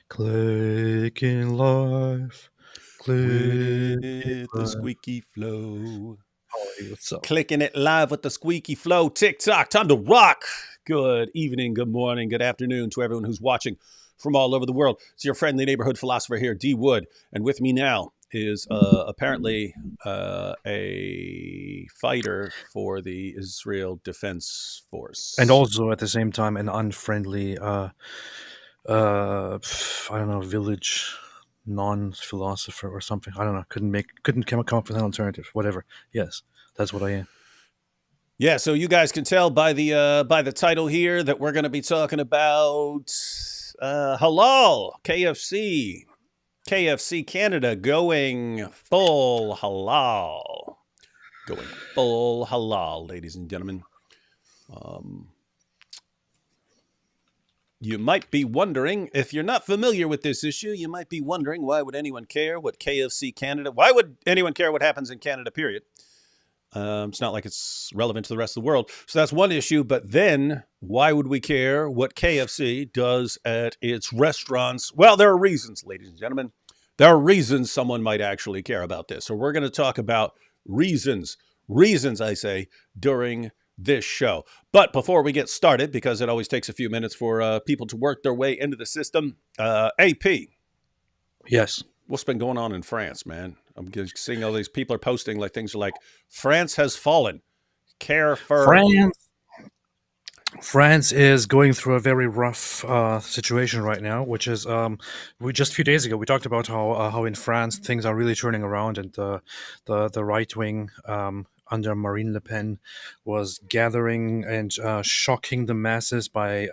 Clicking life, clicking With the life. squeaky flow. How are you? What's up? Clicking it live with the squeaky flow. TikTok, time to rock. Good evening, good morning, good afternoon to everyone who's watching from all over the world. It's your friendly neighborhood philosopher here, D Wood. And with me now is apparently a fighter for the Israel Defense And Force. also at the same time, an unfriendly, I don't know, village non-philosopher or something. I don't know. Couldn't come up with an alternative. Whatever. Yes, that's what I am. Yeah, so you guys can tell by the title here that we're going to be talking about halal KFC. KFC Canada going full halal. Going full halal, ladies and gentlemen. Um, you might be wondering, if you're not familiar with this issue, you might be wondering, why would anyone care what KFC Canada, why would anyone care what happens in Canada, period? It's not like it's relevant to the rest of the world. So that's one issue. But then why would we care what KFC does at its restaurants? Well, there are reasons, ladies and gentlemen. There are reasons someone might actually care about this. So we're going to talk about reasons, I say, during this show. But before we get started, because it always takes a few minutes for people to work their way into the system, AP, Yes. what's been going on in France, man? I'm just seeing all these people are posting like things like France has fallen. Care for France. France is going through a very rough situation right now, which is we just a few days ago we talked about how in France things are really turning around, and the right wing under Marine Le Pen was gathering and shocking the masses by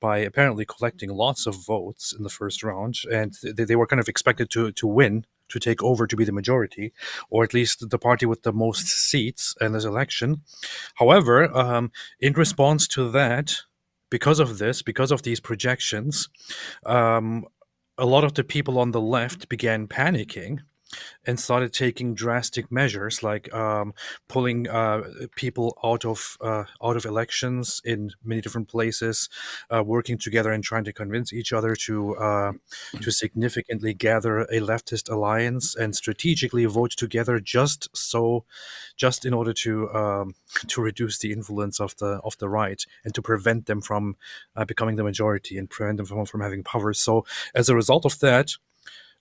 apparently collecting lots of votes in the first round, and they were kind of expected to win, to take over, to be the majority, or at least the party with the most seats in this election. However, in response to that, because of these projections, um, a lot of the people on the left began panicking and started taking drastic measures, like pulling people out of elections in many different places, working together and trying to convince each other to significantly gather a leftist alliance and strategically vote together, just in order to reduce the influence of the right and to prevent them from becoming the majority and prevent them from having power. So as a result of that,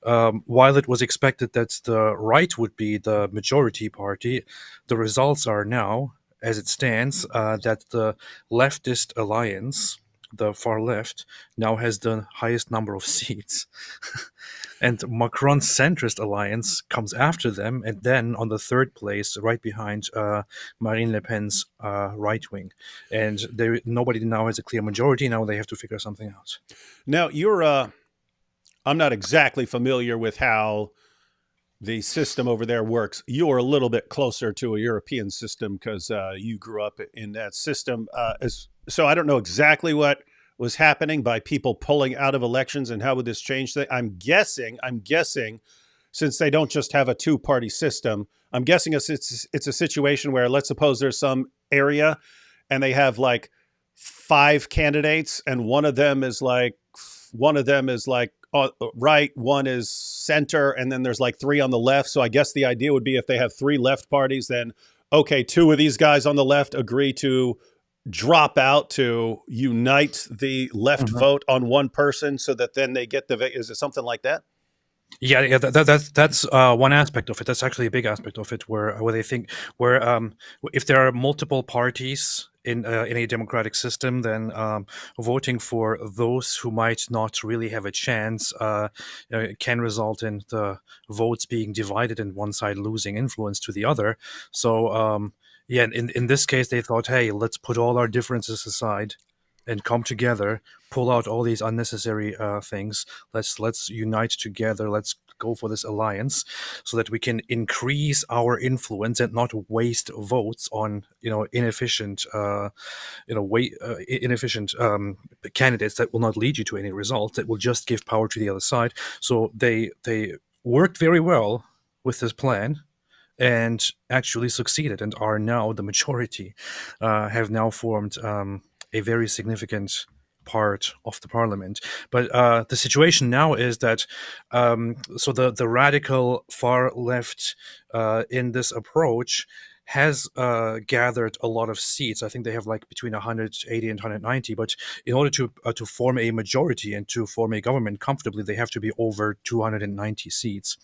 while it was expected that the right would be the majority party, the results are now, as it stands, that the leftist alliance, the far left, now has the highest number of seats. And Macron's centrist alliance comes after them, and then on the third place, right behind Marine Le Pen's right wing. And nobody now has a clear majority. Now they have to figure something out. now. I'm not exactly familiar with how the system over there works. You're a little bit closer to a European system because you grew up in that system. So I don't know exactly what was happening by people pulling out of elections and how would this change things. I'm guessing, since they don't just have a two-party system, I'm guessing it's a situation where, let's suppose there's some area and they have like five candidates, and one of them is like right, one is center, and then there's like three on the left. So I guess the idea would be, if they have three left parties, then okay, two of these guys on the left agree to drop out to unite the left Mhm. vote on one person, so that then they get is it something like that? Yeah, that's one aspect of it. That's actually a big aspect of it, where they think, where if there are multiple parties in a democratic system, then voting for those who might not really have a chance can result in the votes being divided and one side losing influence to the other. So yeah, in this case, they thought, hey, let's put all our differences aside and come together, pull out all these unnecessary things. Let's unite together. Let's go for this alliance so that we can increase our influence and not waste votes on inefficient inefficient candidates that will not lead you to any results, that will just give power to the other side. So they worked very well with this plan and actually succeeded and are now the majority, have now formed a very significant part of the parliament. But the situation now is that so the radical far left in this approach has gathered a lot of seats. I think they have like between 180 and 190. But in order to form a majority and to form a government comfortably, they have to be over 290 seats.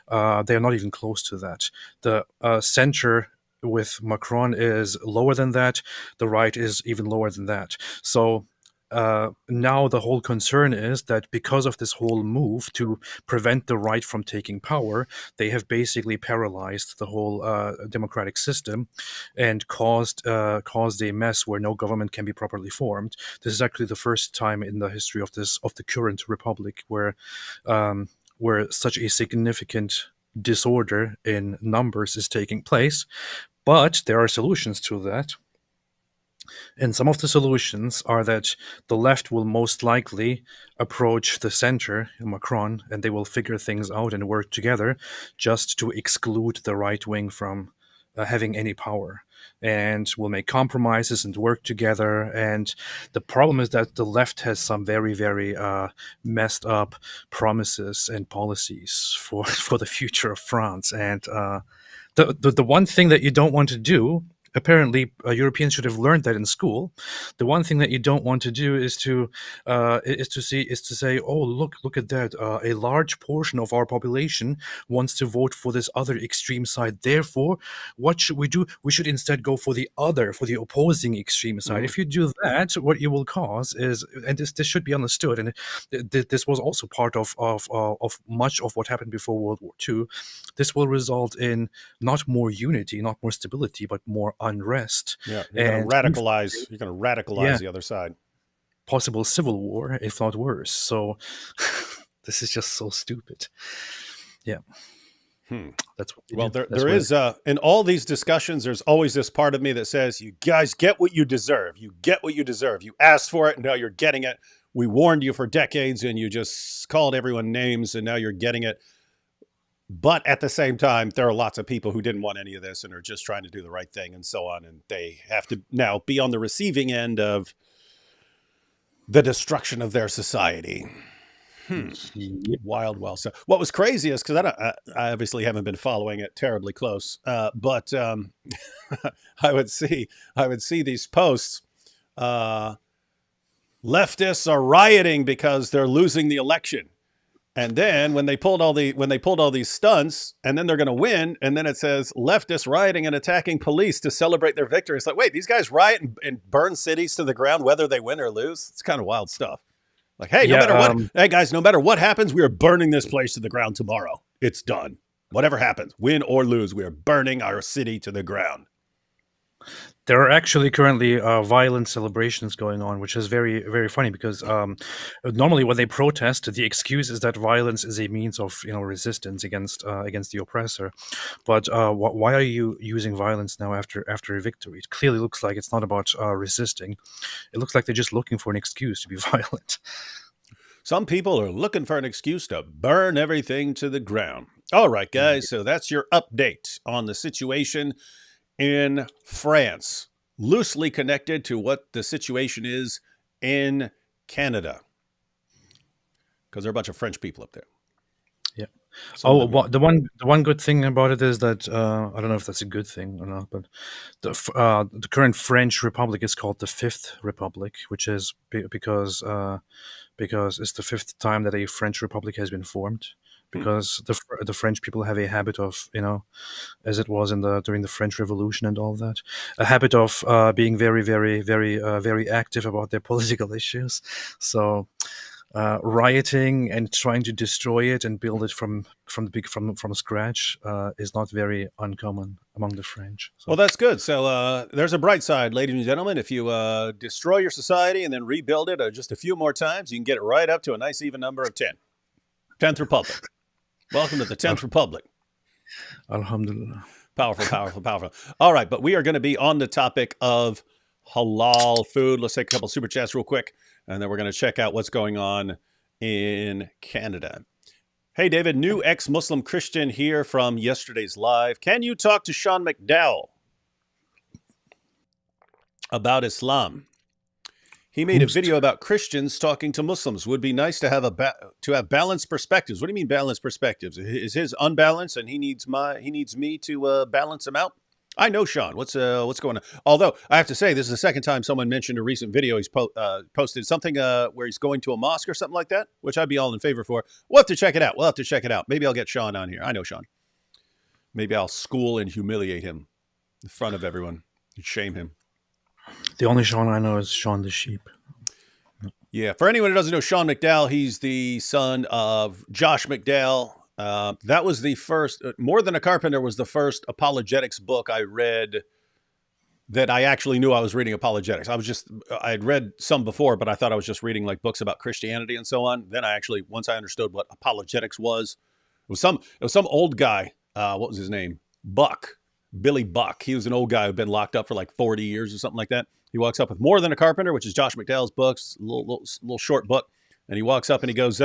They are not even close to that. The center with Macron is lower than that. The right is even lower than that. So now the whole concern is that because of this whole move to prevent the right from taking power, they have basically paralyzed the whole democratic system and caused a mess where no government can be properly formed. This is actually the first time in the history of the current republic where such a significant disorder in numbers is taking place. But there are solutions to that. And some of the solutions are that the left will most likely approach the center, Macron, and they will figure things out and work together just to exclude the right wing from having any power. And will make compromises and work together. And the problem is that the left has some very, very messed up promises and policies for, for the future of France. And the one thing that you don't want to do, apparently Europeans should have learned that in school. The one thing that you don't want to do is to say, oh, look at that. A large portion of our population wants to vote for this other extreme side. Therefore, what should we do? We should instead go for the opposing extreme side. If you do that, what you will cause is, and this should be understood, and this was also part of much of what happened before World War II. This will result in not more unity, not more stability, but more unrest. Yeah, And You're going to radicalize yeah, the other side. possible civil war, if not worse. So this is just so stupid. Yeah, Hmm. that's what we Well, do. That's there what is in all these discussions, there's always this part of me that says, "You guys get what you deserve. You get what you deserve. You asked for it, and now you're getting it. We warned you for decades, and you just called everyone names, and now you're getting it." But at the same time, there are lots of people who didn't want any of this and are just trying to do the right thing and so on, and they have to now be on the receiving end of the destruction of their society. Yep. Wild, wild stuff. What was crazy is because I obviously haven't been following it terribly close, but I would see these posts. Leftists are rioting because they're losing the election, and then when they pulled all these stunts, and then they're going to win, and then it says leftists rioting and attacking police to celebrate their victory. It's like, wait, these guys riot and burn cities to the ground whether they win or lose. It's kind of wild stuff. Like, hey, hey guys, no matter what happens, we are burning this place to the ground tomorrow. It's done. Whatever happens, win or lose, we are burning our city to the ground. There are actually currently violent celebrations going on, which is very, very funny because normally when they protest, the excuse is that violence is a means of resistance against the oppressor. But why are you using violence now after a victory? It clearly looks like it's not about resisting. It looks like they're just looking for an excuse to be violent. Some people are looking for an excuse to burn everything to the ground. All right, guys, so that's your update on the situation in France, loosely connected to what the situation is in Canada, because there are a bunch of French people up there. Yeah. The one good thing about it is that I don't know if that's a good thing or not, but the current French Republic is called the Fifth Republic, which is because it's the fifth time that a French Republic has been formed. Because the French people have a habit of, as it was during the French Revolution and all that, a habit of being very, very, very, very active about their political issues. So rioting and trying to destroy it and build it from scratch is not very uncommon among the French. So. Well, that's good. So there's a bright side, ladies and gentlemen. If you destroy your society and then rebuild it just a few more times, you can get it right up to a nice even number of 10. 10th Republic. Welcome to the 10th Republic. Alhamdulillah. Powerful, powerful, powerful. All right, but we are going to be on the topic of halal food. Let's take a couple super chats real quick, and then we're going to check out what's going on in Canada. Hey, David, new ex-Muslim Christian here from yesterday's live. Can you talk to Sean McDowell about Islam? He made a Boost. video about Christians talking to Muslims. Would be nice to have to have balanced perspectives. What do you mean balanced perspectives? Is his unbalanced and he needs me to balance him out? I know Sean. What's going on? Although I have to say, this is the second time someone mentioned a recent video he's posted something where he's going to a mosque or something like that, which I'd be all in favor for. We'll have to check it out. Maybe I'll get Sean on here. I know Sean. Maybe I'll school and humiliate him in front of everyone and shame him. The only Sean I know is Sean the Sheep. Yeah, for anyone who doesn't know Sean McDowell, he's the son of Josh McDowell. That was the first, More Than a Carpenter was the first apologetics book I read that I actually knew I was reading apologetics. I had read some before, but I thought I was just reading like books about Christianity and so on. Then once I understood what apologetics was, it was some old guy. What was his name? Billy Buck. He was an old guy who'd been locked up for like 40 years or something like that. He walks up with More Than a Carpenter, which is Josh McDowell's books, little short book. And he walks up and he goes,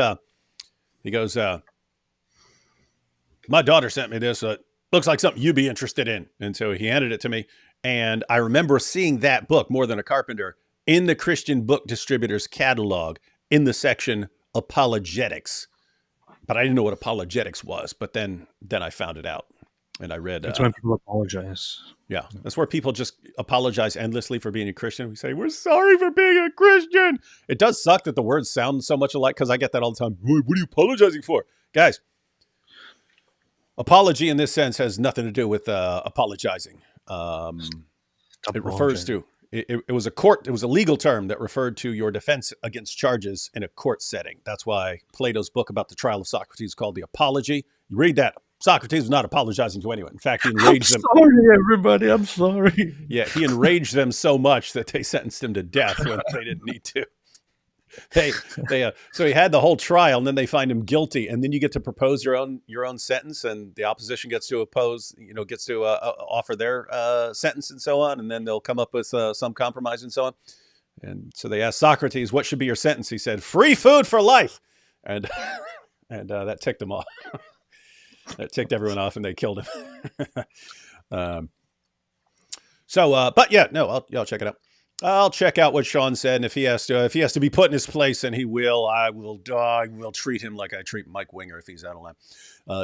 my daughter sent me this. Looks like something you'd be interested in. And so he handed it to me. And I remember seeing that book, More Than a Carpenter, in the Christian Book Distributors catalog in the section apologetics. But I didn't know what apologetics was. But then I found it out. And I read. That's when people apologize. Yeah, that's where people just apologize endlessly for being a Christian. We say, we're sorry for being a Christian. It does suck that the words sound so much alike because I get that all the time. What are you apologizing for? Guys, apology in this sense has nothing to do with apologizing. It refers to, it was a legal term that referred to your defense against charges in a court setting. That's why Plato's book about the trial of Socrates is called The Apology. You read that. Socrates was not apologizing to anyone. In fact, he enraged them. Sorry, everybody. I'm sorry. Yeah, he enraged them so much that they sentenced him to death when they didn't need to. So he had the whole trial, and then they find him guilty, and then you get to propose your own sentence, and the opposition gets to offer their sentence and so on, and then they'll come up with some compromise and so on. And so they asked Socrates, "What should be your sentence?" He said, "Free food for life," and that ticked them off. That ticked everyone off, and they killed him. But yeah, no, I'll check it out. I'll check out what Sean said, and if he has to be put in his place, and he will, I will treat him like I treat Mike Winger if he's out of line.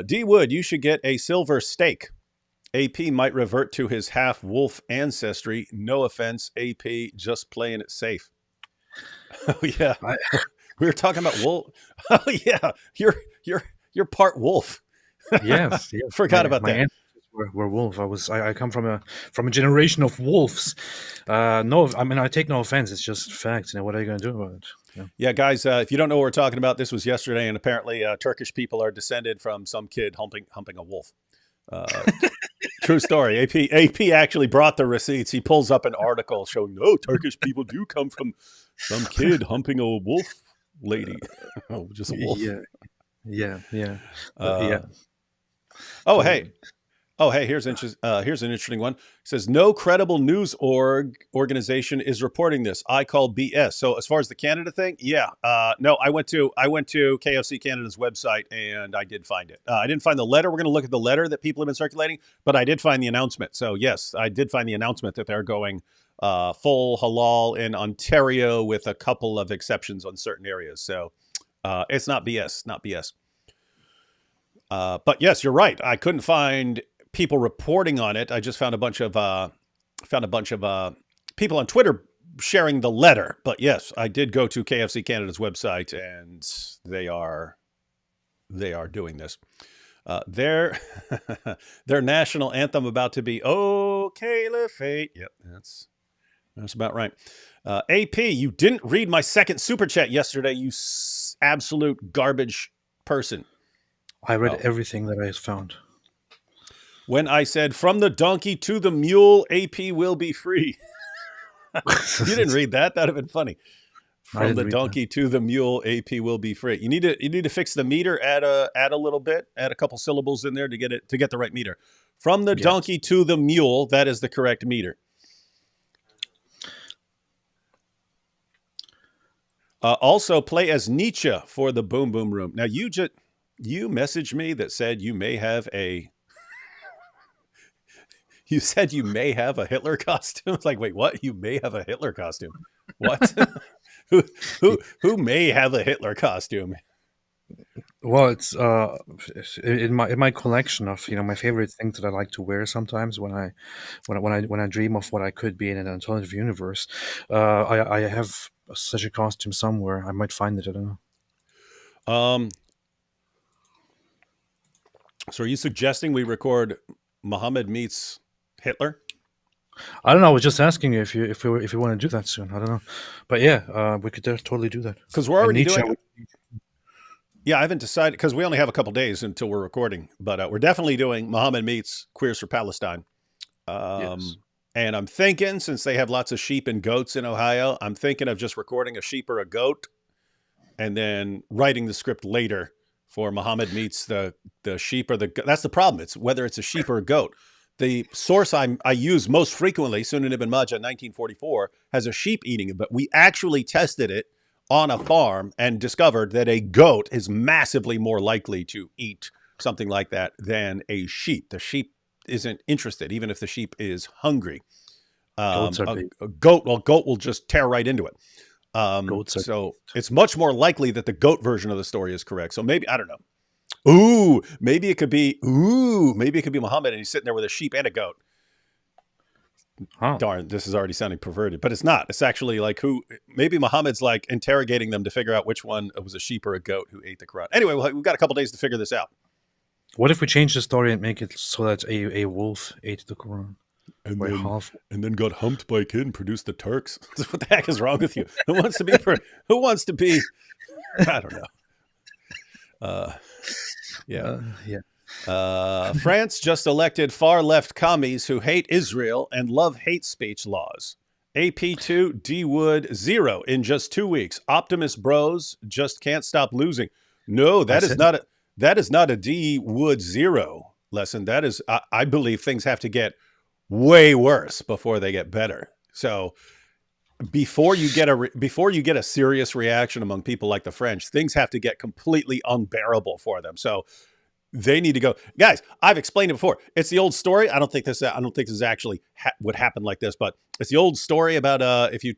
D. Wood, you should get a silver steak. AP might revert to his half wolf ancestry. No offense, AP, just playing it safe. Oh yeah, we were talking about wolf. Oh yeah, you're part wolf. Yes. Forgot about that. Were wolf. I come from a generation of wolves. No, I mean I take no offense. It's just facts. What are you going to do about it? Yeah, guys. If you don't know what we're talking about, this was yesterday, and apparently Turkish people are descended from some kid humping a wolf. True story. AP actually brought the receipts. He pulls up an article showing Turkish people do come from some kid humping a wolf lady. Just a wolf. Yeah. Hey, here's an interesting one. It says, no credible news organization is reporting this. I call BS. So as far as the Canada thing, no, I went to KFC Canada's website and I did find it. I didn't find the letter. We're going to look at the letter that people have been circulating, but I did find the announcement. So yes, I did find the announcement that they're going full halal in Ontario with a couple of exceptions on certain areas. So it's not BS. But yes, you're right. I couldn't find people reporting on it. I just found a bunch of people on Twitter sharing the letter. But yes, I did go to KFC Canada's website, and they are doing this. Their national anthem about to be "Oh Caliphate." Yep, that's about right. AP, you didn't read my second super chat yesterday. You absolute garbage person. I read everything that I found. When I said, from the donkey to the mule, AP will be free. You didn't read that? That would have been funny. From the donkey to the mule, AP will be free. You need to fix the meter, add a little bit, add a couple syllables in there to get the right meter. From the donkey to the mule, that is the correct meter. Also, play as Nietzsche for the Boom Boom Room. Now, you messaged me that said you may have a Hitler costume. It's like, wait, what? You may have a Hitler costume. What? who who may have a Hitler costume? Well, it's in my collection of my favorite things that I like to wear sometimes when I dream of what I could be in an alternative universe. I have such a costume somewhere. I might find it. I don't know. Um, so are you suggesting we record Muhammad meets Hitler? I don't know. I was just asking you if you want to do that soon. I don't know, but yeah, we could totally do that. Because we're And already Nietzsche, doing. Yeah, I haven't decided because we only have a couple days until we're recording, but we're definitely doing Muhammad meets Queers for Palestine. yes. And I'm thinking, since they have lots of sheep and goats in Ohio, I'm thinking of just recording a sheep or a goat and then writing the script later for Muhammad meets the sheep or the goat. That's the problem. It's whether it's a sheep or a goat. The source I use most frequently, Sunan ibn Majah, 1944, has a sheep eating it, but we actually tested it on a farm and discovered that a goat is massively more likely to eat something like that than a sheep. The sheep isn't interested, even if the sheep is hungry. Goats are big. A goat, well, goat will just tear right into it. Goats are. So it's much more likely that the goat version of the story is correct. So maybe, I don't know. Maybe it could be Muhammad and he's sitting there with a sheep and a goat. Huh. Darn, this is already sounding perverted, but it's not. It's actually like maybe Muhammad's like interrogating them to figure out which one was a sheep or a goat who ate the Quran. Anyway, we've got a couple days to figure this out. What if we change the story and make it so that a wolf ate the Quran? And Or a then, half. and then got humped by a kid and produced the Turks. What the heck is wrong with you? Who wants to be? Who wants to be? I don't know. Yeah. Yeah. France just elected far left commies who hate Israel and love hate speech laws. AP2 D Wood 0 in just 2 weeks. Optimist bros just can't stop losing. No, that is not a D Wood 0 lesson. That is, I believe things have to get way worse before they get better. So before you get a serious reaction among people like the French, things have to get completely unbearable for them. So they need to go, guys. I've explained it before. It's the old story. I don't think this is actually would happen like this, but it's the old story about if you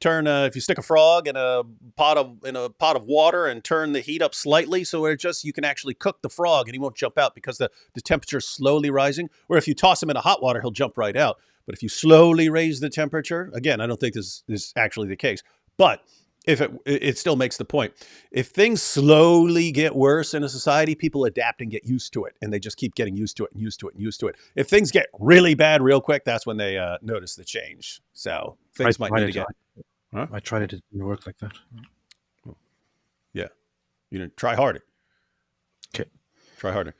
stick a frog in a pot of water and turn the heat up slightly, so you can actually cook the frog and he won't jump out because the temperature is slowly rising. Or if you toss him in a hot water, he'll jump right out. But if you slowly raise the temperature, again, I don't think this is actually the case, but if it still makes the point. If things slowly get worse in a society, people adapt and get used to it, and they just keep getting used to it and used to it and used to it. If things get really bad real quick, that's when they notice the change. So things might need to get. Huh? I tried it. It didn't work like that. Yeah, try harder. Okay. Try harder.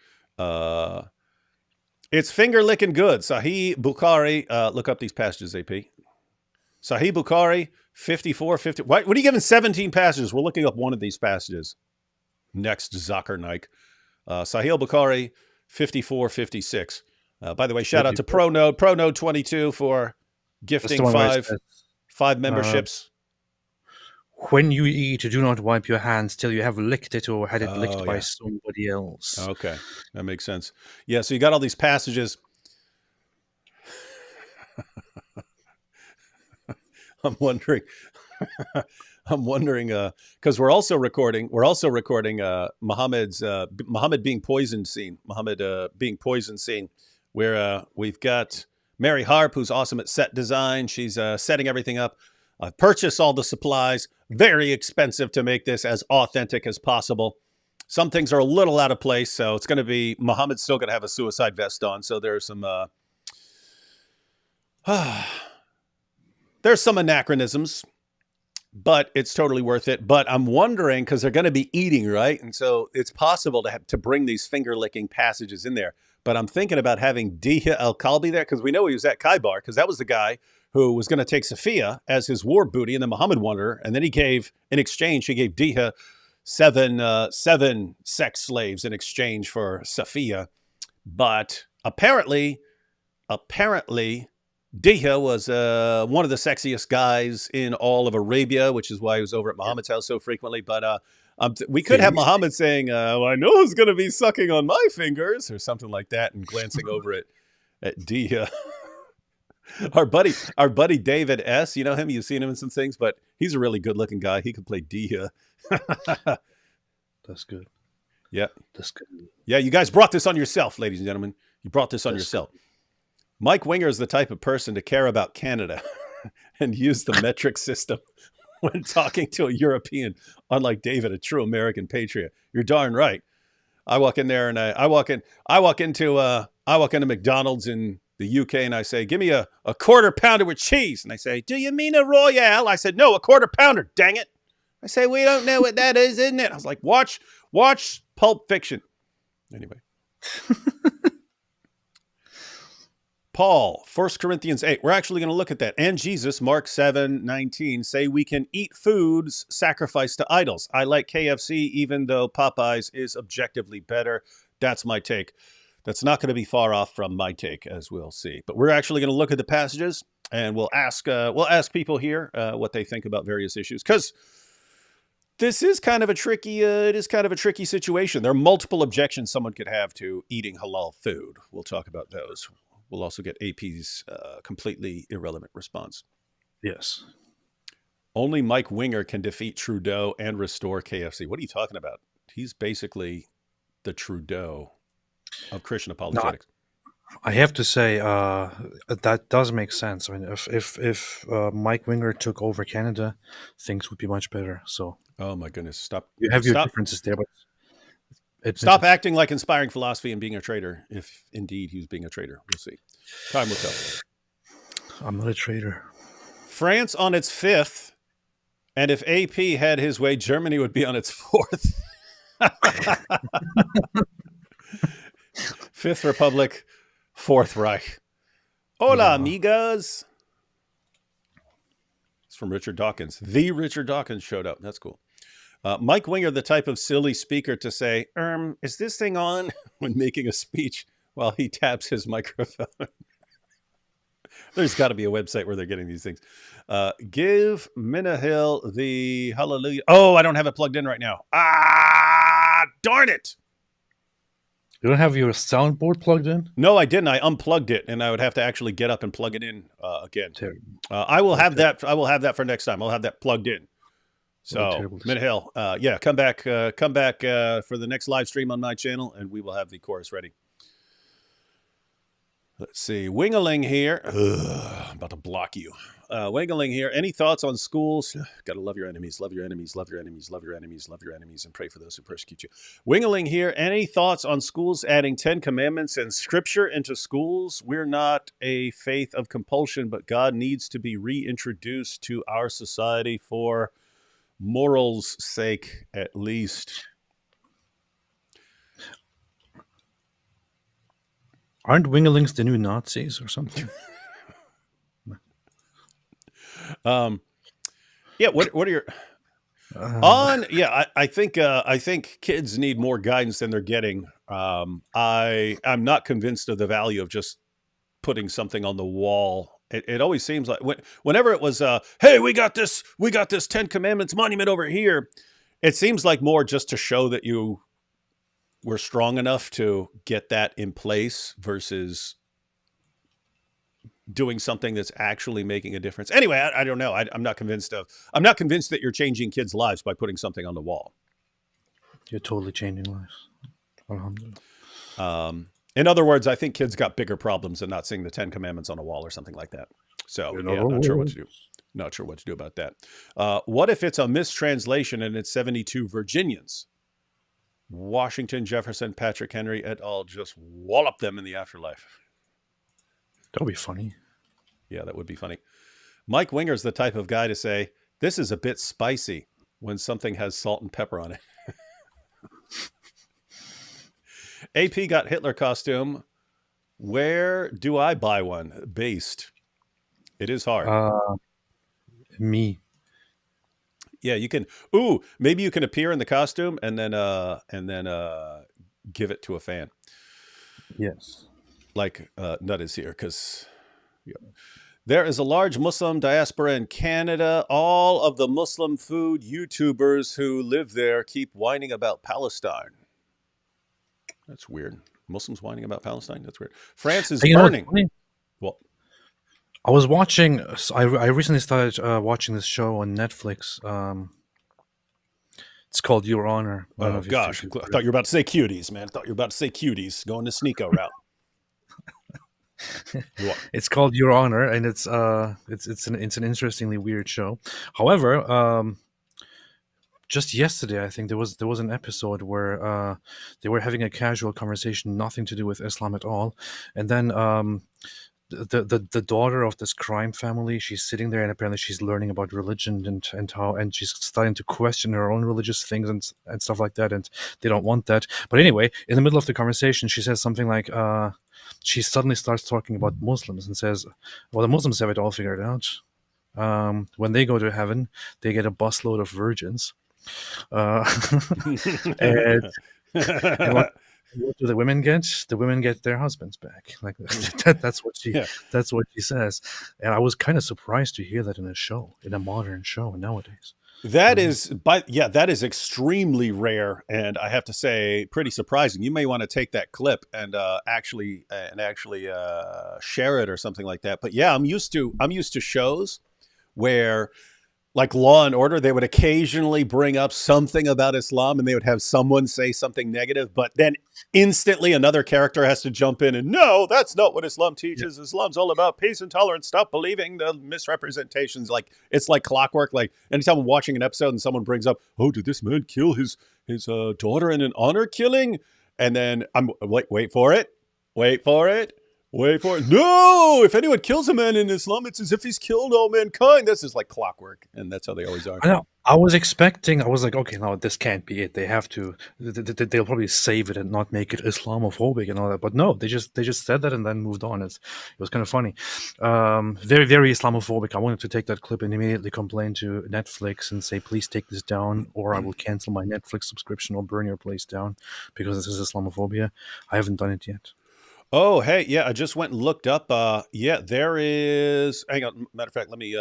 It's finger licking good. Sahih Bukhari. Look up these passages, AP. Sahih Bukhari. 54, 50. What are you giving 17 passages? We're looking up one of these passages. Next, Zakir Naik. Sahih Bukhari, 54, 56. By the way, shout out to ProNode 22 for gifting five memberships. When you eat, do not wipe your hands till you have licked it or had it licked by somebody else. Okay, that makes sense. Yeah, so you got all these passages. I'm wondering, because we're also recording Muhammad being poisoned scene, where we've got Mary Harp, who's awesome at set design. She's setting everything up. I've purchased all the supplies, very expensive to make this as authentic as possible. Some things are a little out of place, so it's going to be, Muhammad's still going to have a suicide vest on, so there's some there's some anachronisms, but it's totally worth it. But I'm wondering, because they're going to be eating, right? And so it's possible to bring these finger-licking passages in there. But I'm thinking about having Diha al-Kalbi there, because we know he was at Khaybar, because that was the guy who was going to take Safiya as his war booty, and then Muhammad wanted her. And then in exchange, he gave Diha seven sex slaves in exchange for Safiya. But apparently, Diha was one of the sexiest guys in all of Arabia, which is why he was over at Muhammad's house so frequently. But we could have Muhammad saying, well, I know who's going to be sucking on my fingers, or something like that, and glancing over at Diha. our buddy David S. You know him. You've seen him in some things, but he's a really good-looking guy. He could play D. That's good. Yeah, That's good. yeah. You guys brought this on yourself, ladies and gentlemen. You brought this on That's good. yourself. Mike Winger is the type of person to care about Canada and use the metric system when talking to a European. Unlike David, a true American patriot. You're darn right. I walk in there and I walk into McDonald's in the UK and I say, give me a quarter pounder with cheese. And they say, do you mean a Royale? I said, no, a quarter pounder, dang it. I say, we don't know what that is, isn't it? I was like, watch Pulp Fiction. Anyway. Paul, 1 Corinthians 8. We're actually going to look at that. And Jesus, Mark 7:19, say we can eat foods sacrificed to idols. I like KFC, even though Popeyes is objectively better. That's my take. That's not going to be far off from my take, as we'll see. But we're actually going to look at the passages, and we'll ask people here what they think about various issues, because this is kind of a tricky situation. There are multiple objections someone could have to eating halal food. We'll talk about those. We'll also get AP's completely irrelevant response. Yes. Only Mike Winger can defeat Trudeau and restore KFC. What are you talking about? He's basically the Trudeau of Christian apologetics. No, I have to say that does make sense. I mean, if Mike Winger took over Canada, things would be much better. So, oh my goodness, stop! You have your stop, differences there, but stop acting like inspiring philosophy and being a traitor. If indeed he was being a traitor, we'll see. Time will tell. I'm not a traitor. France on its 5th, and if AP had his way, Germany would be on its 4th. Fifth Republic, Fourth Reich. Hola, amigos. It's from Richard Dawkins. The Richard Dawkins showed up. That's cool. Mike Winger, the type of silly speaker to say, is this thing on when making a speech while he taps his microphone? There's got to be a website where they're getting these things. Give Minahil the hallelujah. Oh, I don't have it plugged in right now. Ah, darn it. You don't have your soundboard plugged in? No, I didn't. I unplugged it, and I would have to actually get up and plug it in again. I will have that. I will have that for next time. I'll have that plugged in. So, Minahil, yeah, come back for the next live stream on my channel, and we will have the chorus ready. Let's see. Wingaling here. I'm about to block you. Wingaling here. Any thoughts on schools? Gotta love your enemies. Love your enemies. Love your enemies. Love your enemies. Love your enemies. And pray for those who persecute you. Wingaling here. Any thoughts on schools adding 10 commandments and scripture into schools? We're not a faith of compulsion, but God needs to be reintroduced to our society for morals' sake, at least. Aren't Wingalings the new Nazis or something? Yeah. What are your on? Yeah, I think kids need more guidance than they're getting. I'm not convinced of the value of just putting something on the wall. It always seems like whenever it was, hey, we got this 10 Commandments monument over here. It seems like more just to show that you were strong enough to get that in place versus doing something that's actually making a difference. Anyway, I don't know. I'm not convinced that you're changing kids' lives by putting something on the wall. You're totally changing lives. Alhamdulillah. In other words, I think kids got bigger problems than not seeing the 10 Commandments on a wall or something like that. So, yeah, not sure what to do. Not sure what to do about that. What if it's a mistranslation and it's 72 Virginians? Washington, Jefferson, Patrick Henry et al. Just wallop them in the afterlife. That would be funny. Yeah, that would be funny. Mike Winger's the type of guy to say, this is a bit spicy when something has salt and pepper on it. AP got Hitler costume. Where do I buy one? Based. It is hard. Me. Yeah, you can. Ooh, maybe you can appear in the costume and then give it to a fan. Yes. Like Nut is here because there is a large Muslim diaspora in Canada. All of the Muslim food YouTubers who live there keep whining about Palestine. That's weird. Muslims whining about Palestine? That's weird. France is burning. Well, I was watching. I recently started watching this show on Netflix. It's called Your Honor. I don't know Oh if gosh, you've I heard thought you were about to say cuties, man. I thought you were about to say cuties, going the Sneeko route. it. You are. It's called Your Honor, and it's an interestingly weird show. However, just yesterday, I think there was an episode where they were having a casual conversation, nothing to do with Islam at all, and then the daughter of this crime family, she's sitting there, and apparently she's learning about religion and she's starting to question her own religious things and stuff like that, and they don't want that. But anyway, in the middle of the conversation, she says something like she suddenly starts talking about Muslims and says, well, the Muslims have it all figured out. When they go to heaven, they get a busload of virgins. uh, and and what do the women get? The women get their husbands back. Like that's what she Yeah, that's what she says. And I was kind of surprised to hear that in a show, in a modern show nowadays. I that don't know. is, but yeah, that is extremely rare, and I have to say, pretty surprising. You may want to take that clip and actually share it or something like that. But yeah, I'm used to shows where, like Law and Order, they would occasionally bring up something about Islam and they would have someone say something negative, but then instantly another character has to jump in and no, that's not what Islam Yeah. teaches. Islam's all about peace and tolerance. Stop believing the misrepresentations. Like it's like clockwork. Like anytime I'm watching an episode and someone brings up, oh, did this man kill his daughter in an honor killing? And then I'm wait for it, wait for it. Wait for it. No! If anyone kills a man in Islam, it's as if he's killed all mankind. This is like clockwork, and that's how they always are. I know. I was expecting. I was like, okay, no, this can't be it. They have to. They'll probably save it and not make it Islamophobic and all that. But no, they just said that and then moved on. It was kind of funny. Very very Islamophobic. I wanted to take that clip and immediately complain to Netflix and say, please take this down, or I will cancel my Netflix subscription or burn your place down because this is Islamophobia. I haven't done it yet. Oh, hey, yeah, I just went and looked up. Yeah, there is. Hang on. Matter of fact, let me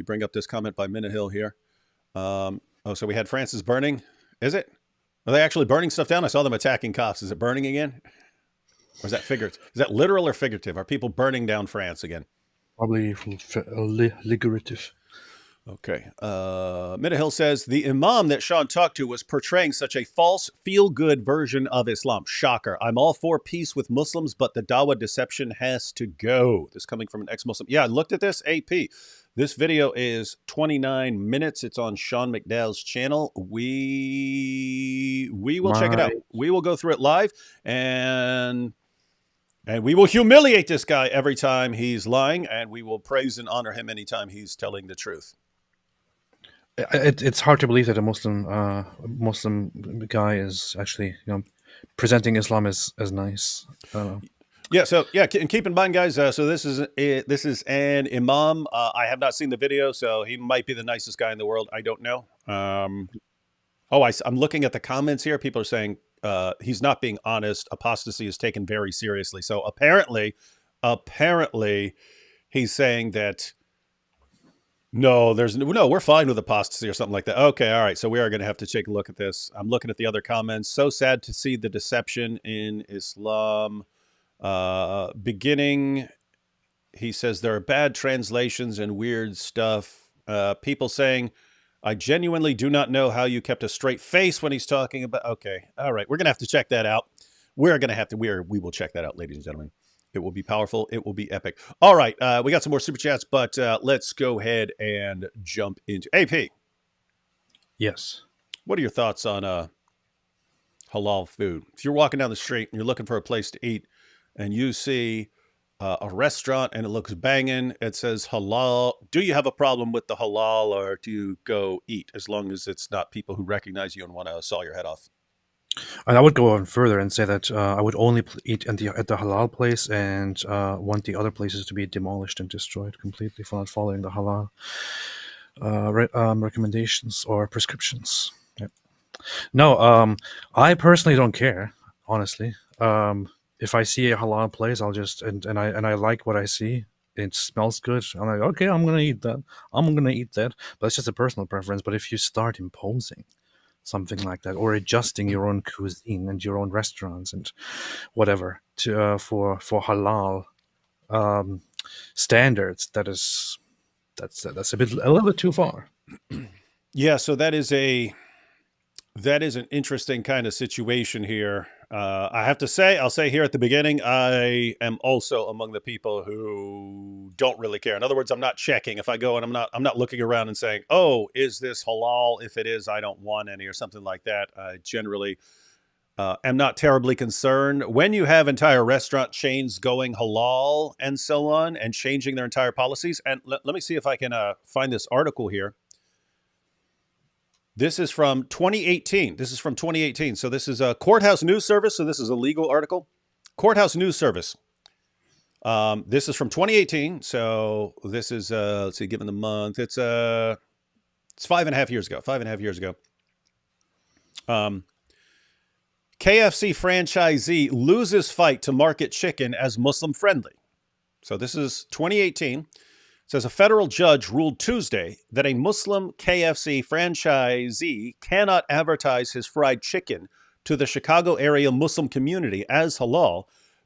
bring up this comment by Minahill here. Oh, so we had France is burning. Is it? Are they actually burning stuff down? I saw them attacking cops. Is it burning again, or is that figurative? Is that literal or figurative? Are people burning down France again? Probably figurative. Okay. Minahill says the imam that Sean talked to was portraying such a false, feel good version of Islam. Shocker. I'm all for peace with Muslims, but the Dawa deception has to go. This coming from an ex Muslim. Yeah, I looked at this. AP. This video is 29 minutes. It's on Sean McDowell's channel. We will check it My out. We will go through it live and we will humiliate this guy every time he's lying, and we will praise and honor him anytime he's telling the truth. it's hard to believe that a Muslim guy is actually presenting Islam as nice. I don't know. Yeah, so yeah, and keep in mind, guys. So this is an imam. I have not seen the video, so he might be the nicest guy in the world. I don't know. I'm looking at the comments here. People are saying he's not being honest. Apostasy is taken very seriously. So apparently, he's saying that no, we're fine with apostasy or something like that. Okay, all right. So we are going to have to take a look at this. I'm looking at the other comments. So sad to see the deception in Islam. Beginning, he says there are bad translations and weird stuff. People saying, I genuinely do not know how you kept a straight face when he's talking about. Okay, all right. We're going to have to check that out. We're going to have to, we will check that out, ladies and gentlemen. It will be powerful. It will be epic. All right. We got some more super chats, but let's go ahead and jump into AP. Yes. What are your thoughts on halal food? If you're walking down the street and you're looking for a place to eat and you see a restaurant and it looks banging, it says halal. Do you have a problem with the halal, or do you go eat as long as it's not people who recognize you and want to saw your head off? And I would go on further and say that I would only eat at the halal place and want the other places to be demolished and destroyed completely for not following the halal recommendations or prescriptions. Yep. No, I personally don't care, honestly. If I see a halal place, I'll just and I like what I see. It smells good. I'm like, okay, I'm gonna eat that. I'm gonna eat that. But it's just a personal preference. But if you start imposing something like that, or adjusting your own cuisine and your own restaurants and whatever to for halal, standards, that's a little bit too far. Yeah, so that is an interesting kind of situation here. I have to say, I'll say here at the beginning, I am also among the people who don't really care. In other words, I'm not checking if I go and I'm not looking around and saying, "Oh, is this halal? If it is, I don't want any," or something like that. I generally am not terribly concerned. When you have entire restaurant chains going halal and so on and changing their entire policies, and let me see if I can find this article here. This is from 2018. This is from 2018. So this is a Courthouse News Service. So this is a legal article. Courthouse News Service. This is from 2018. So this is let's see, given the month, it's 5.5 years ago. 5.5 years ago. KFC franchisee loses fight to market chicken as Muslim friendly. So this is 2018. Says a federal judge ruled Tuesday that a Muslim KFC franchisee cannot advertise his fried chicken to the Chicago area Muslim community as halal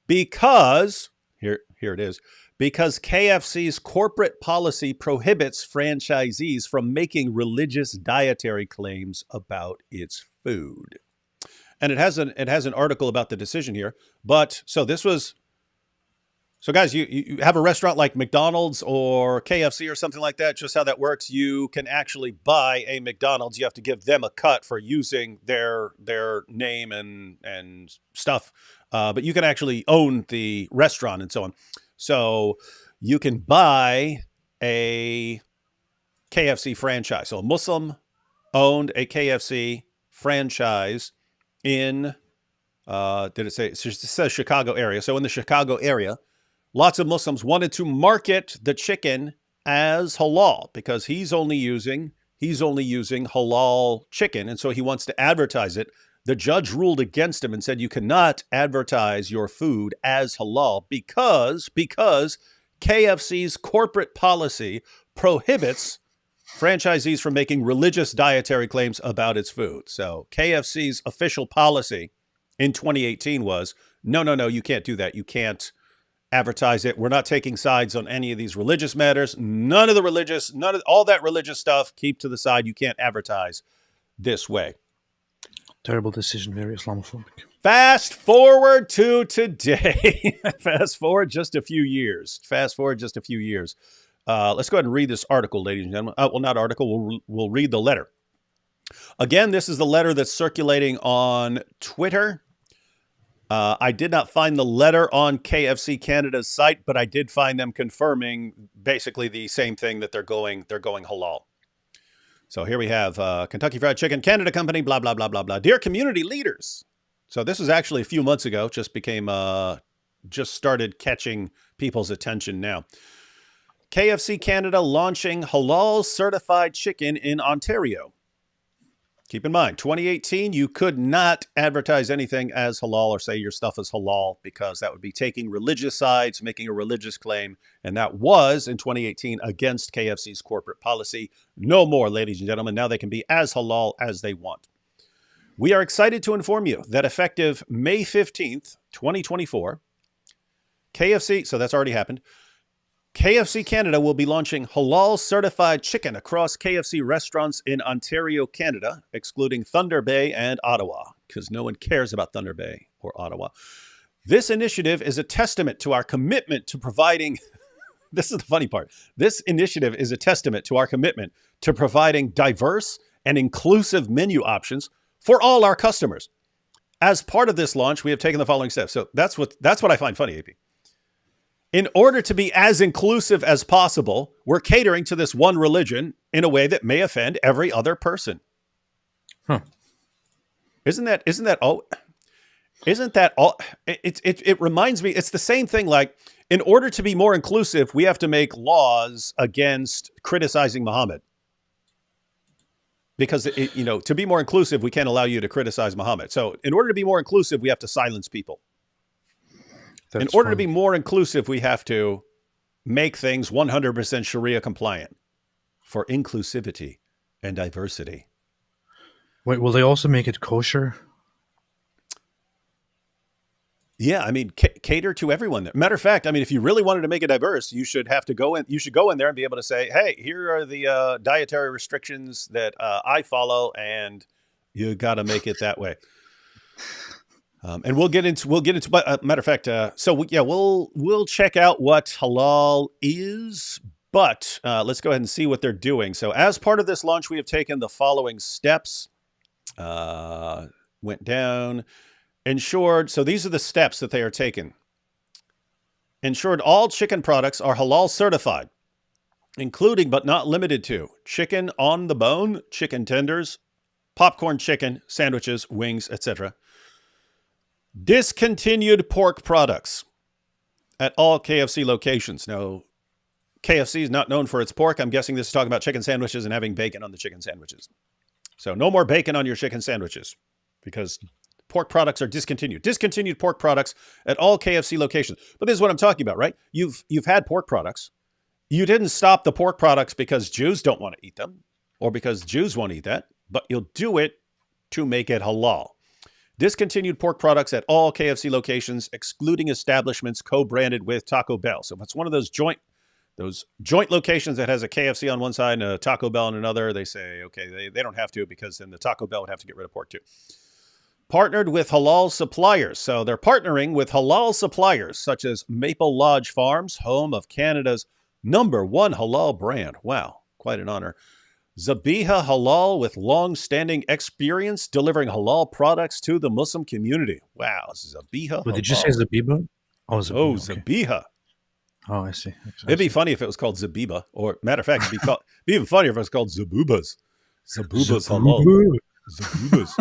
because, here it is, because KFC's corporate policy prohibits franchisees from making religious dietary claims about its food. And it has an article about the decision here. But so this was So, guys, you have a restaurant like McDonald's or KFC or something like that. Just how that works, you can actually buy a McDonald's. You have to give them a cut for using their name and stuff, but you can actually own the restaurant and so on. So you can buy a KFC franchise. So a Muslim owned a KFC franchise in did it say? It says Chicago area. So in the Chicago area, lots of Muslims wanted to market the chicken as halal because he's only using halal chicken, and so he wants to advertise it. The judge ruled against him and said you cannot advertise your food as halal because KFC's corporate policy prohibits franchisees from making religious dietary claims about its food. So KFC's official policy in 2018 was no, you can't do that. You can't advertise it. We're not taking sides on any of these religious matters. None of all that religious stuff, keep to the side. You can't advertise this way. Terrible decision, very Islamophobic. Fast forward to today. Fast forward just a few years. Let's go ahead and read this article, ladies and gentlemen. Well, not article. We'll read the letter. Again, this is the letter that's circulating on Twitter. I did not find the letter on KFC Canada's site, but I did find them confirming basically the same thing, that they're going halal. So here we have Kentucky Fried Chicken Canada Company, blah, blah, blah, blah, blah. Dear community leaders. So this was actually a few months ago, just started catching people's attention now. KFC Canada launching halal certified chicken in Ontario. Keep in mind, 2018, you could not advertise anything as halal or say your stuff is halal because that would be taking religious sides, making a religious claim. And that was, in 2018, against KFC's corporate policy. No more, ladies and gentlemen. Now they can be as halal as they want. We are excited to inform you that effective May 15th, 2024, KFC, so that's already happened, KFC Canada will be launching halal certified chicken across KFC restaurants in Ontario, Canada, excluding Thunder Bay and Ottawa, because no one cares about Thunder Bay or Ottawa. This initiative is a testament to our commitment to providing, this is the funny part, this initiative is a testament to our commitment to providing diverse and inclusive menu options for all our customers. As part of this launch, we have taken the following steps. So that's what I find funny, AP. In order to be as inclusive as possible, we're catering to this one religion in a way that may offend every other person. Huh. Isn't that all? It reminds me, it's the same thing. Like, in order to be more inclusive, we have to make laws against criticizing Muhammad. Because, to be more inclusive, we can't allow you to criticize Muhammad. So in order to be more inclusive, we have to silence people. In order to be more inclusive, we have to make things 100% Sharia compliant for inclusivity and diversity. Wait, will they also make it kosher? Yeah, I mean, cater to everyone. Matter of fact, I mean, if you really wanted to make it diverse, you should have to go in. You should go in there and be able to say, "Hey, here are the dietary restrictions that I follow, and you got to make it that way." And we'll get into. But matter of fact, yeah, we'll check out what halal is. But let's go ahead and see what they're doing. So, as part of this launch, we have taken the following steps. Went down. Ensured, so these are the steps that they are taking. Ensured all chicken products are halal certified, including but not limited to chicken on the bone, chicken tenders, popcorn chicken, sandwiches, wings, etc. Discontinued pork products at all KFC locations. Now, KFC is not known for its pork. I'm guessing this is talking about chicken sandwiches and having bacon on the chicken sandwiches. So no more bacon on your chicken sandwiches because pork products are discontinued. Discontinued pork products at all KFC locations. But this is what I'm talking about, right? You've had pork products. You didn't stop the pork products because Jews don't want to eat them or because Jews won't eat that, but you'll do it to make it halal. Discontinued pork products at all KFC locations, excluding establishments co-branded with Taco Bell. So if it's one of those joint locations that has a KFC on one side and a Taco Bell on another, they say, okay, they don't have to because then the Taco Bell would have to get rid of pork too. Partnered with halal suppliers. So they're partnering with halal suppliers such as Maple Lodge Farms, home of Canada's #1 halal brand. Wow, quite an honor. Zabiha Halal, with long-standing experience delivering halal products to the Muslim community. Wow, Zabiha But Halal. did you say Zabiba? Oh, Zabiba. Oh, Okay. Zabiha. Oh, I see. It'd be funny if it was called Zabiba, or matter of fact, it'd be even funnier if it was called Zabubas. Zabubas Halal. Zabubas.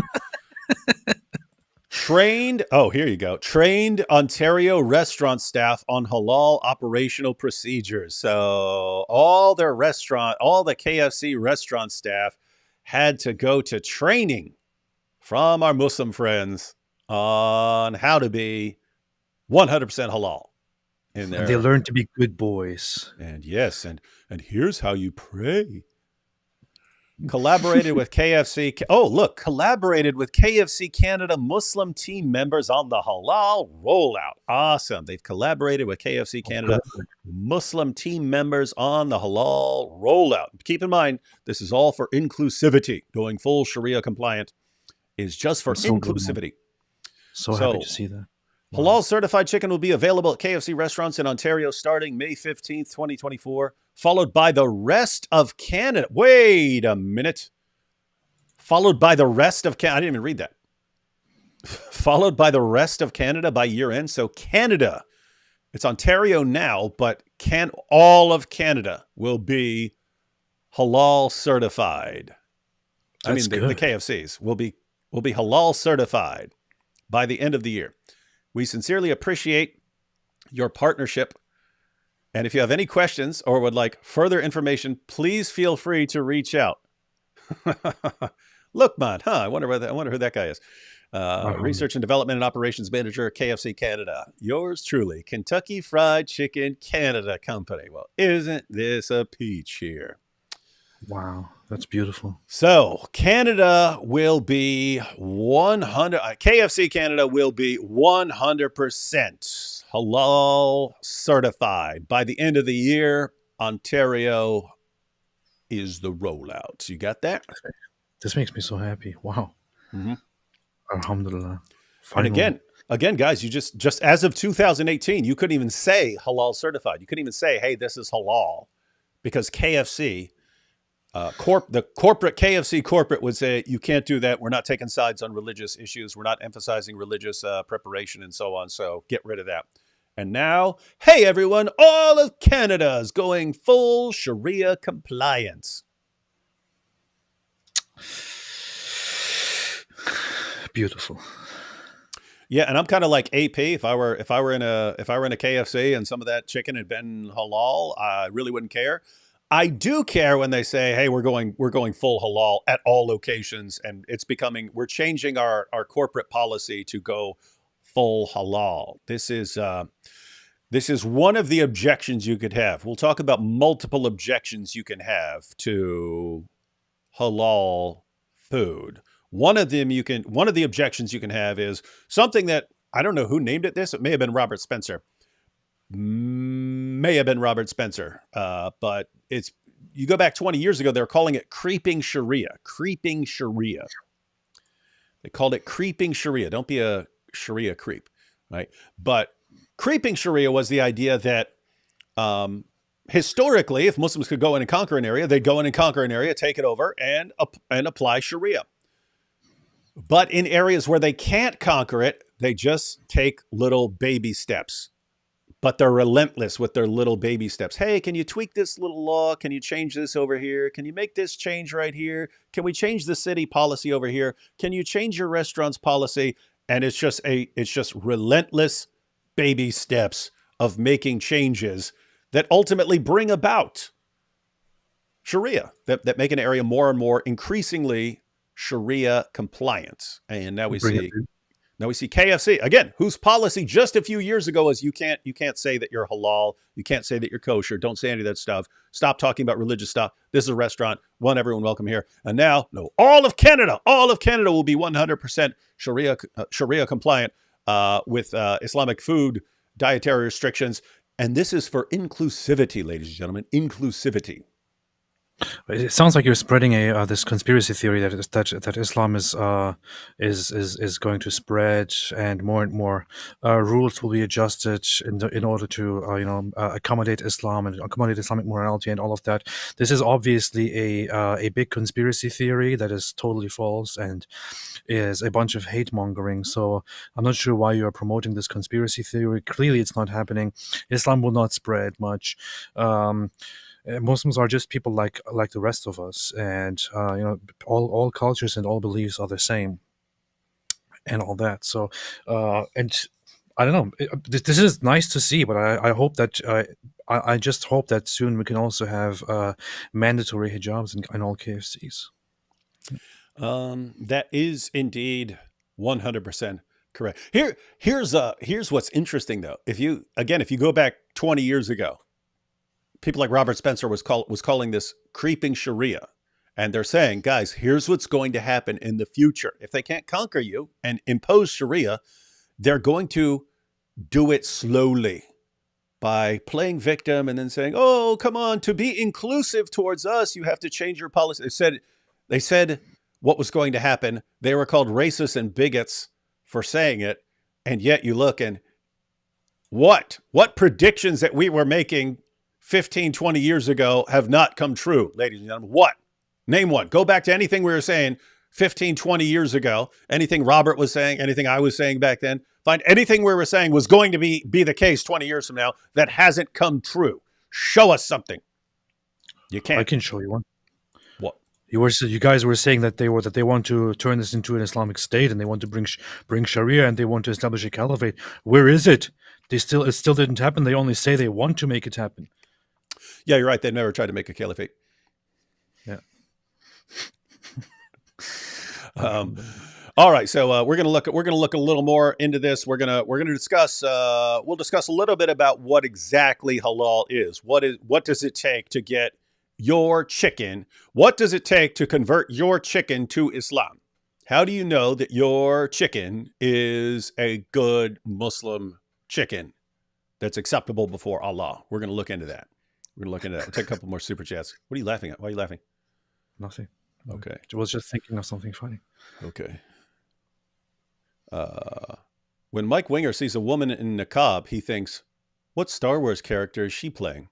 Trained Ontario restaurant staff on halal operational procedures. So all the KFC restaurant staff had to go to training from our Muslim friends on how to be 100% halal in there. And they learned to be good boys. And yes, and here's how you pray. Collaborated with KFC. Oh, look, collaborated with KFC Canada Muslim team members on the halal rollout. Awesome. They've collaborated with KFC Canada Muslim team members on the halal rollout. Keep in mind, this is all for inclusivity. Going full Sharia compliant is just for inclusivity. So happy to see that. Wow. Halal certified chicken will be available at KFC restaurants in Ontario starting May 15th, 2024, followed by the rest of Canada. Wait a minute. Followed by the rest of Canada. I didn't even read that. Followed by the rest of Canada by year end. So Canada, it's Ontario now, but all of Canada will be halal certified. That's the KFCs will be halal certified by the end of the year. We sincerely appreciate your partnership. And if you have any questions or would like further information, please feel free to reach out. Lookman, I wonder who that guy is. Research and Development and Operations Manager, KFC Canada. Yours truly, Kentucky Fried Chicken Canada Company. Well, isn't this a peach here? Wow, that's beautiful. So Canada will be 100. KFC Canada will be 100% halal certified by the end of the year. Ontario is the rollout. You got that? This makes me so happy. Wow. Mm-hmm. Alhamdulillah. Finally. And again, guys, you just as of 2018, you couldn't even say halal certified. You couldn't even say, hey, this is halal, because KFC. The corporate KFC corporate would say, you can't do that. We're not taking sides on religious issues. We're not emphasizing religious preparation and so on. So get rid of that. And now, hey, everyone, all of Canada is going full Sharia compliance. Beautiful. Yeah, and I'm kind of like AP. If I were in a KFC and some of that chicken had been halal, I really wouldn't care. I do care when they say, hey, we're going full halal at all locations, and we're changing our corporate policy to go full halal. This is one of the objections you could have. We'll talk about multiple objections you can have to halal food. One of the objections you can have is something that I don't know who named it this. It may have been Robert Spencer. May have been Robert Spencer. But it's, you go back 20 years ago, they're calling it creeping Sharia. Creeping Sharia. They called it creeping Sharia. Don't be a Sharia creep, right? But creeping Sharia was the idea that historically, if Muslims could go in and conquer an area, they'd go in and conquer an area, take it over, and apply Sharia. But in areas where they can't conquer it, they just take little baby steps. But they're relentless with their little baby steps. Hey, can you tweak this little law? Can you change this over here? Can you make this change right here? Can we change the city policy over here? Can you change your restaurant's policy? And it's just relentless baby steps of making changes that ultimately bring about Sharia, that make an area more and more increasingly Sharia compliant. And now we Bring it. see KFC again, whose policy just a few years ago was you can't say that you're halal, you can't say that you're kosher, don't say any of that stuff. Stop talking about religious stuff. This is a restaurant. Want everyone welcome here. And now, no, all of Canada will be 100% Sharia compliant with Islamic food dietary restrictions. And this is for inclusivity, ladies and gentlemen, inclusivity. It sounds like you're spreading a this conspiracy theory that Islam is going to spread, and more rules will be adjusted in order to accommodate Islam and accommodate Islamic morality and all of that. This is obviously a big conspiracy theory that is totally false and is a bunch of hate mongering. So I'm not sure why you are promoting this conspiracy theory. Clearly, it's not happening. Islam will not spread much. Muslims are just people like the rest of us, and all cultures and all beliefs are the same, and all that. So, and I don't know. This is nice to see, but I hope that I just hope that soon we can also have mandatory hijabs in all KFCs. That is indeed 100% correct. Here's what's interesting though. If you go back 20 years ago, people like Robert Spencer was calling this creeping Sharia. And they're saying, guys, here's what's going to happen in the future. If they can't conquer you and impose Sharia, they're going to do it slowly by playing victim and then saying, oh, come on, to be inclusive towards us, you have to change your policy. They said what was going to happen. They were called racists and bigots for saying it. And yet you look and what predictions that we were making 15, 20 years ago have not come true, ladies and gentlemen. What? Name one. Go back to anything we were saying 15, 20 years ago, anything Robert was saying, anything I was saying back then. Find anything we were saying was going to be the case 20 years from now that hasn't come true. Show us something. You can't. I can show you one. What? You guys were saying that they want to turn this into an Islamic state, and they want to bring Sharia, and they want to establish a caliphate. Where is it? It still didn't happen. They only say they want to make it happen. Yeah, you're right. They never tried to make a caliphate. Yeah. All right, so we're gonna look a little more into this. We're gonna discuss. We'll discuss a little bit about what exactly halal is. What does it take to get your chicken? What does it take to convert your chicken to Islam? How do you know that your chicken is a good Muslim chicken that's acceptable before Allah? We're gonna look into that. We'll take a couple more super chats. What are you laughing at? Why are you laughing? Nothing. Okay. I was just thinking of something funny. Okay. When Mike Winger sees a woman in niqab, he thinks, what Star Wars character is she playing?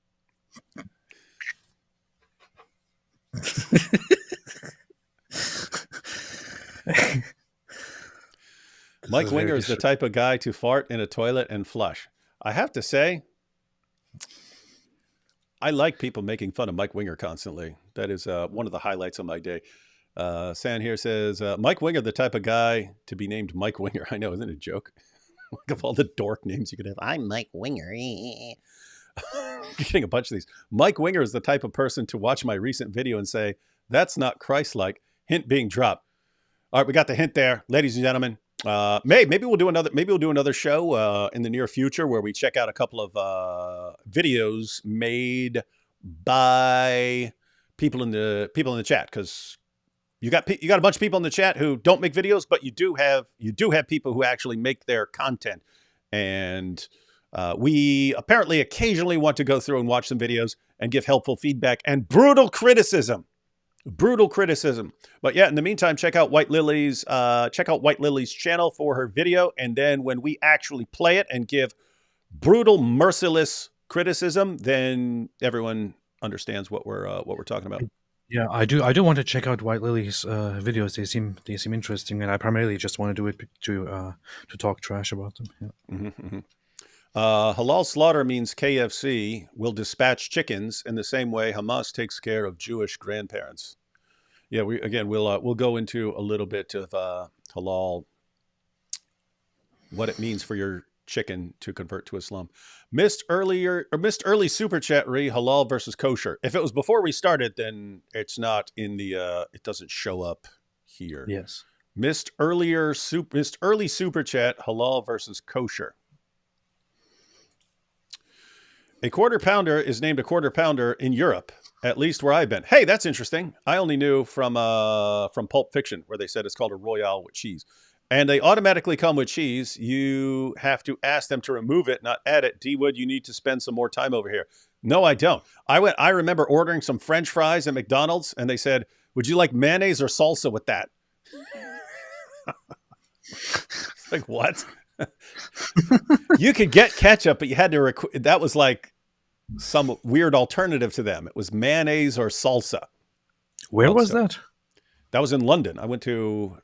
Mike Winger is the type of guy to fart in a toilet and flush. I have to say, I like people making fun of Mike Winger constantly. That is one of the highlights of my day. San here says, Mike Winger, the type of guy to be named Mike Winger. I know, isn't it a joke? Like of all the dork names you could have. I'm Mike Winger. Getting a bunch of these. Mike Winger is the type of person to watch my recent video and say, that's not Christ-like. Hint being dropped. All right, we got the hint there, ladies and gentlemen. Maybe we'll do another show in the near future where we check out a couple of videos made by people in the chat, because You got a bunch of people in the chat who don't make videos, but you do have people who actually make their content, and we apparently occasionally want to go through and watch some videos and give helpful feedback and brutal criticism. Brutal criticism. But yeah, in the meantime, check out White Lily's channel for her video, and then when we actually play it and give brutal, merciless criticism, then everyone understands what we're talking about. Yeah, I do want to check out White Lily's videos. They seem interesting, and I primarily just want to do it to talk trash about them. Yeah. Mm-hmm, mm-hmm. Halal slaughter means KFC will dispatch chickens in the same way Hamas takes care of Jewish grandparents. Yeah, we'll go into a little bit of halal, what it means for your chicken to convert to Islam. Missed early super chat re halal versus kosher. If it was before we started, then it's not in the it doesn't show up here. Yes. Missed early super chat halal versus kosher. A quarter pounder is named a quarter pounder in Europe, at least where I've been. Hey, that's interesting. I only knew from Pulp Fiction where they said it's called a Royale with cheese. And they automatically come with cheese. You have to ask them to remove it, not add it. D-Wood, you need to spend some more time over here. No, I don't. I remember ordering some French fries at McDonald's, and they said, would you like mayonnaise or salsa with that? Like, what? You could get ketchup, but you had to that was like some weird alternative to them. It was mayonnaise or salsa. Where was that? That was in London. I went to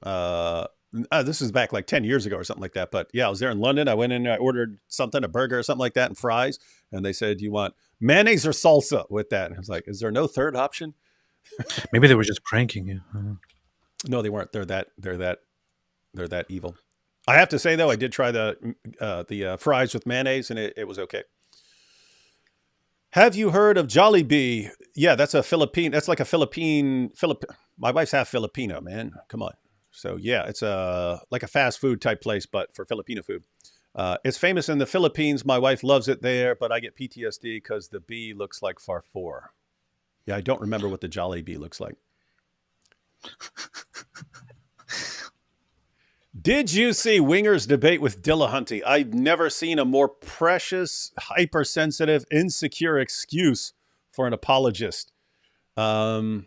this is back like 10 years ago or something like that. But yeah, I was there in London. I went in and I ordered something, a burger or something like that, and fries. And they said, do you want mayonnaise or salsa with that? And I was like, is there no third option? Maybe they were just pranking you. No, they weren't. They're that evil. I have to say though, I did try the fries with mayonnaise, and it was okay. Have you heard of Jollibee? Yeah, that's a Philippine. That's like a Philippine. My wife's half Filipino, man. Come on. So yeah, it's like a fast food type place, but for Filipino food. It's famous in the Philippines. My wife loves it there, but I get PTSD because the bee looks like Farfour. Yeah, I don't remember what the Jollibee looks like. Did you see Winger's debate with Dillahunty? I've never seen a more precious, hypersensitive, insecure excuse for an apologist. That's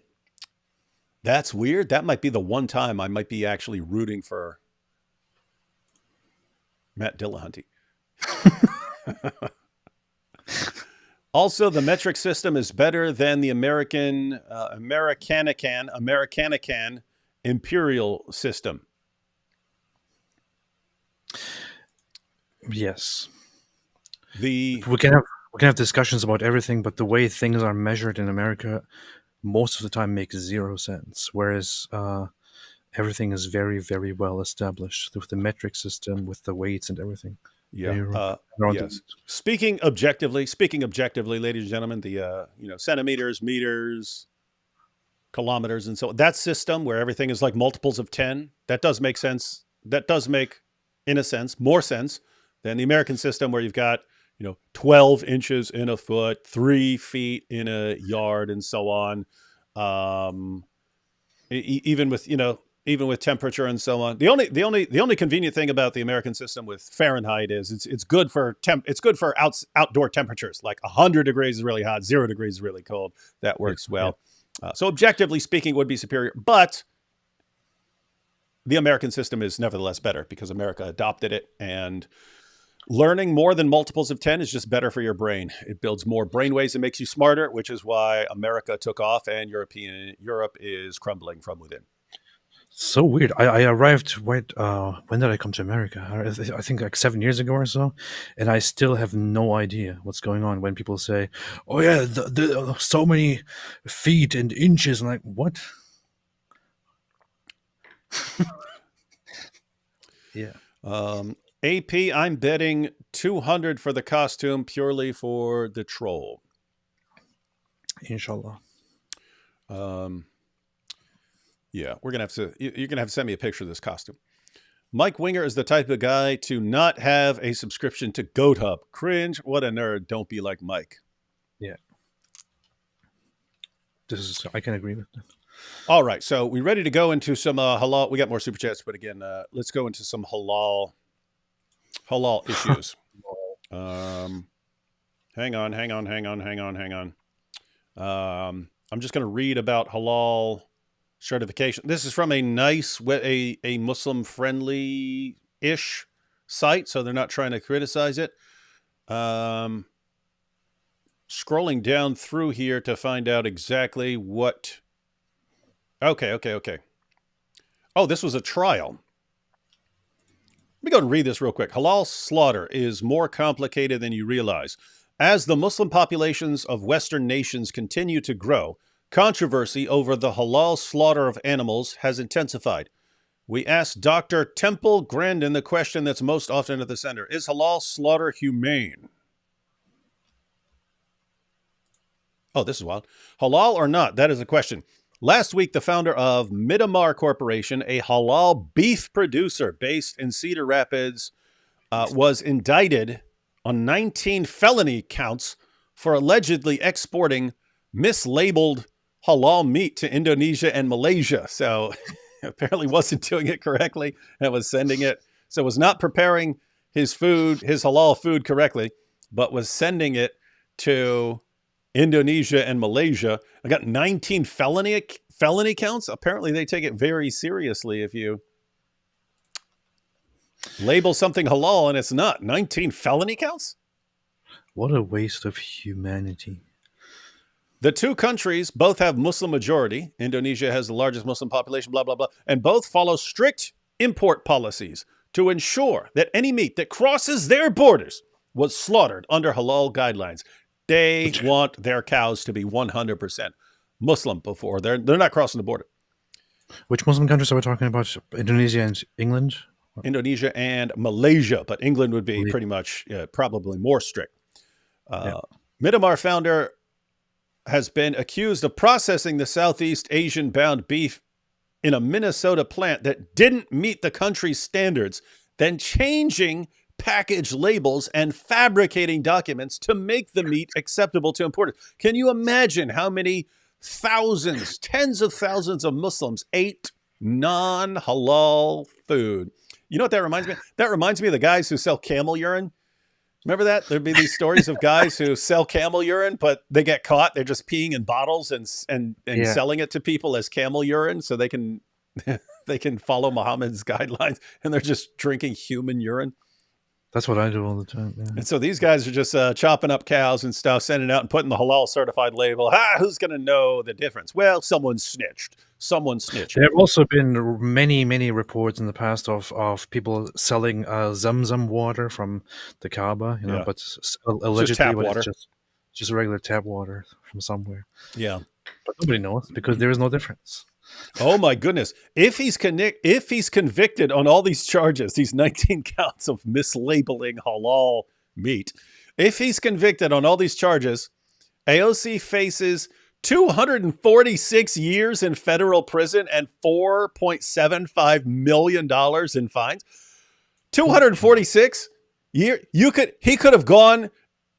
weird. That might be the one time I might be actually rooting for Matt Dillahunty. Also, the metric system is better than the Americanican imperial system. Yes. We can have discussions about everything, but the way things are measured in America most of the time makes zero sense. Whereas everything is very, very well established with the metric system, with the weights and everything. Yeah. Yes. Speaking objectively, ladies and gentlemen, the centimeters, meters, kilometers, and so that system where everything is like multiples of 10, that does make sense. That does make, in a sense, more sense than the American system where you've got 12 inches in a foot, 3 feet in a yard, and so on. Even with temperature and so on. The only convenient thing about the American system with Fahrenheit is it's good for outdoor temperatures. Like 100 degrees is really hot, 0 degrees is really cold. That works well. Yeah. So objectively speaking, it would be superior, but the American system is nevertheless better because America adopted it, and learning more than multiples of 10 is just better for your brain. It builds more brainwaves and makes you smarter, which is why America took off and Europe is crumbling from within. So weird. I arrived when did I come to America? I think like 7 years ago or so, and I still have no idea what's going on when people say, "Oh yeah, the so many feet and inches." I'm like, what? Yeah. AP, I'm betting 200 for the costume purely for the troll. Inshallah. Yeah, you're gonna have to send me a picture of this costume. Mike Winger is the type of guy to not have a subscription to Goat Hub. Cringe. What a nerd. Don't be like Mike. Yeah. I can agree with that. All right, so we ready to go into some halal? We got more super chats, but again, let's go into some halal issues. Um, hang on. I'm just going to read about halal certification. This is from a nice, a Muslim friendly ish site, so they're not trying to criticize it. Scrolling down through here to find out exactly what. Okay. Oh, this was a trial. Let me go and read this real quick. Halal slaughter is more complicated than you realize. As the Muslim populations of Western nations continue to grow, controversy over the halal slaughter of animals has intensified. We asked Dr. Temple Grandin the question that's most often at the center. Is halal slaughter humane? Oh, this is wild. Halal or not? That is a question. Last week, the founder of Midamar Corporation, a halal beef producer based in Cedar Rapids, was indicted on 19 felony counts for allegedly exporting mislabeled halal meat to Indonesia and Malaysia. So apparently wasn't doing it correctly and was sending it. So was not preparing his food, his halal food correctly, but was sending it to Indonesia and Malaysia. I got 19 felony counts. Apparently they take it very seriously if you label something halal and it's not. 19 felony counts? What a waste of humanity. The two countries both have Muslim majority. Indonesia has the largest Muslim population, blah, blah, blah. And both follow strict import policies to ensure that any meat that crosses their borders was slaughtered under halal guidelines. They want their cows to be 100% Muslim before they're not crossing the border. Which Muslim countries are we talking about? Indonesia and England? Indonesia and Malaysia, but England would be pretty much probably more strict. Midamar founder has been accused of processing the Southeast Asian bound beef in a Minnesota plant that didn't meet the country's standards, then changing package labels and fabricating documents to make the meat acceptable to importers. Can you imagine how many thousands, tens of thousands of Muslims ate non-halal food? You know what that reminds me of? That reminds me of the guys who sell camel urine. Remember that? There'd be these stories of guys who sell camel urine, but they get caught. They're just peeing in bottles and selling it to people as camel urine so they can they can follow Muhammad's guidelines, and they're just drinking human urine. That's what I do all the time. Yeah. And so these guys are just chopping up cows and stuff, sending it out and putting the halal certified label. Who's going to know the difference? Well, someone snitched. There have also been many reports in the past of people selling Zamzam water from the Kaaba, but allegedly it's just regular tap water from somewhere. Yeah. But nobody knows because there is no difference. Oh my goodness. If he's convicted on all these charges, these 19 counts of mislabeling halal meat, if he's convicted on all these charges, AOC faces 246 years in federal prison and $4.75 million in fines. 246 years. He could have gone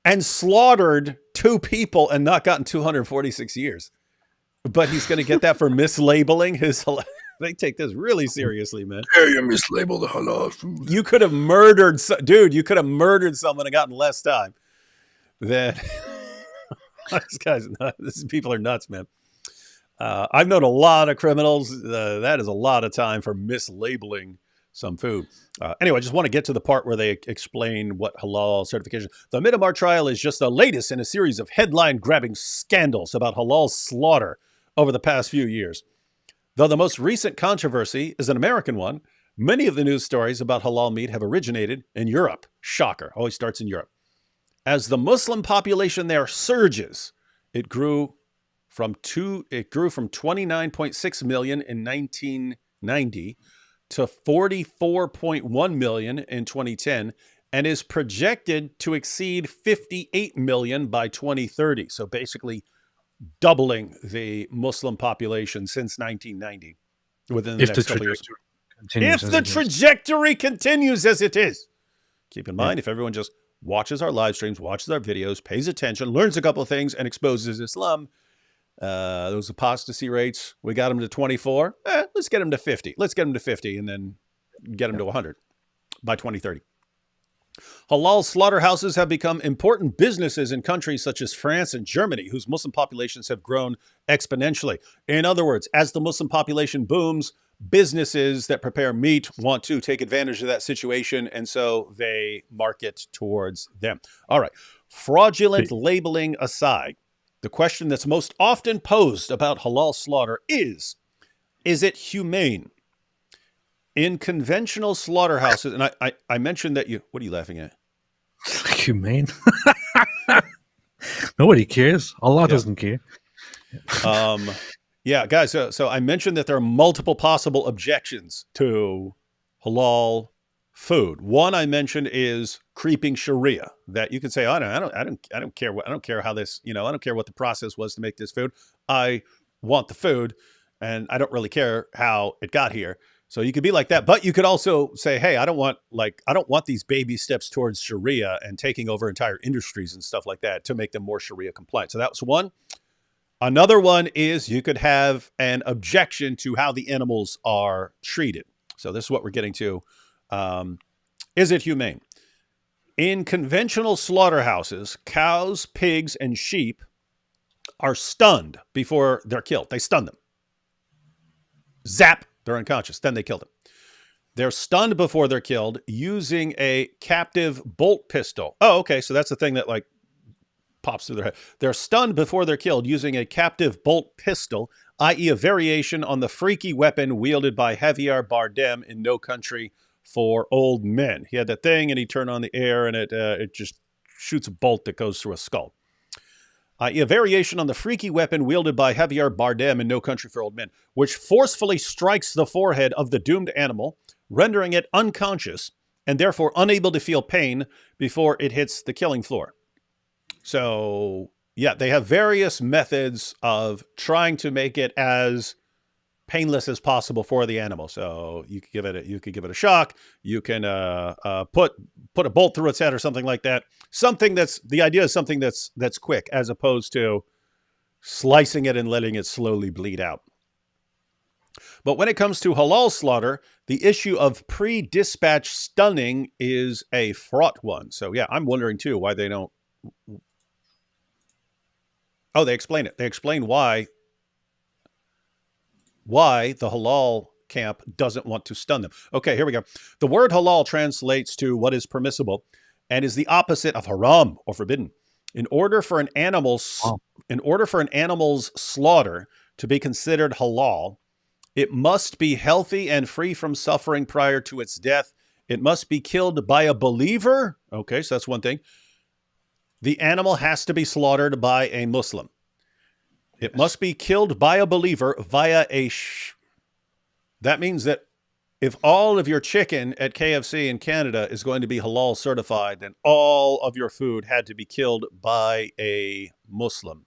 and slaughtered 2 people and not gotten 246 years. But he's going to get that for mislabeling his halal. They take this really seriously, man. Yeah, you mislabeled the halal food. You could have murdered, dude. You could have murdered someone and gotten less time. Then these people are nuts, man. I've known a lot of criminals. That is a lot of time for mislabeling some food. Anyway, I just want to get to the part where they explain what halal certification. The Midamar trial is just the latest in a series of headline-grabbing scandals about halal slaughter over the past few years. Though the most recent controversy is an American one, many of the news stories about halal meat have originated in Europe. Shocker, always starts in Europe. As the Muslim population there surges, it grew from 29.6 million in 1990 to 44.1 million in 2010 and is projected to exceed 58 million by 2030. So basically doubling the Muslim population since 1990 within the next couple of years. If the trajectory continues as it is. Keep in mind, if everyone just watches our live streams, watches our videos, pays attention, learns a couple of things, and exposes Islam, Those apostasy rates, we got them to 24. Let's get them to 50. Let's get them to 50 and then get them to 100 by 2030. Halal slaughterhouses have become important businesses in countries such as France and Germany, whose Muslim populations have grown exponentially. In other words, as the Muslim population booms, businesses that prepare meat want to take advantage of that situation, and so they market towards them. All right. Fraudulent labeling aside, the question that's most often posed about halal slaughter is it humane? In conventional slaughterhouses, and I mentioned that what are you laughing at? Humane. Nobody cares. Allah doesn't care. Yeah, guys. So I mentioned that there are multiple possible objections to halal food. One I mentioned is creeping Sharia. That you can say, I don't care how this, I don't care what the process was to make this food. I want the food, and I don't really care how it got here. So you could be like that, but you could also say, hey, I don't want these baby steps towards Sharia and taking over entire industries and stuff like that to make them more Sharia compliant. So that was one. Another one is you could have an objection to how the animals are treated. So this is what we're getting to. Is it humane? In conventional slaughterhouses, cows, pigs, and sheep are stunned before they're killed. They stun them. Zap. They're unconscious. Then they kill them. They're stunned before they're killed using a captive bolt pistol. Oh, okay. So that's the thing that pops through their head. They're stunned before they're killed using a captive bolt pistol, i.e. a variation on the freaky weapon wielded by Javier Bardem in No Country for Old Men. He had that thing and he turned on the air and it just shoots a bolt that goes through a skull. A variation on the freaky weapon wielded by Javier Bardem in No Country for Old Men, which forcefully strikes the forehead of the doomed animal, rendering it unconscious and therefore unable to feel pain before it hits the killing floor. So, yeah, they have various methods of trying to make it as painless as possible for the animal. So you could give it a shock. You can put a bolt through its head or something like that. The idea is something that's quick as opposed to slicing it and letting it slowly bleed out. But when it comes to halal slaughter, the issue of pre-dispatch stunning is a fraught one. So yeah, I'm wondering too why they don't. Oh, they explain it. They explain why the halal camp doesn't want to stun them. Okay, here we go. The word halal translates to what is permissible and is the opposite of haram or forbidden. In order for an animal's slaughter to be considered halal, it must be healthy and free from suffering prior to its death. It must be killed by a believer. Okay, so that's one thing. The animal has to be slaughtered by a Muslim. It must be killed by a believer via that means that if all of your chicken at KFC in Canada is going to be halal certified, then all of your food had to be killed by a Muslim.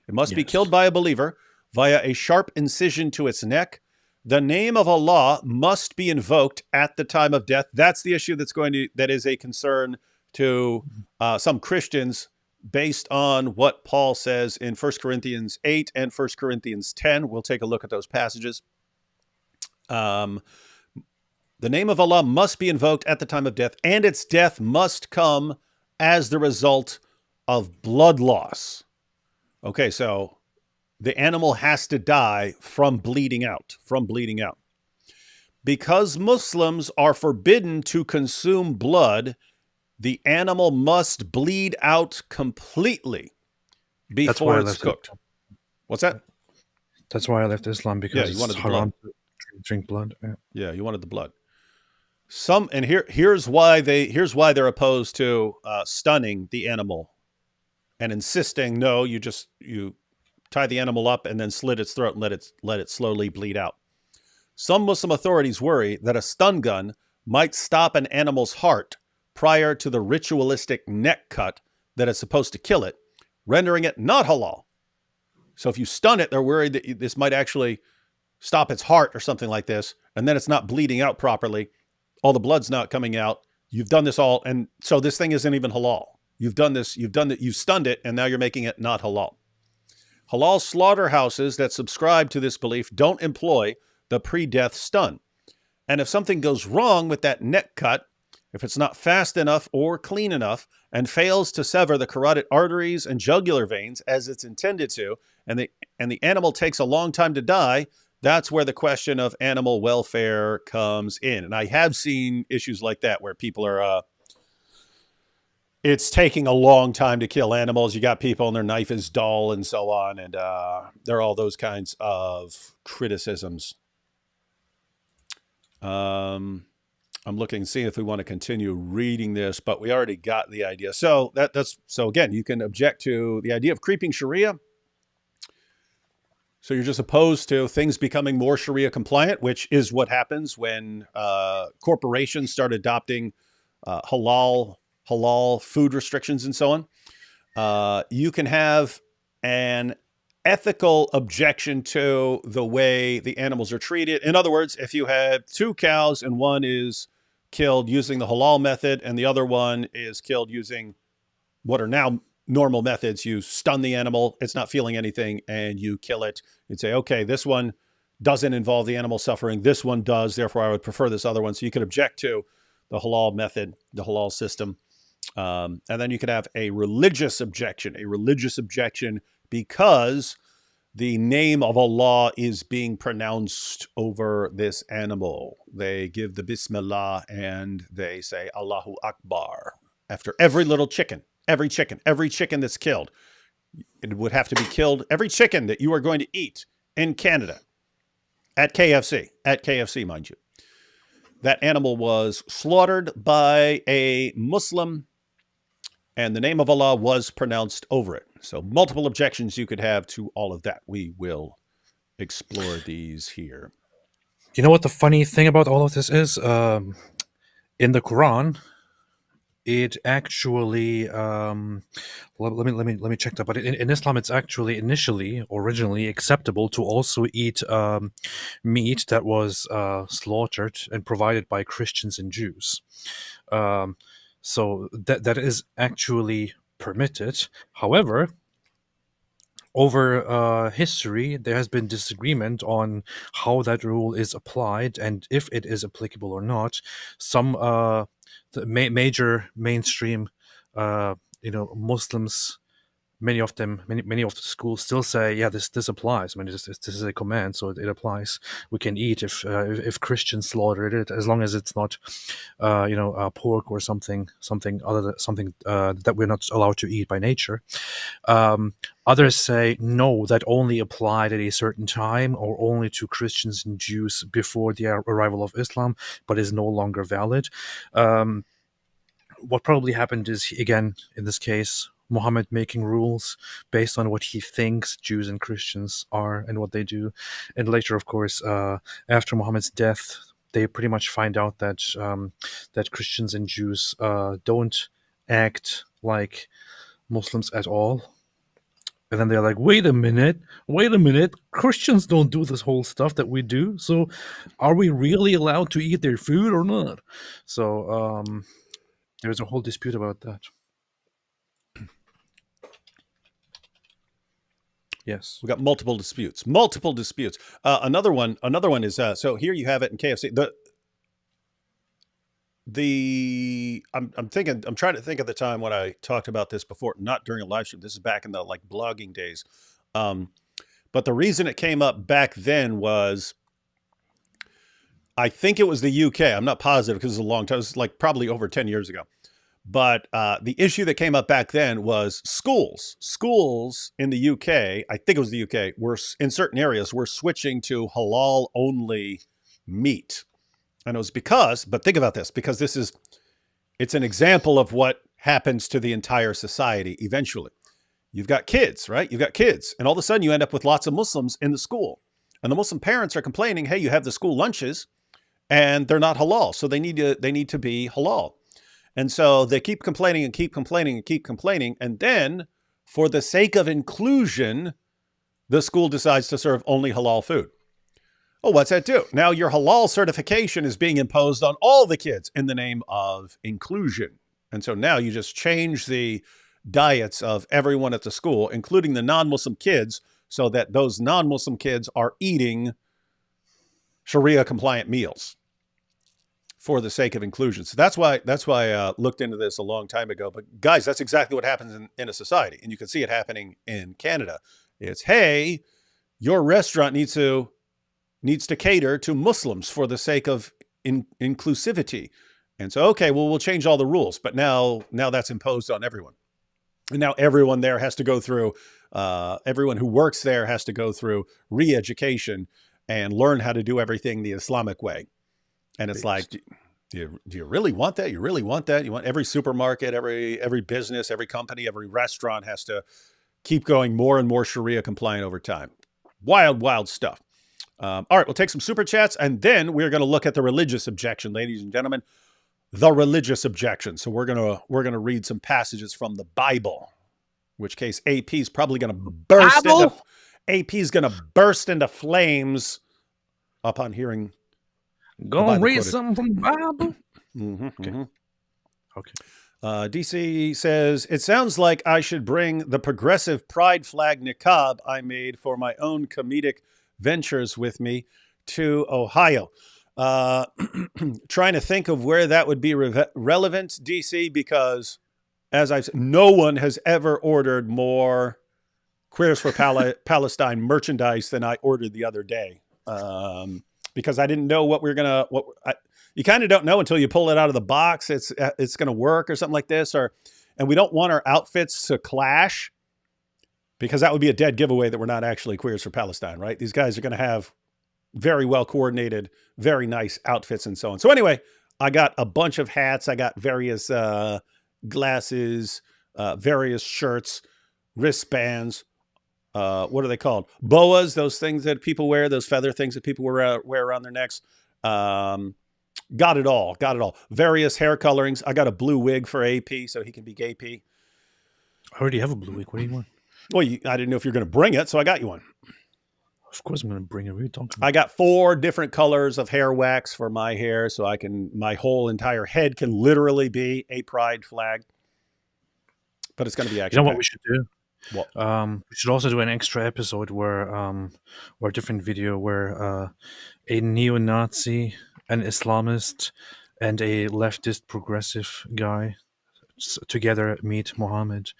It must be killed by a believer via a sharp incision to its neck. The name of Allah must be invoked at the time of death. That's the issue that is a concern to some Christians, based on what Paul says in 1 Corinthians 8 and 1 Corinthians 10. We'll take a look at those passages. The name of Allah must be invoked at the time of death, and its death must come as the result of blood loss. Okay, so the animal has to die from bleeding out. Because Muslims are forbidden to consume blood, the animal must bleed out completely before it's cooked. What's that? That's why I left Islam, because you wanted it's the blood. haram to drink blood. Yeah, you wanted the blood. Here's why they're opposed to stunning the animal and insisting, no, you tie the animal up and then slit its throat and let it slowly bleed out. Some Muslim authorities worry that a stun gun might stop an animal's heart prior to the ritualistic neck cut that is supposed to kill it, rendering it not halal. So if you stun it, they're worried that this might actually stop its heart or something like this, and then it's not bleeding out properly. All the blood's not coming out. You've done this all, and so this thing isn't even halal. You've stunned it, and now you're making it not halal. Halal slaughterhouses that subscribe to this belief don't employ the pre-death stun. And if something goes wrong with that neck cut, if it's not fast enough or clean enough and fails to sever the carotid arteries and jugular veins as it's intended to, and the animal takes a long time to die, that's where the question of animal welfare comes in. And I have seen issues like that where people are it's taking a long time to kill animals. You got people and their knife is dull and so on. And there are all those kinds of criticisms. I'm looking, seeing if we want to continue reading this, but we already got the idea. So so again, you can object to the idea of creeping Sharia. So you're just opposed to things becoming more Sharia compliant, which is what happens when corporations start adopting halal food restrictions and so on. You can have an ethical objection to the way the animals are treated. In other words, if you have two cows and one is killed using the halal method and the other one is killed using what are now normal methods, you stun the animal, it's not feeling anything, and you kill it. You'd say, okay, this one doesn't involve the animal suffering. This one does. Therefore, I would prefer this other one. So you could object to the halal method, the halal system. And then you could have a religious objection because the name of Allah is being pronounced over this animal. They give the Bismillah and they say Allahu Akbar after every little chicken, every chicken that's killed. It would have to be killed. Every chicken that you are going to eat in Canada at KFC, mind you. That animal was slaughtered by a Muslim and the name of Allah was pronounced over it. So multiple objections you could have to all of that. We will explore these here. You know what the funny thing about all of this is? In the Quran, it actually let me check that. But in Islam, it's actually originally acceptable to also eat meat that was slaughtered and provided by Christians and Jews. So that is actually permitted. However, over history, there has been disagreement on how that rule is applied and if it is applicable or not. Some major mainstream, Muslims, many of the schools still say, yeah, this applies. I mean, this is a command, so it applies. We can eat if Christians slaughtered it, as long as it's not, pork or something that we're not allowed to eat by nature. Others say no, that only applied at a certain time or only to Christians and Jews before the arrival of Islam, but is no longer valid. What probably happened is, again, in this case, Muhammad making rules based on what he thinks Jews and Christians are and what they do. And later, of course, after Muhammad's death, they pretty much find out that that Christians and Jews don't act like Muslims at all. And then they're like, wait a minute, Christians don't do this whole stuff that we do. So are we really allowed to eat their food or not? So there's a whole dispute about that. Yes. We got multiple disputes. Another one is so here you have it in KFC. I'm trying to think of the time when I talked about this before, not during a live stream. This is back in the blogging days. But the reason it came up back then was, I think it was the UK. I'm not positive because it's a long time. It was probably over 10 years ago. But the issue that came up back then was schools. Schools in the UK, I think it was the UK, were in certain areas were switching to halal only meat. And it was but think about this, because it's an example of what happens to the entire society eventually. You've got kids, right? You've got kids. And all of a sudden you end up with lots of Muslims in the school. And the Muslim parents are complaining, hey, you have the school lunches and they're not halal. So they need to be halal. And so they keep complaining and keep complaining and keep complaining. And then for the sake of inclusion, the school decides to serve only halal food. Oh, what's that do? Now your halal certification is being imposed on all the kids in the name of inclusion. And so now you just change the diets of everyone at the school, including the non-Muslim kids so that those non-Muslim kids are eating Sharia compliant meals for the sake of inclusion. So that's why I looked into this a long time ago. But guys, that's exactly what happens in a society. And you can see it happening in Canada. It's, hey, your restaurant needs to cater to Muslims for the sake of inclusivity. And so, okay, well, we'll change all the rules. But now that's imposed on everyone. And now everyone there has to go through, everyone who works there has to go through re-education and learn how to do everything the Islamic way. And it's like, do you really want that? You really want that? You want every supermarket, every business, every company, every restaurant has to keep going more and more Sharia compliant over time. Wild, wild stuff. All right, we'll take some super chats, and then we're going to look at the religious objection, ladies and gentlemen. The religious objection. So we're gonna read some passages from the Bible. In which case, AP is probably going to burst into flames upon hearing. Go read something from the Bible. Okay. DC says, it sounds like I should bring the progressive pride flag niqab I made for my own comedic ventures with me to Ohio. Trying to think of where that would be relevant, DC, because as I've said, no one has ever ordered more Queers for Palestine merchandise than I ordered the other day. Because I didn't know what we were going to, you kind of don't know until you pull it out of the box. It's going to work or something like this, and we don't want our outfits to clash, because that would be a dead giveaway that we're not actually Queers for Palestine, right? These guys are going to have very well coordinated, very nice outfits and so on. So anyway, I got a bunch of hats. I got various glasses, various shirts, wristbands. What are they called? Boas, those things that people wear, those feather things that people wear around their necks. Got it all. Various hair colorings. I got a blue wig for AP so he can be gay P. I already have a blue wig. What do you want? Well, I didn't know if you're going to bring it, so I got you one. Of course I'm going to bring it. What are you talking about? I got 4 different colors of hair wax for my hair, so my whole entire head can literally be a pride flag. But it's going to be actually. You know what we should do? What? We should also do an extra episode or a different video where a neo-Nazi, an Islamist, and a leftist progressive guy together meet Muhammad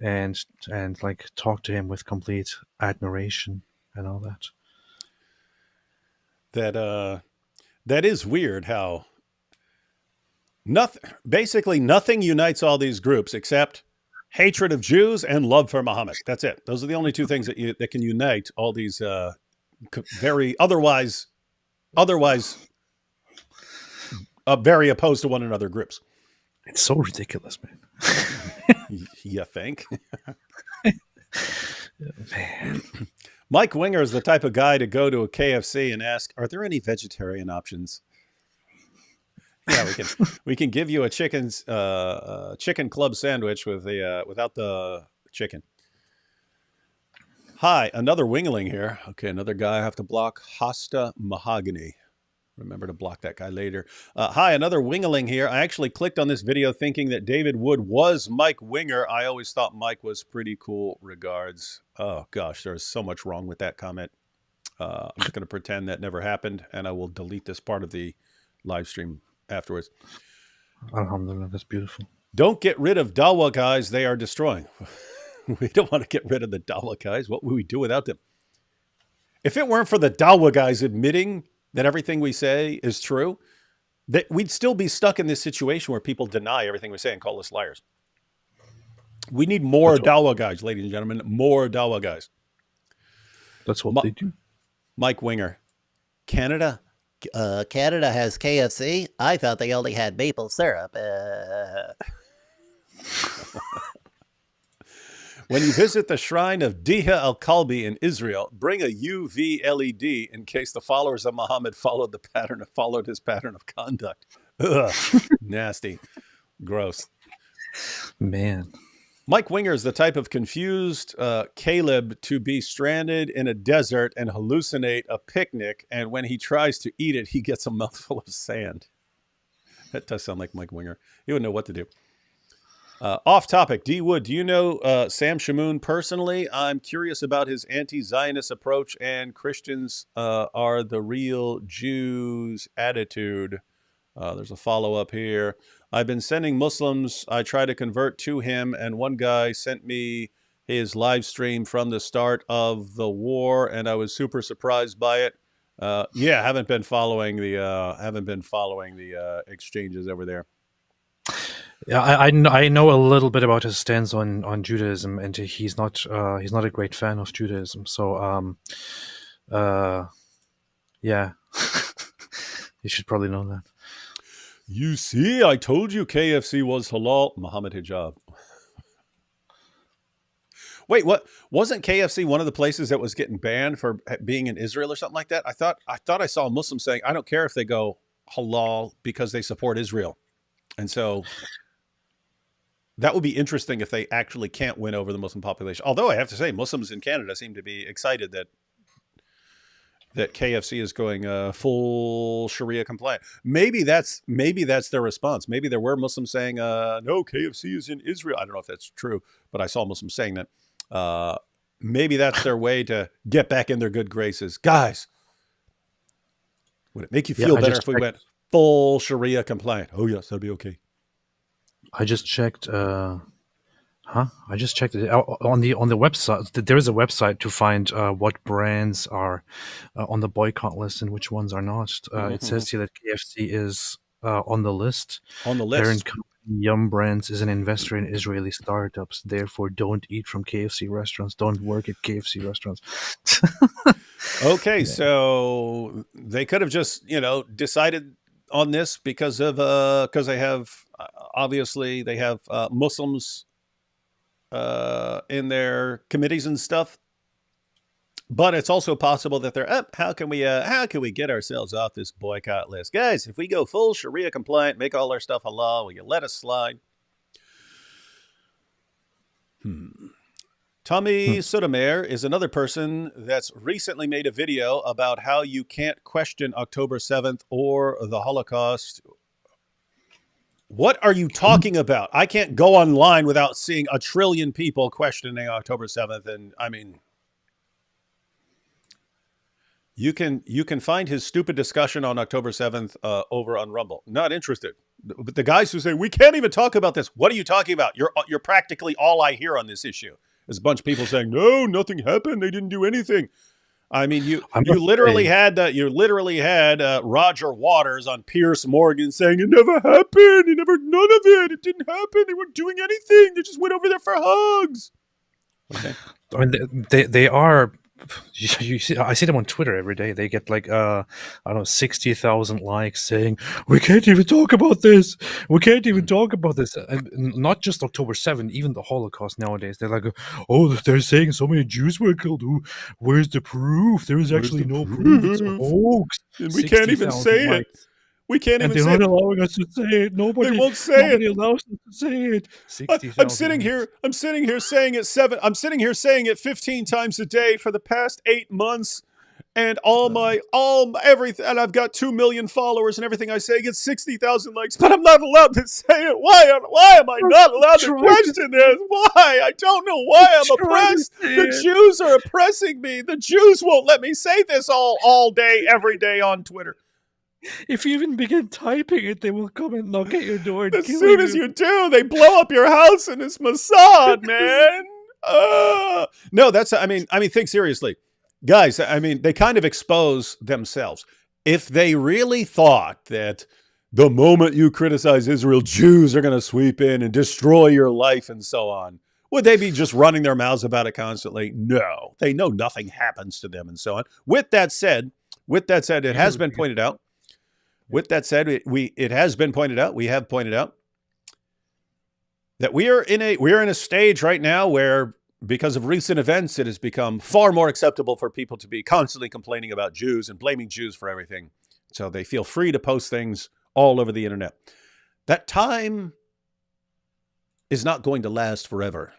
and like talk to him with complete admiration and all that. That is weird how basically nothing unites all these groups except hatred of Jews and love for Muhammad. That's it. Those are the only two things that can unite all these very otherwise very opposed to one another groups. It's so ridiculous, man. You think? Man. Mike Winger is the type of guy to go to a KFC and ask, "Are there any vegetarian options?" Yeah, we can give you a chicken club sandwich without the chicken. Hi, another wingling here. Okay, another guy I have to block. Hosta Mahogany. Remember to block that guy later. Hi, another wingling here. I actually clicked on this video thinking that David Wood was Mike Winger. I always thought Mike was pretty cool. Regards. Oh, gosh, there's so much wrong with that comment. I'm just going to pretend that never happened, and I will delete this part of the live stream afterwards. Alhamdulillah, that's beautiful. Don't get rid of Dawa guys. They are destroying. We don't want to get rid of the Dawa guys. What would we do without them? If it weren't for the Dawa guys admitting that everything we say is true, that we'd still be stuck in this situation where people deny everything we say and call us liars. We need more Dawa guys, ladies and gentlemen. More Dawa guys. That's what they do. Mike Winger. Canada has KFC. I thought they only had maple syrup. When you visit the shrine of Diha al-Kalbi in Israel, bring a UV LED in case the followers of Muhammad followed his pattern of conduct. Ugh, nasty, gross. Man. Mike Winger is the type of confused Caleb to be stranded in a desert and hallucinate a picnic, and when he tries to eat it, he gets a mouthful of sand. That does sound like Mike Winger. He wouldn't know what to do. Off topic, D Wood, do you know Sam Shamoon personally? I'm curious about his anti-Zionist approach and Christians are the real Jews attitude. There's a follow-up here. I've been sending Muslims I try to convert to him, and one guy sent me his live stream from the start of the war, and I was super surprised by it. Yeah, haven't been following the exchanges over there. Yeah, I know a little bit about his stance on Judaism, and he's not a great fan of Judaism. So yeah, you should probably know that. You see, I told you KFC was halal. Muhammad Hijab. Wait, what? Wasn't KFC one of the places that was getting banned for being in Israel or something like that? I thought I saw a Muslim saying, I don't care if they go halal because they support Israel. And so that would be interesting if they actually can't win over the Muslim population. Although I have to say, Muslims in Canada seem to be excited that KFC is going full Sharia compliant. Maybe that's their response. Maybe there were Muslims saying, no, KFC is in Israel. I don't know if that's true, but I saw Muslims saying that. Maybe that's their way to get back in their good graces. Guys, would it make you feel better if we went full Sharia compliant? Oh, yes, that'd be okay. I just checked. I just checked it on the website. There is a website to find what brands are on the boycott list and which ones are not. It says here that KFC is on the list. On the list. Parent company Yum Brands is an investor in Israeli startups. Therefore, don't eat from KFC restaurants. Don't work at KFC restaurants. Okay, yeah. So they could have just decided on this because they have obviously they have Muslims in their committees and stuff, but it's also possible that they're how can we get ourselves off this boycott list, guys? If we go full Sharia compliant, make all our stuff halal, will you let us slide? Tommy Sotomayor is another person that's recently made a video about how you can't question October 7th or the Holocaust. What are you talking about? I can't go online without seeing a trillion people questioning October 7th. And I mean, you can find his stupid discussion on October 7th over on Rumble. Not interested. But the guys who say, we can't even talk about this. What are you talking about? You're practically all I hear on this issue. There's a bunch of people saying, no, nothing happened. They didn't do anything. I mean, you literally had Roger Waters on Piers Morgan saying it never happened. None of it. It didn't happen. They weren't doing anything. They just went over there for hugs. Okay. I mean, they are. You see, I see them on Twitter every day. They get like I don't know, 60,000 likes saying we can't even talk about this. We can't even talk about this. And not just October 7th, even the Holocaust nowadays. They're like, oh, they're saying so many Jews were killed. Where's the proof? There is actually no proof. It's a hoax. And we can't even say it. We can't even say it. They're not allowing us to say it. Nobody won't say it. Allows us to say it. I'm sitting here saying it 15 times a day for the past 8 months, and everything, and I've got 2 million followers, and everything I say gets 60,000 likes, but I'm not allowed to say it. Why am I not allowed to question this? Why? I don't know why I'm oppressed. The Jews are oppressing me. The Jews won't let me say this all day, every day on Twitter. If you even begin typing it, they will come and knock at your door and as kill soon you. As you do, they blow up your house, and it's Mossad, man. No, that's. I mean, think seriously, guys. I mean, they kind of expose themselves. If they really thought that the moment you criticize Israel, Jews are going to sweep in and destroy your life and so on, would they be just running their mouths about it constantly? No, they know nothing happens to them and so on. With that said, it has been pointed out. With that said, we have pointed out that we are in a stage right now where, because of recent events, it has become far more acceptable for people to be constantly complaining about Jews and blaming Jews for everything. So they feel free to post things all over the internet. That time is not going to last forever,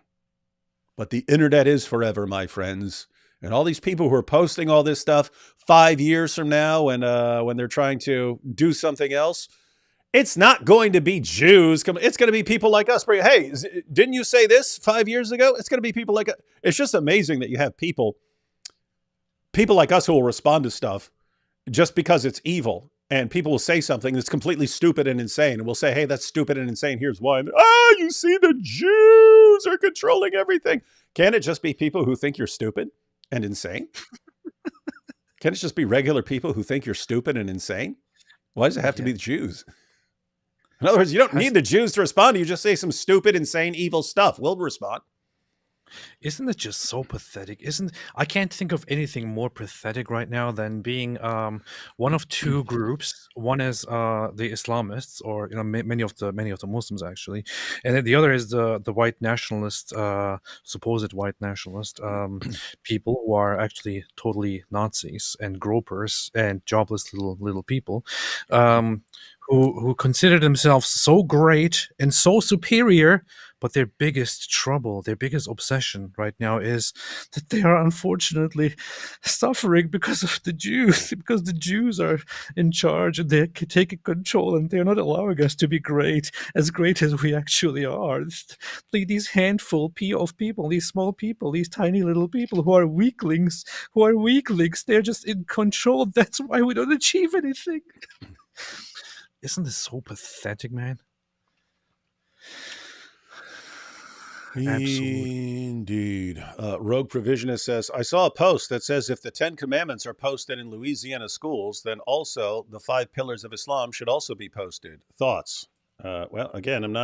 but the internet is forever, my friends. And all these people who are posting all this stuff 5 years from now, when they're trying to do something else, It's not going to be Jews. It's going to be people like us. Hey, didn't you say this 5 years ago? It's going to be people like us. It's just amazing that you have people like us who will respond to stuff just because it's evil. And people will say something that's completely stupid and insane. And we'll say, hey, that's stupid and insane. Here's why. You see, the Jews are controlling everything. Can it just be people who think you're stupid and insane? Can it just be regular people who think you're stupid and insane? Why does it have to be the Jews? In other words, you don't need the Jews to respond to you. Just say some stupid, insane, evil stuff. We'll respond. Isn't it just so pathetic? I can't think of anything more pathetic right now than being one of two groups. One is the Islamists, or many of the Muslims actually, and then the other is the white nationalist, supposed white nationalist people who are actually totally Nazis and gropers and jobless little people. Who consider themselves so great and so superior, but their biggest trouble, their biggest obsession right now is that they are unfortunately suffering because of the Jews, because the Jews are in charge and they're taking control and they're not allowing us to be great as we actually are. These handful of people, these small people, these tiny little people who are weaklings, they're just in control. That's why we don't achieve anything. Isn't this so pathetic, man? Absolutely. Indeed. Rogue Provisionist says, I saw a post that says if the 10 Commandments are posted in Louisiana schools, then also the 5 pillars of Islam should also be posted. Thoughts? Well, again,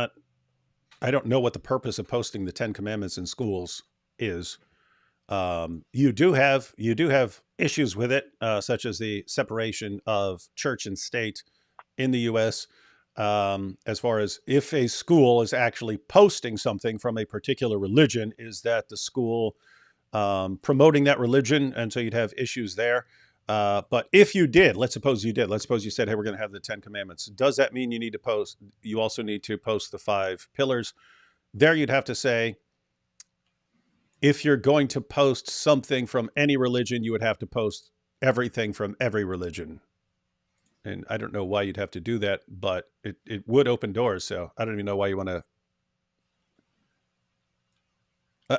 I don't know what the purpose of posting the 10 Commandments in schools is. You do have issues with it, such as the separation of church and state in the U.S., as far as if a school is actually posting something from a particular religion, is that the school promoting that religion? And so you'd have issues there. But if you did, let's suppose you said, hey, we're going to have the 10 Commandments. Does that mean you also need to post the 5 pillars? There you'd have to say, if you're going to post something from any religion, you would have to post everything from every religion. And I don't know why you'd have to do that, but it would open doors. So I don't even know why you want to.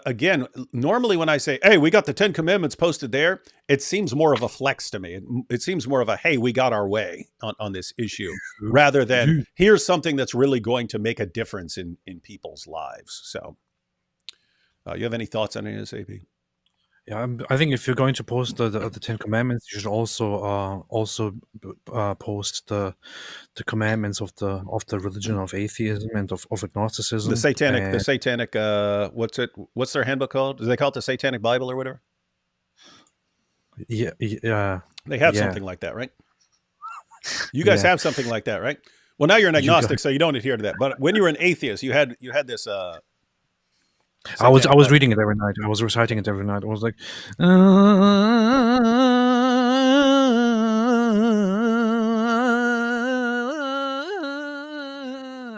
Again, normally when I say, hey, we got the 10 Commandments posted there, it seems more of a flex to me. It seems more of a, hey, we got our way on this issue, rather than here's something that's really going to make a difference in people's lives. So you have any thoughts on any of this, AP? Yeah, I think if you're going to post the 10 Commandments, you should also post the commandments of the religion of atheism and of agnosticism. The satanic. What's their handbook called? Do they call it the Satanic Bible or whatever? Yeah. They have something like that, right? You guys have something like that, right? Well, now you're an agnostic, so you don't adhere to that. But when you were an atheist, you had this. I was reading it every night. I was reciting it every night. I was like,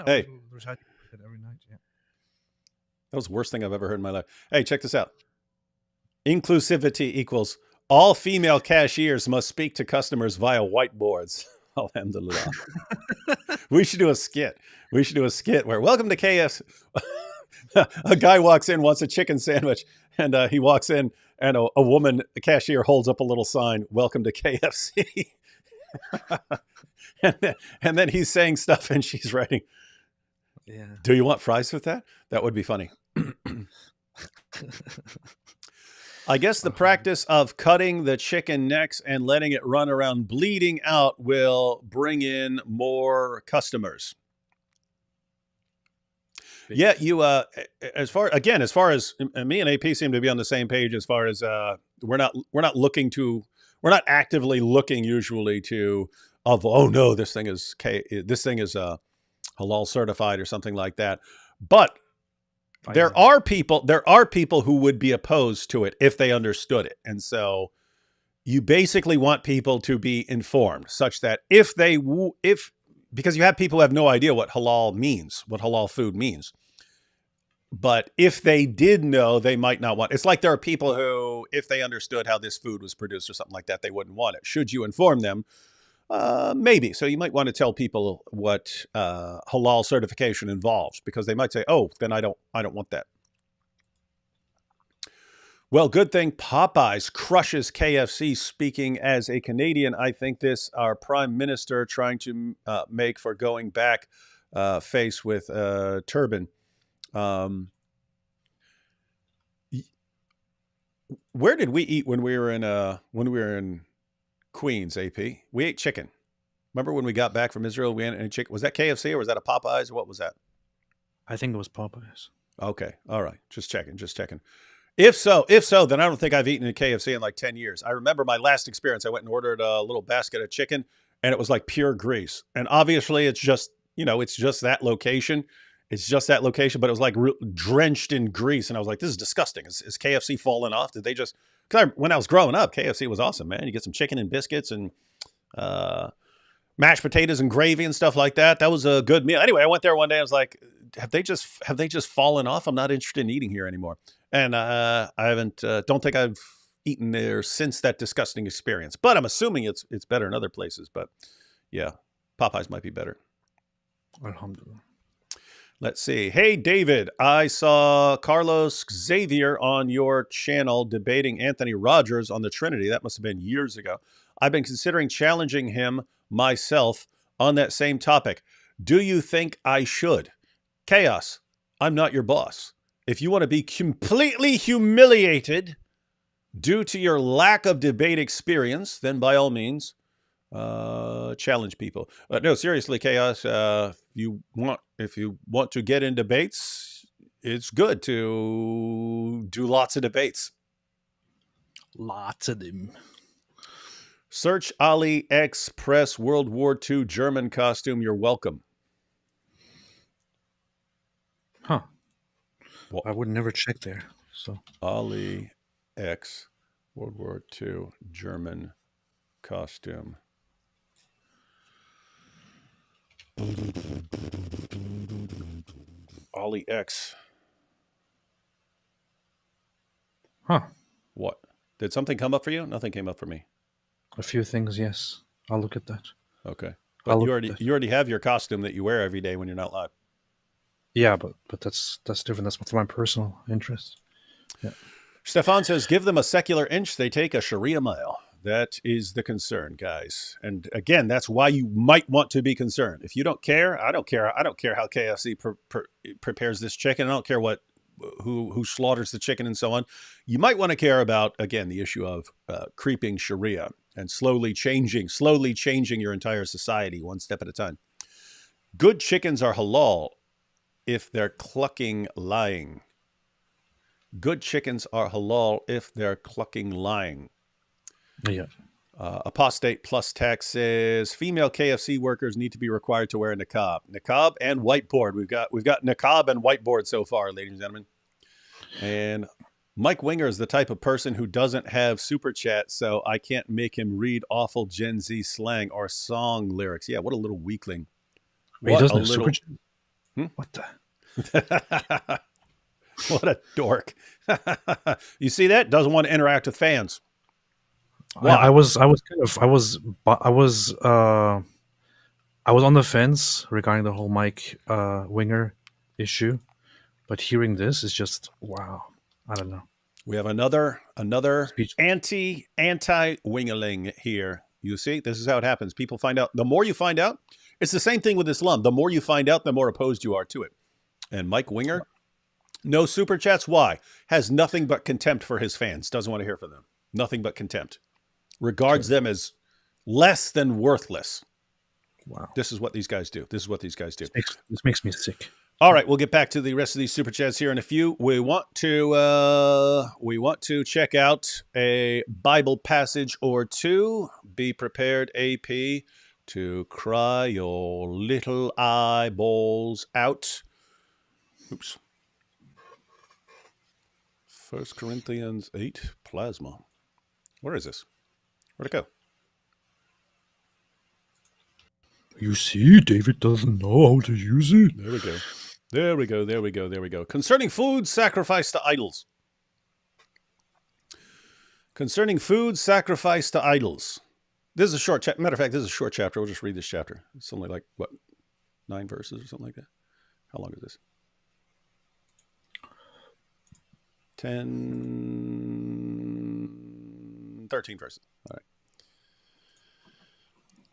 hey, reciting it every night. Yeah. That was the worst thing I've ever heard in my life. Hey, check this out. Inclusivity equals all female cashiers must speak to customers via whiteboards. Alhamdulillah. We should do a skit. Where welcome to KFC. A guy walks in, wants a chicken sandwich, and he walks in, and a woman, a cashier, holds up a little sign, welcome to KFC. and then he's saying stuff, and she's writing, do you want fries with that? That would be funny. I guess the practice of cutting the chicken necks and letting it run around bleeding out will bring in more customers. Yeah, you as far as me and AP seem to be on the same page as far as we're not actively looking usually to this thing is halal certified or something like that. But there are people who would be opposed to it if they understood it. And so you basically want people to be informed such that because you have people who have no idea what halal means, what halal food means. But if they did know, they might not want. It's like there are people who, if they understood how this food was produced or something like that, they wouldn't want it. Should you inform them? Maybe. So you might want to tell people what halal certification involves, because they might say, "Oh, then I don't want that." Well, good thing Popeyes crushes KFC. Speaking as a Canadian, I think this our Prime Minister trying to make for going back face with turban. Where did we eat when we were in Queens, AP? We ate chicken. Remember when we got back from Israel, we ate chicken? Was that KFC or was that a Popeyes or what was that? I think it was Popeyes. Okay. All right. Just checking. If so, then I don't think I've eaten at KFC in like 10 years. I remember my last experience. I went and ordered a little basket of chicken and it was like pure grease. And obviously it's just, it's just that location. It's just that location, but it was like drenched in grease. And I was like, this is disgusting. Is KFC falling off? Did they just, because when I was growing up, KFC was awesome, man. You get some chicken and biscuits and mashed potatoes and gravy and stuff like that. That was a good meal. Anyway, I went there one day. I was like, have they just fallen off? I'm not interested in eating here anymore. And I don't think I've eaten there since that disgusting experience. But I'm assuming it's better in other places. But yeah, Popeyes might be better. Alhamdulillah. Let's see. Hey, David, I saw Carlos Xavier on your channel debating Anthony Rogers on the Trinity. That must have been years ago. I've been considering challenging him myself on that same topic. Do you think I should? Chaos, I'm not your boss. If you want to be completely humiliated due to your lack of debate experience, then by all means, challenge people. No, seriously, Chaos, if you want to get in debates, it's good to do lots of debates. Lots of them. Search AliExpress World War II German costume. You're welcome. Huh. Well, I would never check there. So AliEx World War II German costume. AliEx. Huh. What? Did something come up for you? Nothing came up for me. A few things, yes. I'll look at that. Okay. I'll But look at that. you already have your costume that you wear every day when you're not live. Yeah, but that's different. That's for my personal interest. Yeah. Stefan says, give them a secular inch, they take a Sharia mile. That is the concern, guys. And again, that's why you might want to be concerned. If you don't care, I don't care. I don't care how KFC prepares this chicken. I don't care who slaughters the chicken and so on. You might want to care about, again, the issue of creeping Sharia and slowly changing your entire society one step at a time. Good chickens are halal if they're clucking lying. Good chickens are halal if they're clucking lying. Yeah. Apostate plus tax says female KFC workers need to be required to wear a niqab. Niqab and whiteboard. We've got niqab and whiteboard so far, ladies and gentlemen. And Mike Winger is the type of person who doesn't have super chat, so I can't make him read awful Gen Z slang or song lyrics. Yeah, what a little weakling. Wait, he doesn't have super chat? What the? What a dork. You see that? Doesn't want to interact with fans. Wow. I was on the fence regarding the whole Mike Winger issue, but hearing this is just wow. I don't know. We have another Speech. anti-Wingerling here. You see, this is how it happens. People find out. The more you find out, it's the same thing with Islam. The more you find out, the more opposed you are to it. And Mike Winger, no super chats. Why? Has nothing but contempt for his fans. Doesn't want to hear from them. Nothing but contempt. Regards them as less than worthless. Wow. This is what these guys do. This makes me sick. All right, we'll get back to the rest of these super chats here in a few. We want to check out a Bible passage or two. Be prepared, AP, to cry your little eyeballs out. Oops. 1 Corinthians 8, plasma. Where is this? Where'd it go? You see, David doesn't know how to use it. There we go. Concerning food sacrificed to idols. This is a short chapter. Matter of fact, this is a short chapter. We'll just read this chapter. It's only like, what, 9 verses or something like that? How long is this? 10, 13 verses. All right.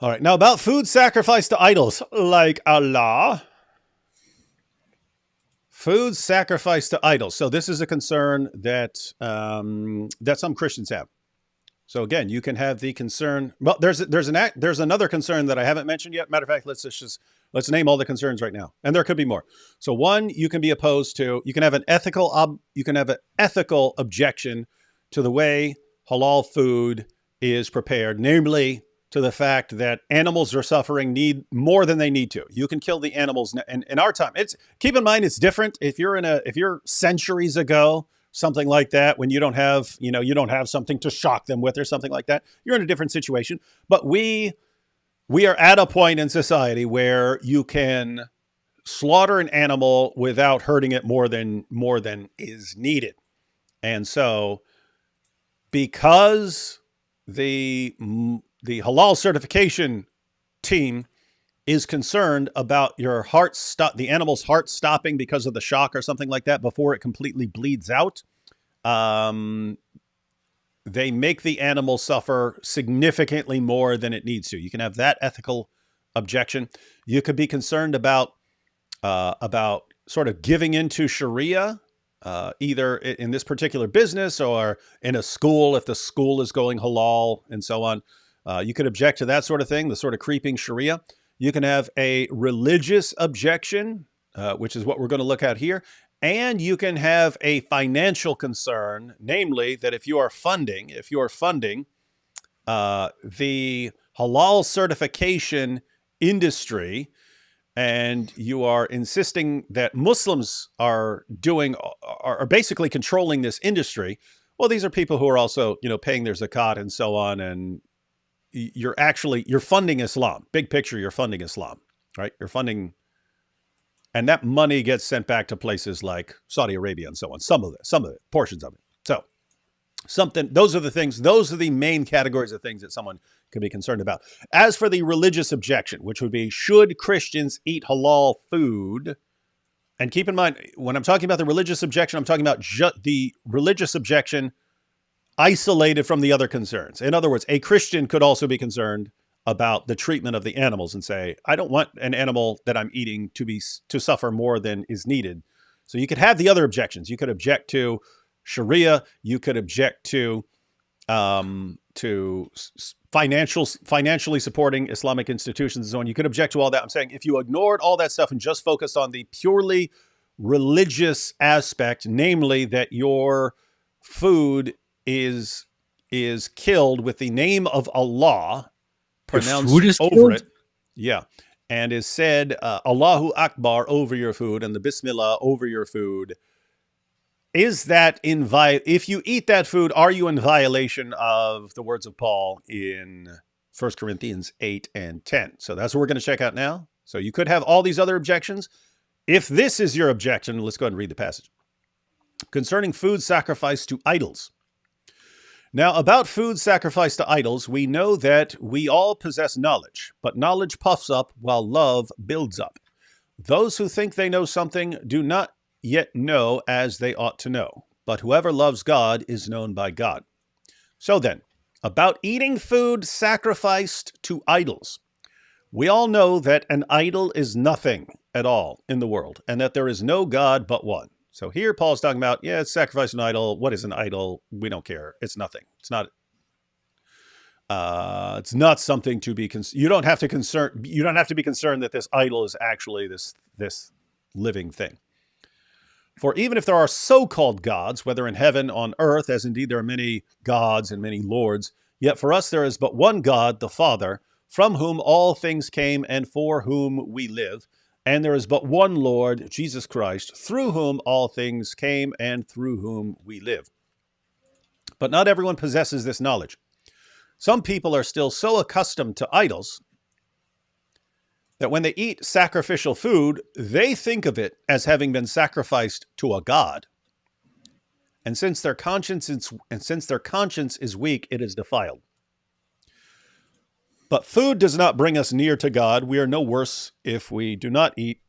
All right. Now, about food sacrificed to idols like Allah. Food sacrificed to idols. So this is a concern that that some Christians have. So again, you can have the concern. Well, there's another concern that I haven't mentioned yet. Matter of fact, let's name all the concerns right now, and there could be more. So one, you can be opposed to. You can have an ethical objection to the way halal food is prepared, namely to the fact that animals are suffering need more than they need to. You can kill the animals, and in our time, keep in mind it's different. If you're centuries ago, something like that, when you don't have something to shock them with or something like that, you're in a different situation. But we are at a point in society where you can slaughter an animal without hurting it more than is needed. And so because the halal certification team is concerned about the animal's heart stopping because of the shock or something like that before it completely bleeds out, they make the animal suffer significantly more than it needs to. You can have that ethical objection. You could be concerned about sort of giving into Sharia, either in this particular business or in a school, if the school is going halal and so on. You could object to that sort of thing, the sort of creeping Sharia. You can have a religious objection, which is what we're going to look at here. And you can have a financial concern, namely that if you are funding the halal certification industry, and you are insisting that Muslims are basically controlling this industry, well, these are people who are also, paying their zakat and so on, and you're funding Islam. Big picture, you're funding Islam, right? You're funding, and that money gets sent back to places like Saudi Arabia and so on. Some of it, portions of it. So those are the main categories of things that someone could be concerned about. As for the religious objection, which would be, should Christians eat halal food? And keep in mind, when I'm talking about the religious objection, I'm talking about the religious objection isolated from the other concerns. In other words, a Christian could also be concerned about the treatment of the animals and say, I don't want an animal that I'm eating to suffer more than is needed. So you could have the other objections. You could object to Sharia. You could object to financially supporting Islamic institutions and so on. You could object to all that. I'm saying if you ignored all that stuff and just focused on the purely religious aspect, namely that your food is killed with the name of Allah pronounced over killed? it. Yeah. And is said Allahu Akbar over your food and the Bismillah over your food. Is that if you eat that food, are you in violation of the words of Paul in 1 Corinthians 8 and 10? So that's what we're going to check out now. So you could have all these other objections. If this is your objection, let's go ahead and read the passage. Concerning food sacrificed to idols. Now, about food sacrificed to idols, we know that we all possess knowledge, but knowledge puffs up while love builds up. Those who think they know something do not yet know as they ought to know, but whoever loves God is known by God. So then, about eating food sacrificed to idols. We all know that an idol is nothing at all in the world, and that there is no God but one. So here Paul's talking about, it's sacrifice an idol. What is an idol? We don't care. It's nothing. It's not something to be you don't have to be concerned that this idol is actually this living thing. For even if there are so-called gods, whether in heaven, on earth, as indeed there are many gods and many lords, yet for us there is but one God, the Father, from whom all things came and for whom we live. And there is but one Lord, Jesus Christ, through whom all things came and through whom we live. But not everyone possesses this knowledge. Some people are still so accustomed to idols that when they eat sacrificial food, they think of it as having been sacrificed to a god. And since their conscience is weak, it is defiled. But food does not bring us near to God. We are no worse if we do not eat,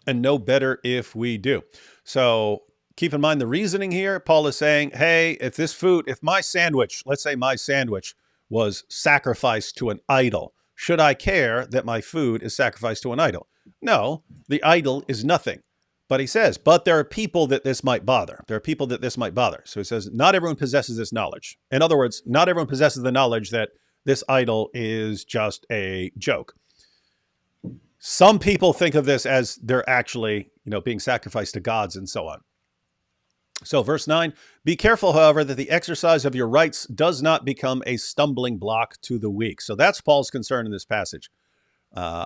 and no better if we do. So keep in mind the reasoning here. Paul is saying, hey, if my sandwich, let's say my sandwich was sacrificed to an idol, should I care that my food is sacrificed to an idol? No, the idol is nothing. But he says, but there are people that this might bother. There are people that this might bother. So he says, not everyone possesses this knowledge. In other words, not everyone possesses the knowledge that this idol is just a joke. Some people think of this as they're actually, being sacrificed to gods and so on. So verse 9, be careful, however, that the exercise of your rights does not become a stumbling block to the weak. So that's Paul's concern in this passage.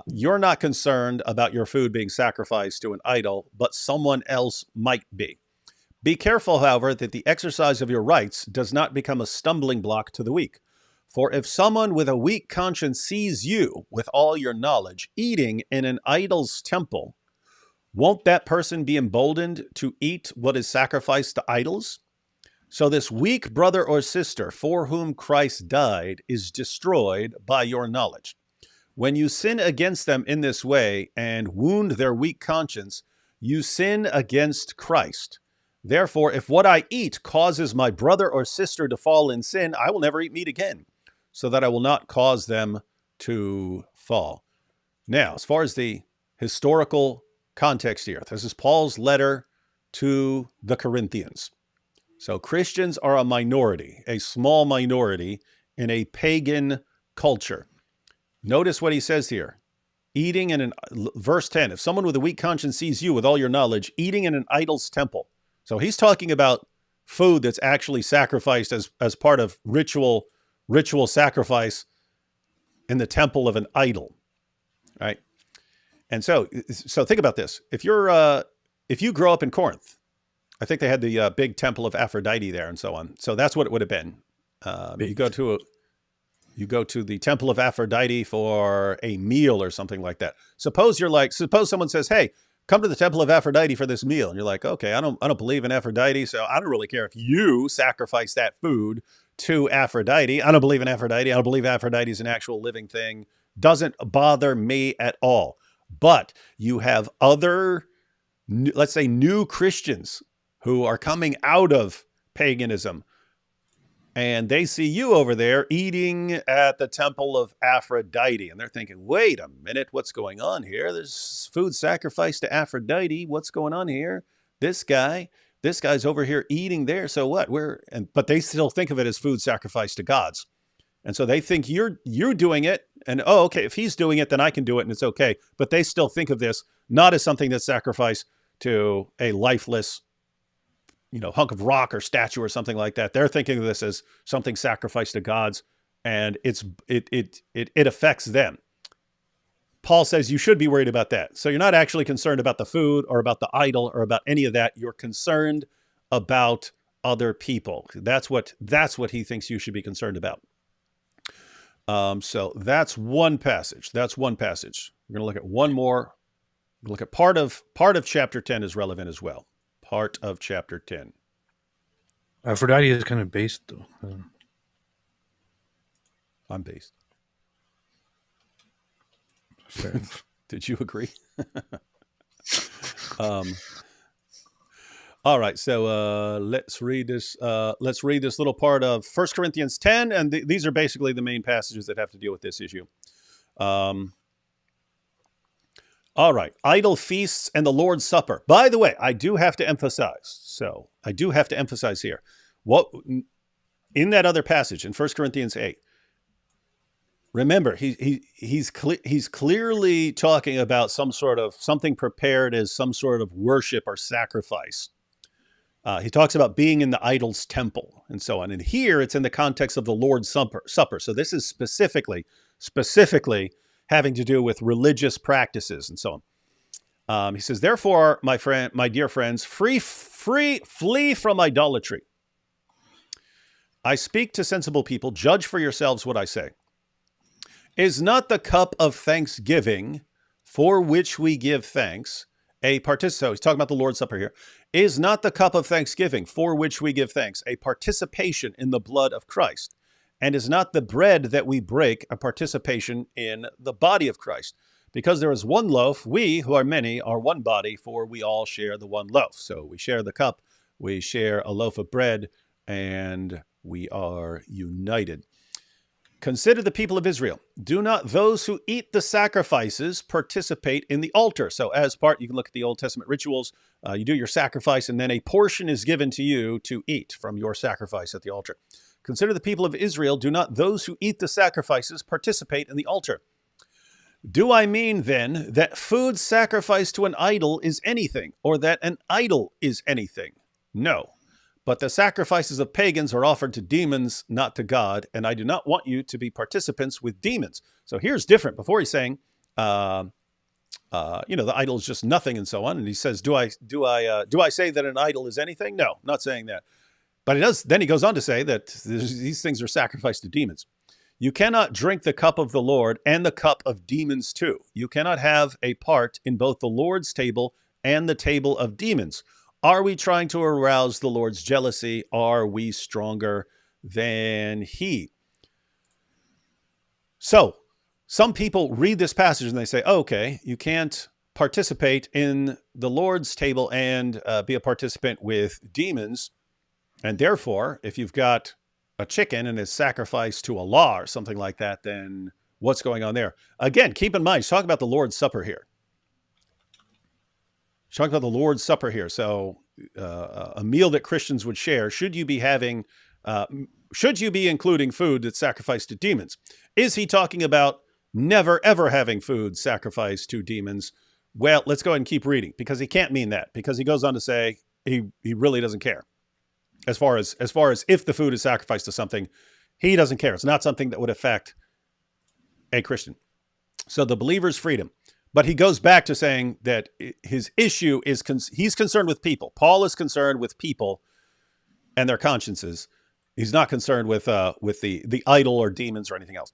You're not concerned about your food being sacrificed to an idol, but someone else might be. Be careful, however, that the exercise of your rights does not become a stumbling block to the weak. For if someone with a weak conscience sees you, with all your knowledge, eating in an idol's temple, won't that person be emboldened to eat what is sacrificed to idols? So this weak brother or sister for whom Christ died is destroyed by your knowledge. When you sin against them in this way and wound their weak conscience, you sin against Christ. Therefore, if what I eat causes my brother or sister to fall in sin, I will never eat meat again, so that I will not cause them to fall. Now, as far as the historical context here, this is Paul's letter to the Corinthians. So Christians are a minority, a small minority in a pagan culture. Notice what he says here. Eating in verse 10, if someone with a weak conscience sees you with all your knowledge, eating in an idol's temple. So he's talking about food that's actually sacrificed as part of ritual sacrifice in the temple of an idol, right? And so think about this. If you grow up in Corinth, I think they had the big temple of Aphrodite there and so on. So that's what it would have been. You go to the temple of Aphrodite for a meal or something like that. Suppose someone says, hey, come to the temple of Aphrodite for this meal. And you're like, okay, I don't believe in Aphrodite, so I don't really care if you sacrifice that food to Aphrodite. I don't believe in Aphrodite. I don't believe Aphrodite is an actual living thing. Doesn't bother me at all. But you have other, let's say, new Christians who are coming out of paganism, and they see you over there eating at the temple of Aphrodite. And they're thinking, wait a minute, what's going on here? There's food sacrificed to Aphrodite. What's going on here? This guy's over here eating there. So what? But they still think of it as food sacrificed to gods. And so they think you're doing it. And, oh, okay, if he's doing it, then I can do it and it's okay. But they still think of this not as something that's sacrificed to a lifeless hunk of rock or statue or something like that. They're thinking of this as something sacrificed to gods, and it affects them. Paul says you should be worried about that. So you're not actually concerned about the food or about the idol or about any of that. You're concerned about other people. That's what he thinks you should be concerned about. So that's one passage. We're going to look at one more. Look at part of chapter 10 is relevant as well. Part of chapter 10. Aphrodite is kind of based, though. I'm based. Fair enough. Did you agree? All right, so let's read this. Let's read this little part of 1 Corinthians 10, and these are basically the main passages that have to deal with this issue. All right, idol feasts and the Lord's Supper. By the way, I do have to emphasize here, what in that other passage in 1 Corinthians 8, remember, he's clearly talking about something prepared as some sort of worship or sacrifice. He talks about being in the idol's temple and so on. And here it's in the context of the Lord's Supper. So this is specifically having to do with religious practices and so on. He says, therefore, my dear friends, flee from idolatry. I speak to sensible people. Judge for yourselves what I say. Is not the cup of thanksgiving for which we give thanks so he's talking about the Lord's Supper here. Is not the cup of thanksgiving for which we give thanks a participation in the blood of Christ? And is not the bread that we break a participation in the body of Christ? Because there is one loaf, we who are many are one body, for we all share the one loaf. So we share the cup, we share a loaf of bread, and we are united. Consider the people of Israel. Do not those who eat the sacrifices participate in the altar? So as part, you can look at the Old Testament rituals. You do your sacrifice, and then a portion is given to you to eat from your sacrifice at the altar. Consider the people of Israel. Do not those who eat the sacrifices participate in the altar? Do I mean then that food sacrificed to an idol is anything, or that an idol is anything? No. But the sacrifices of pagans are offered to demons, not to God, and I do not want you to be participants with demons. So here's different. Before he's saying, the idol is just nothing and so on, and he says, do I say that an idol is anything? No, not saying that. But he does. Then he goes on to say that these things are sacrificed to demons. You cannot drink the cup of the Lord and the cup of demons too. You cannot have a part in both the Lord's table and the table of demons. Are we trying to arouse the Lord's jealousy? Are we stronger than he? So some people read this passage and they say, oh, okay, you can't participate in the Lord's table and be a participant with demons. And therefore, if you've got a chicken and it's sacrificed to Allah or something like that, then what's going on there? Again, keep in mind, he's talking about the Lord's Supper here. He's talking about the Lord's Supper here. So a meal that Christians would share, should you be including food that's sacrificed to demons? Is he talking about never, ever having food sacrificed to demons? Well, let's go ahead and keep reading, because he can't mean that, because he goes on to say he really doesn't care. As far as if the food is sacrificed to something, he doesn't care. It's not something that would affect a Christian. So the believer's freedom. But he goes back to saying that his issue is he's concerned with people. Paul is concerned with people and their consciences. He's not concerned with the idol or demons or anything else.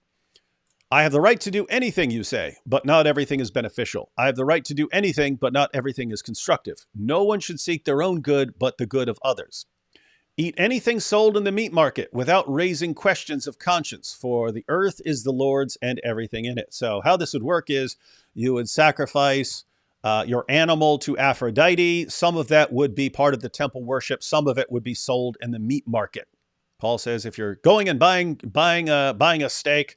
I have the right to do anything, you say, but not everything is beneficial. I have the right to do anything, but not everything is constructive. No one should seek their own good, but the good of others. Eat anything sold in the meat market without raising questions of conscience, for the earth is the Lord's and everything in it. So how this would work is you would sacrifice your animal to Aphrodite. Some of that would be part of the temple worship. Some of it would be sold in the meat market. Paul says if you're going and buying a steak,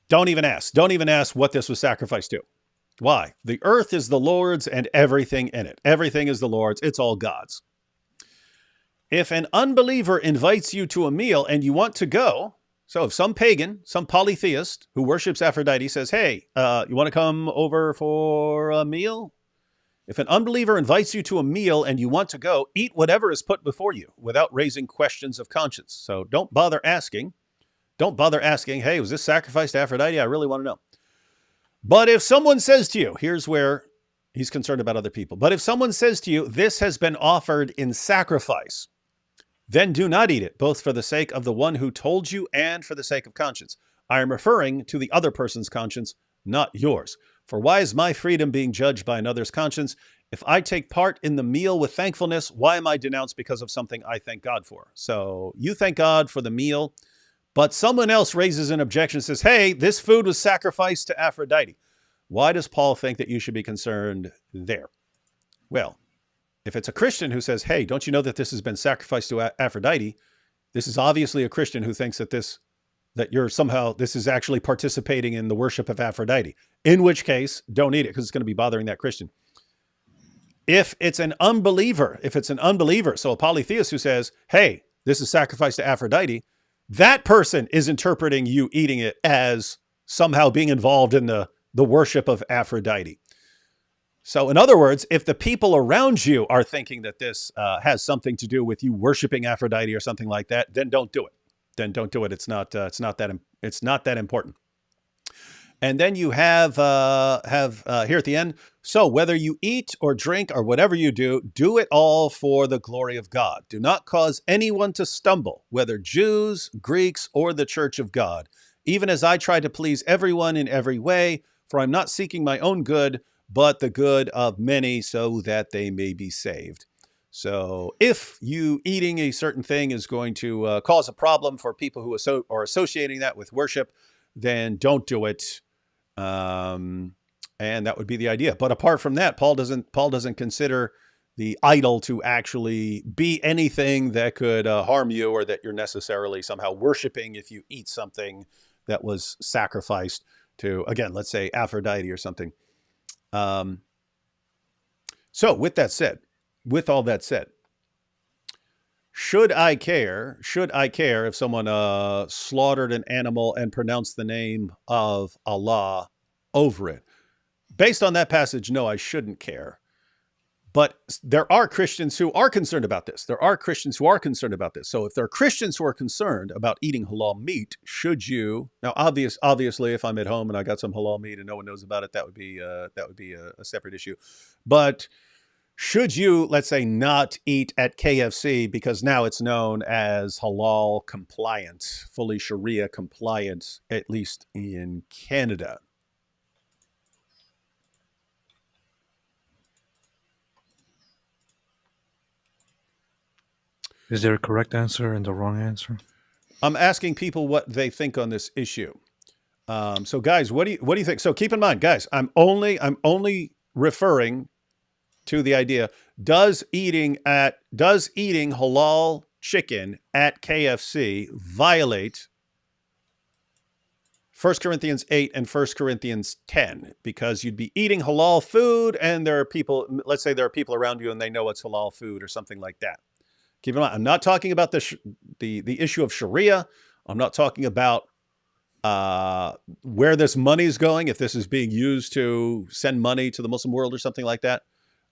don't even ask. Don't even ask what this was sacrificed to. Why? The earth is the Lord's and everything in it. Everything is the Lord's. It's all God's. If an unbeliever invites you to a meal and you want to go, so if some pagan, some polytheist who worships Aphrodite says, hey, you want to come over for a meal? If an unbeliever invites you to a meal and you want to go, eat whatever is put before you without raising questions of conscience. So don't bother asking. Don't bother asking, hey, was this sacrificed to Aphrodite? I really want to know. But if someone says to you, here's where he's concerned about other people. But if someone says to you, this has been offered in sacrifice, then do not eat it, both for the sake of the one who told you and for the sake of conscience. I am referring to the other person's conscience, not yours. For why is my freedom being judged by another's conscience? If I take part in the meal with thankfulness, why am I denounced because of something I thank God for? So you thank God for the meal, but someone else raises an objection and says, hey, this food was sacrificed to Aphrodite. Why does Paul think that you should be concerned there? Well, if it's a Christian who says, hey, don't you know that this has been sacrificed to Aphrodite? This is obviously a Christian who thinks that this is actually participating in the worship of Aphrodite. In which case, don't eat it because it's going to be bothering that Christian. If it's an unbeliever, so a polytheist who says, hey, this is sacrificed to Aphrodite, that person is interpreting you eating it as somehow being involved in the worship of Aphrodite. So in other words, if the people around you are thinking that this has something to do with you worshiping Aphrodite or something like that, then don't do it. It's not that important. And then you have here at the end, so whether you eat or drink or whatever you do, do it all for the glory of God. Do not cause anyone to stumble, whether Jews, Greeks, or the church of God, even as I try to please everyone in every way, for I'm not seeking my own good, but the good of many so that they may be saved. So if you eating a certain thing is going to cause a problem for people who are associating that with worship, then don't do it. And that would be the idea. But apart from that, Paul doesn't consider the idol to actually be anything that could harm you, or that you're necessarily somehow worshiping if you eat something that was sacrificed to, again, let's say Aphrodite or something. So with all that said, should I care if someone slaughtered an animal and pronounced the name of Allah over it? Based on that passage, no, I shouldn't care. But there are Christians who are concerned about this. So if there are Christians who are concerned about eating halal meat, should you now? Obviously, if I'm at home and I got some halal meat and no one knows about it, that would be a separate issue. But should you, let's say, not eat at KFC because now it's known as halal compliant, fully Sharia compliant, at least in Canada? Is there a correct answer and a wrong answer? I'm asking people what they think on this issue. So, guys, what do you think? So, keep in mind, guys, I'm only referring to the idea: does eating halal chicken at KFC violate 1 Corinthians 8 and 1 Corinthians 10? Because you'd be eating halal food, and there are people. Let's say there are people around you, and they know it's halal food or something like that. Keep in mind, I'm not talking about the issue of Sharia. I'm not talking about where this money is going, if this is being used to send money to the Muslim world or something like that.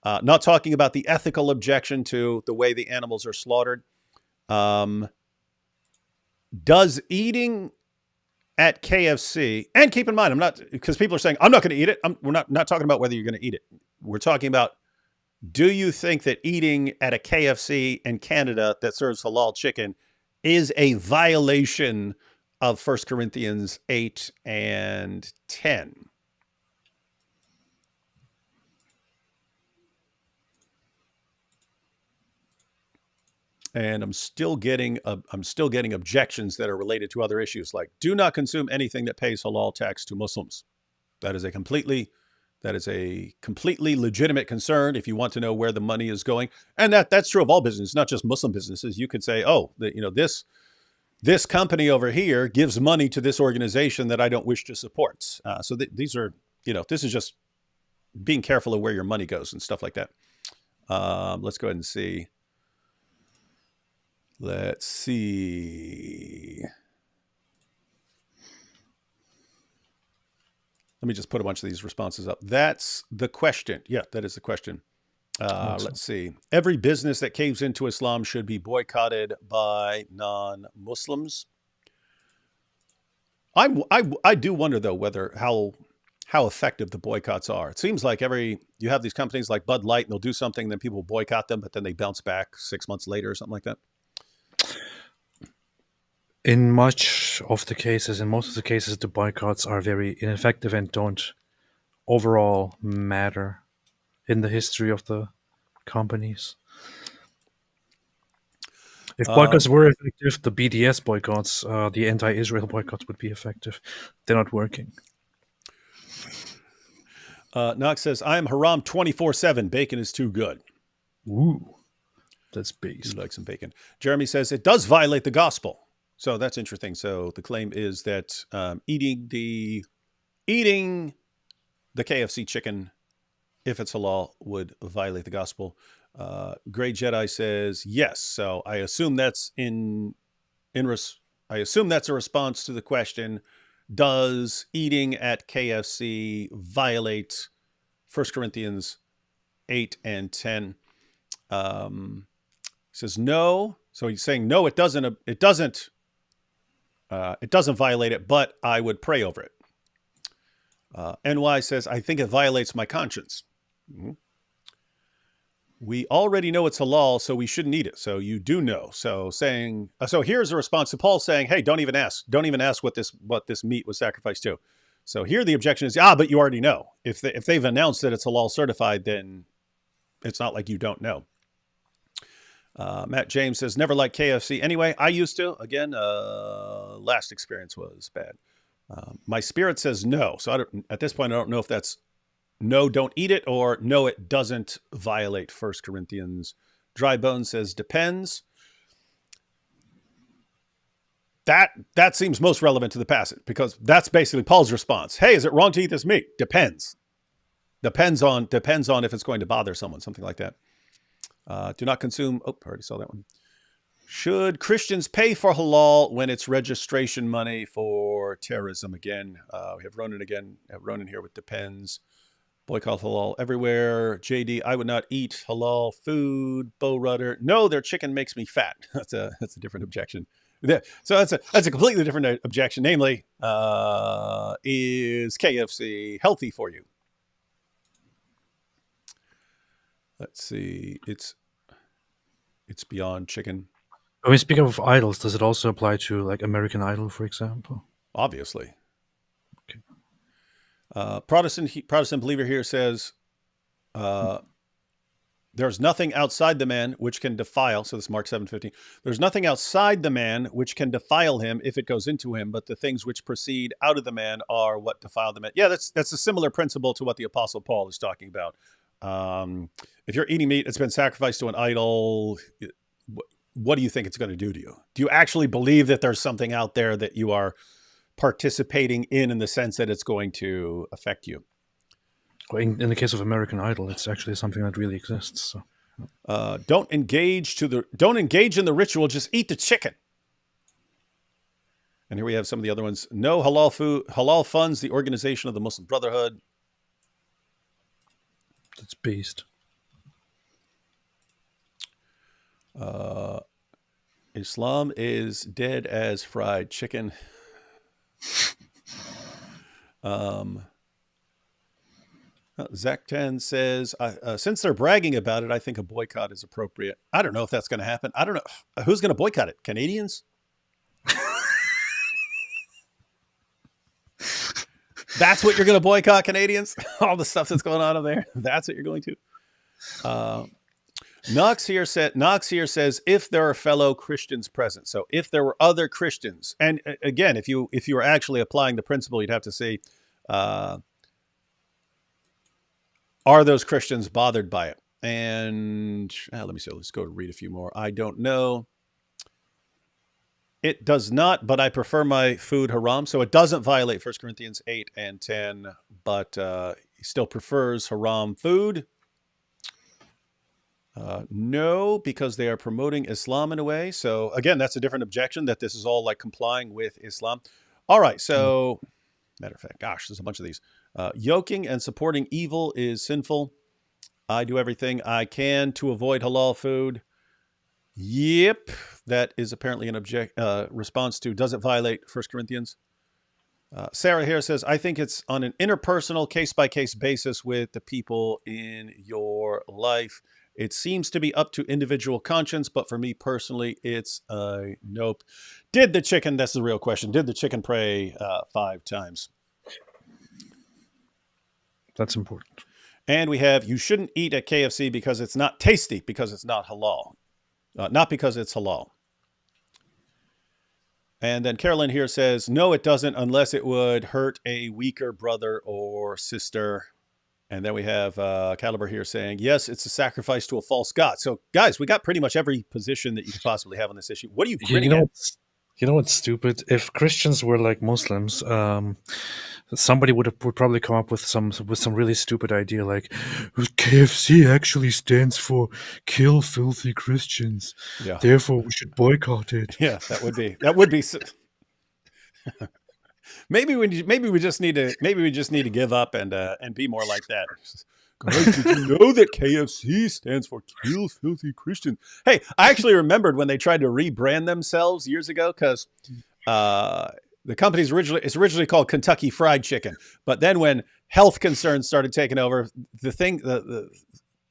Not talking about the ethical objection to the way the animals are slaughtered. Does eating at KFC, and keep in mind, I'm not, because people are saying, I'm not going to eat it. We're not talking about whether you're going to eat it. We're talking about, do you think that eating at a KFC in Canada that serves halal chicken is a violation of 1 Corinthians 8 and 10? And I'm still getting objections that are related to other issues, like do not consume anything that pays halal tax to Muslims. That is a completely legitimate concern if you want to know where the money is going. And that's true of all business, not just Muslim businesses. You could say, oh, this company over here gives money to this organization that I don't wish to support. So these are, this is just being careful of where your money goes and stuff like that. Let's go ahead and see. Let's see. Let me just put a bunch of these responses up. That's the question. Yeah, that is the question. Let's see. Every business that caves into Islam should be boycotted by non-Muslims. I do wonder, though, how effective the boycotts are. It seems like you have these companies like Bud Light, and they'll do something, then people boycott them, but then they bounce back 6 months later or something like that. In most of the cases, the boycotts are very ineffective and don't overall matter in the history of the companies. If boycotts were effective, the BDS boycotts, the anti-Israel boycotts would be effective. They're not working. Knox says, I am haram 24/7. Bacon is too good. Ooh, that's base. You like some bacon. Jeremy says, it does violate the gospel. So that's interesting. So the claim is that eating the KFC chicken, if it's halal, would violate the gospel. Grey Jedi says yes. So I assume that's I assume that's a response to the question: does eating at KFC violate 1 Corinthians 8 and 10? He says no. So he's saying no, it doesn't. It doesn't violate it, but I would pray over it. NY says, I think it violates my conscience. Mm-hmm. We already know it's halal, so we shouldn't eat it. So you do know. So here's a response to Paul saying, hey, don't even ask. Don't even ask what this meat was sacrificed to. So here the objection is, but you already know. If they've announced that it's halal certified, then it's not like you don't know. Matt James says, never liked KFC. Anyway, I used to. Again, last experience was bad. My spirit says no. So at this point, I don't know if that's no, don't eat it, or no, it doesn't violate 1 Corinthians. Dry Bones says depends. That seems most relevant to the passage, because that's basically Paul's response. Hey, is it wrong to eat this meat? Depends. Depends on if it's going to bother someone, something like that. Do not consume. Oh, I already saw that one. Should Christians pay for halal when it's registration money for terrorism? Again, we have Ronan again. Ronan here with depends. Boycott halal everywhere. JD, I would not eat halal food. Bo Rudder, no, their chicken makes me fat. That's a different objection. So that's a completely different objection. Namely, is KFC healthy for you? Let's see. It's beyond chicken. When we speak of idols, does it also apply to like American Idol, for example? Obviously. Okay. Protestant believer here says, there's nothing outside the man which can defile. So this is Mark 7:15. There's nothing outside the man which can defile him if it goes into him, but the things which proceed out of the man are what defile the man. Yeah, that's a similar principle to what the Apostle Paul is talking about. If you're eating meat, it's been sacrificed to an idol. What do you think it's going to do to you? Do you actually believe that there's something out there that you are participating in the sense that it's going to affect you? Well, in the case of American Idol, it's actually something that really exists. So. Don't engage in the ritual. Just eat the chicken. And here we have some of the other ones. No halal food. Halal funds the organization of the Muslim Brotherhood. That's based. Islam is dead as fried chicken. Zach 10 says, since they're bragging about it, I think a boycott is appropriate. I don't know if that's going to happen. I don't know. Who's going to boycott it? Canadians? That's what you're going to boycott, Canadians? All the stuff that's going on over there. That's what you're going to. Knox here says, if there are fellow Christians present. So if there were other Christians, and again, if you were actually applying the principle, you'd have to say, are those Christians bothered by it? And let me see. Let's go read a few more. I don't know. It does not, but I prefer my food haram. So it doesn't violate 1 Corinthians 8 and 10, but he still prefers haram food. No, because they are promoting Islam in a way. So again, that's a different objection, that this is all like complying with Islam. All right. So matter of fact, gosh, there's a bunch of these. Yoking and supporting evil is sinful. I do everything I can to avoid halal food. Yep. That is apparently an response to, does it violate 1 Corinthians? Sarah here says, I think it's on an interpersonal case-by-case basis with the people in your life. It seems to be up to individual conscience, but for me personally, it's a nope. Did the chicken, that's the real question, did the chicken pray 5 times? That's important. And we have, you shouldn't eat at KFC because it's not tasty, because it's not halal. Not because it's halal. And then Carolyn here says, no, it doesn't, unless it would hurt a weaker brother or sister. And then we have Caliber here saying, yes, it's a sacrifice to a false god. So, guys, we got pretty much every position that you could possibly have on this issue. What are you grinning at? You know what's stupid? If Christians were like Muslims, somebody would probably come up with some really stupid idea like KFC actually stands for kill filthy Christians. Yeah. Therefore, we should boycott it. Yeah, that would be. Maybe we just need to give up and be more like that. Guys, did you know that KFC stands for kill filthy Christians? Hey, I actually remembered when they tried to rebrand themselves years ago, because the company's originally called Kentucky Fried Chicken, but then when health concerns started taking over, the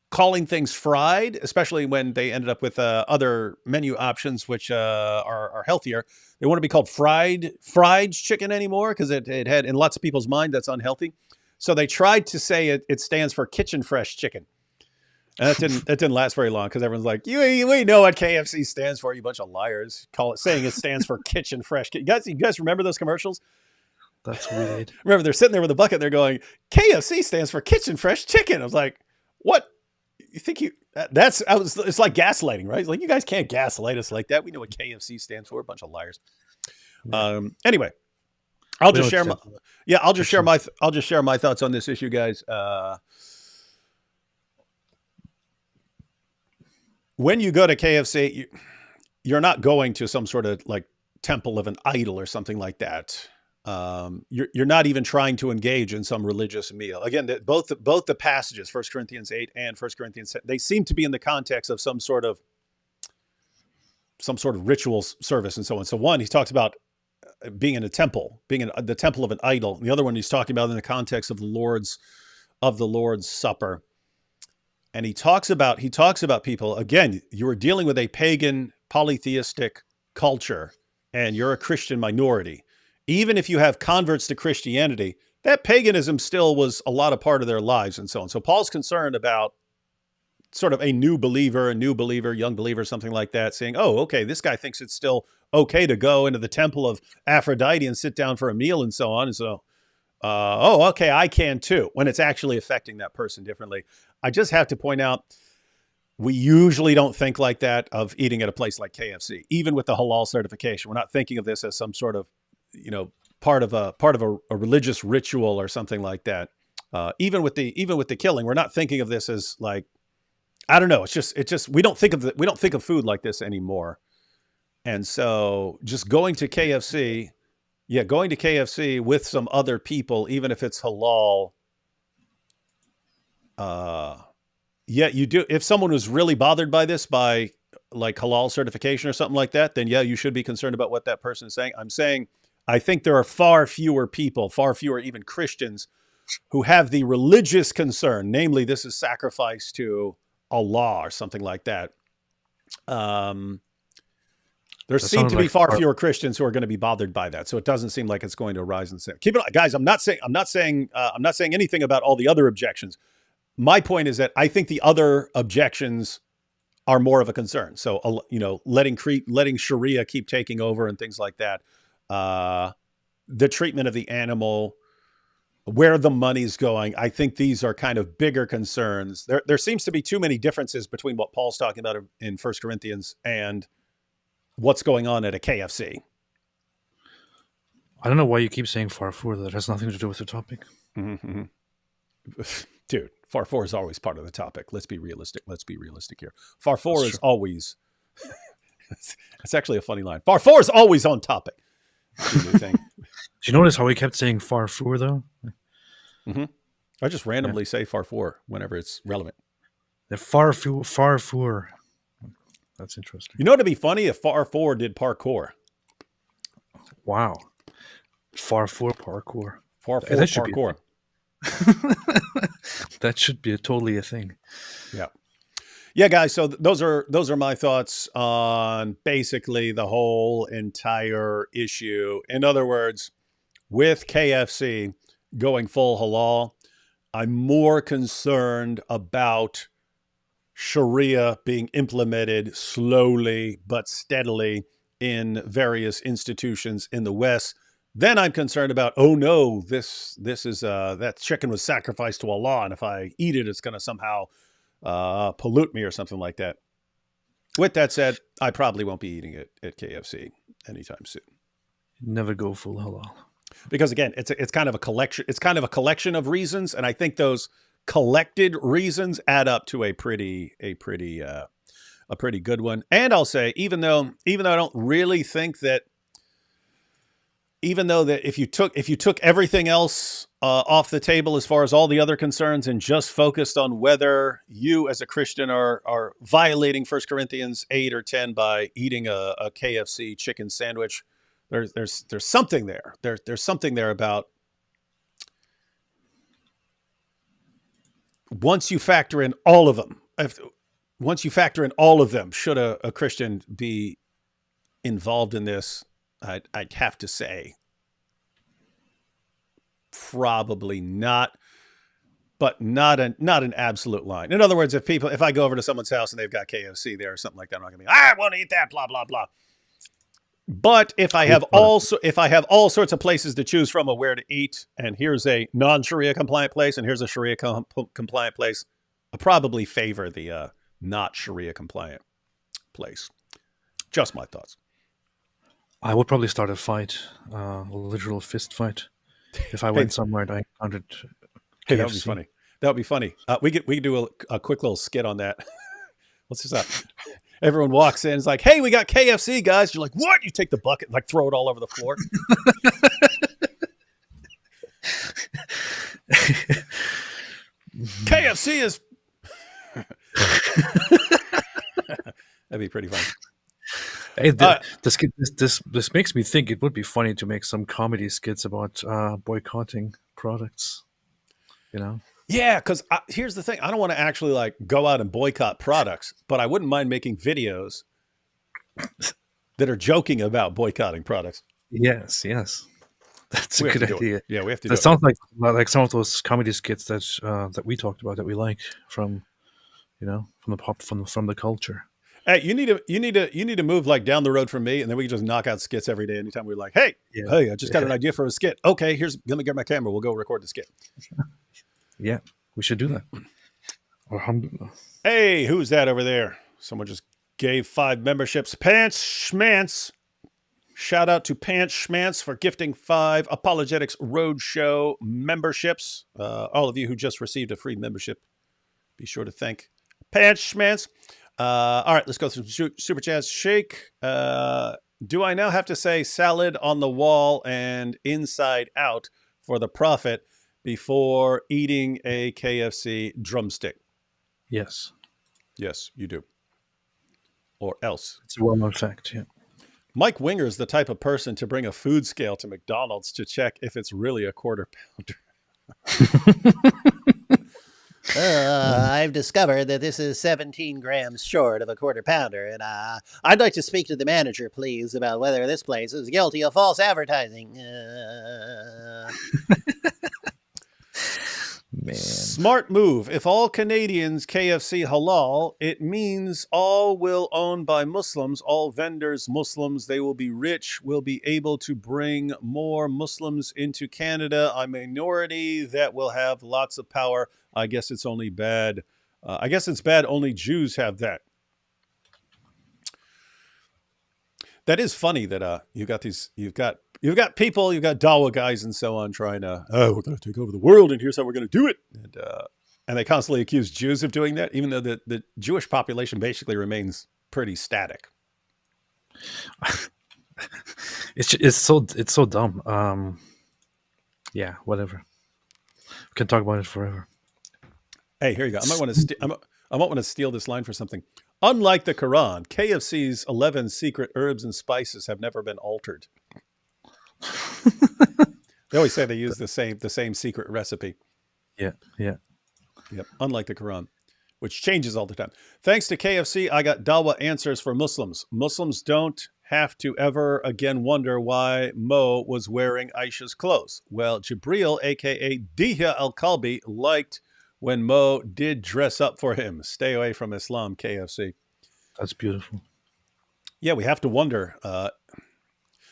calling things fried, especially when they ended up with other menu options which are healthier, they want to be called fried chicken anymore, because it had, in lots of people's mind, that's unhealthy. So they tried to say it stands for kitchen fresh chicken. And that didn't last very long because everyone's like, we know what KFC stands for, you bunch of liars. Saying it stands for Kitchen Fresh. You guys remember those commercials? That's weird. Remember, they're sitting there with a bucket. They're going, KFC stands for Kitchen Fresh Chicken. I was like, what? You think it's like gaslighting, right? It's like, you guys can't gaslight us like that. We know what KFC stands for. A bunch of liars. Anyway, I'll just share my thoughts on this issue, guys. When you go to KFC, you're not going to some sort of like temple of an idol or something like that. You're not even trying to engage in some religious meal. Again, both the passages, 1 Corinthians 8 and 1 Corinthians 10, they seem to be in the context of some sort of ritual service and so on. So one, he talks about being in a temple, being in the temple of an idol. And the other one he's talking about in the context of the Lord's Supper. And he talks about people, again, you are dealing with a pagan polytheistic culture and you're a Christian minority. Even if you have converts to Christianity, that paganism still was a lot of part of their lives and so on. So Paul's concerned about sort of a new believer, young believer, something like that, saying, oh, okay, this guy thinks it's still okay to go into the temple of Aphrodite and sit down for a meal and so on. And so, okay, I can too, when it's actually affecting that person differently. I just have to point out, we usually don't think like that of eating at a place like KFC, even with the halal certification. We're not thinking of this as some sort of, part of a religious ritual or something like that. Even with the killing, we're not thinking of this as like, I don't know. It's just we don't think of food like this anymore. And so just going to KFC with some other people, even if it's halal, you do. If someone was really bothered by this, by like halal certification or something like that, then yeah, you should be concerned about what that person is saying. I'm saying, I think there are far fewer even Christians, who have the religious concern, namely this is sacrifice to Allah or something like that. There seem to be far fewer Christians who are going to be bothered by that. So it doesn't seem like it's going to arise in sin. Keep it, guys. I'm not saying anything about all the other objections. My point is that I think the other objections are more of a concern. So, letting Sharia keep taking over and things like that. The treatment of the animal, where the money's going. I think these are kind of bigger concerns. There seems to be too many differences between what Paul's talking about in 1 Corinthians and what's going on at a KFC. I don't know why you keep saying Farfour. That has nothing to do with the topic. Mm-hmm. Dude, Farfour is always part of the topic. Let's be realistic here. Farfour is always... It's actually a funny line. Farfour is always on topic. Did you notice how he kept saying Farfour, though? Mm-hmm. I just randomly say Farfour whenever it's relevant. The Farfour. That's interesting. You know, it'd be funny if Farfour did parkour. Wow. Farfour parkour. Farfour parkour. That should be totally a thing. Yeah, guys. So those are my thoughts on basically the whole entire issue. In other words, with KFC going full halal, I'm more concerned about Sharia being implemented slowly but steadily in various institutions in the West. Then I'm concerned about, oh no, this is that chicken was sacrificed to Allah, and if I eat it, it's going to somehow pollute me or something like that. With that said, I probably won't be eating it at KFC anytime soon. Never go full halal, because again, it's kind of a collection. It's kind of a collection of reasons, and I think those collected reasons add up to a pretty good one. And I'll say, even though I don't really think that, even though that if you took everything else off the table as far as all the other concerns and just focused on whether you as a Christian are violating 1 Corinthians 8 or 10 by eating a KFC chicken sandwich, there's something there. There's something there about once you factor in all of them. Should a Christian be involved in this? I'd have to say probably not. but not an absolute line. In other words, if I go over to someone's house and they've got KFC there or something like that, I'm not gonna be, I want to eat that, blah blah blah. But if I have all sorts of places to choose from of where to eat, and here's a non-Sharia compliant place, and here's a Sharia compliant place, I probably favor the not Sharia compliant place. Just my thoughts. I would probably start a fight, a literal fist fight, if I went somewhere and I encountered Hey, that would be KFC. funny. That would be funny. We could do a quick little skit on that. What's this? Everyone walks in, it's like, hey, we got KFC, guys. You're like, what? You take the bucket and like throw it all over the floor. KFC is. That'd be pretty fun. Hey, this makes me think it would be funny to make some comedy skits about boycotting products. You know? Yeah, because here's the thing. I don't want to actually like go out and boycott products, but I wouldn't mind making videos that are joking about boycotting products. Yes, that's a good idea. Yeah, we have to. That sounds like some of those comedy skits that we talked about that we like from the culture. Hey, you need to move like down the road from me, and then we can just knock out skits every day. Anytime we're like, hey, I just got an idea for a skit. Okay, let me get my camera. We'll go record the skit. Yeah, we should do that. Hey, who's that over there? Someone just gave 5 memberships. Pants Schmance. Shout out to Pants Schmance for gifting 5 Apologetics Roadshow memberships. All of you who just received a free membership, be sure to thank Pants Schmance. All right, let's go through Super Chats. Shake. Do I now have to say salad on the wall and inside out for the prophet before eating a KFC drumstick? Yes. Yes, you do. Or else. It's a well-known fact, yeah. Mike Winger is the type of person to bring a food scale to McDonald's to check if it's really a quarter pounder. I've discovered that this is 17 grams short of a quarter pounder, and I'd like to speak to the manager, please, about whether this place is guilty of false advertising. Man. Smart move. If all Canadians KFC halal, it means all will owned by Muslims, all vendors Muslims. They will be rich, will be able to bring more Muslims into Canada, a minority that will have lots of power. I guess it's only bad. I guess it's bad only Jews have that. That is funny that you've got people, you've got Dawa guys and so on trying to, we're going to take over the world and here's how we're going to do it. And they constantly accuse Jews of doing that, even though the Jewish population basically remains pretty static. It's so dumb. Yeah, whatever. We can talk about it forever. Hey, here you go. I might want to steal this line for something. Unlike the Quran, KFC's 11 secret herbs and spices have never been altered. They always say they use the same secret recipe. Yeah. Yep. Unlike the Quran, which changes all the time. Thanks to KFC, I got Dawa answers for Muslims. Muslims don't have to ever again wonder why Mo was wearing Aisha's clothes. Well, Jibril, aka Diha al-Kalbi, liked when Mo did dress up for him. Stay away from Islam, KFC. That's beautiful. Yeah, we have to wonder.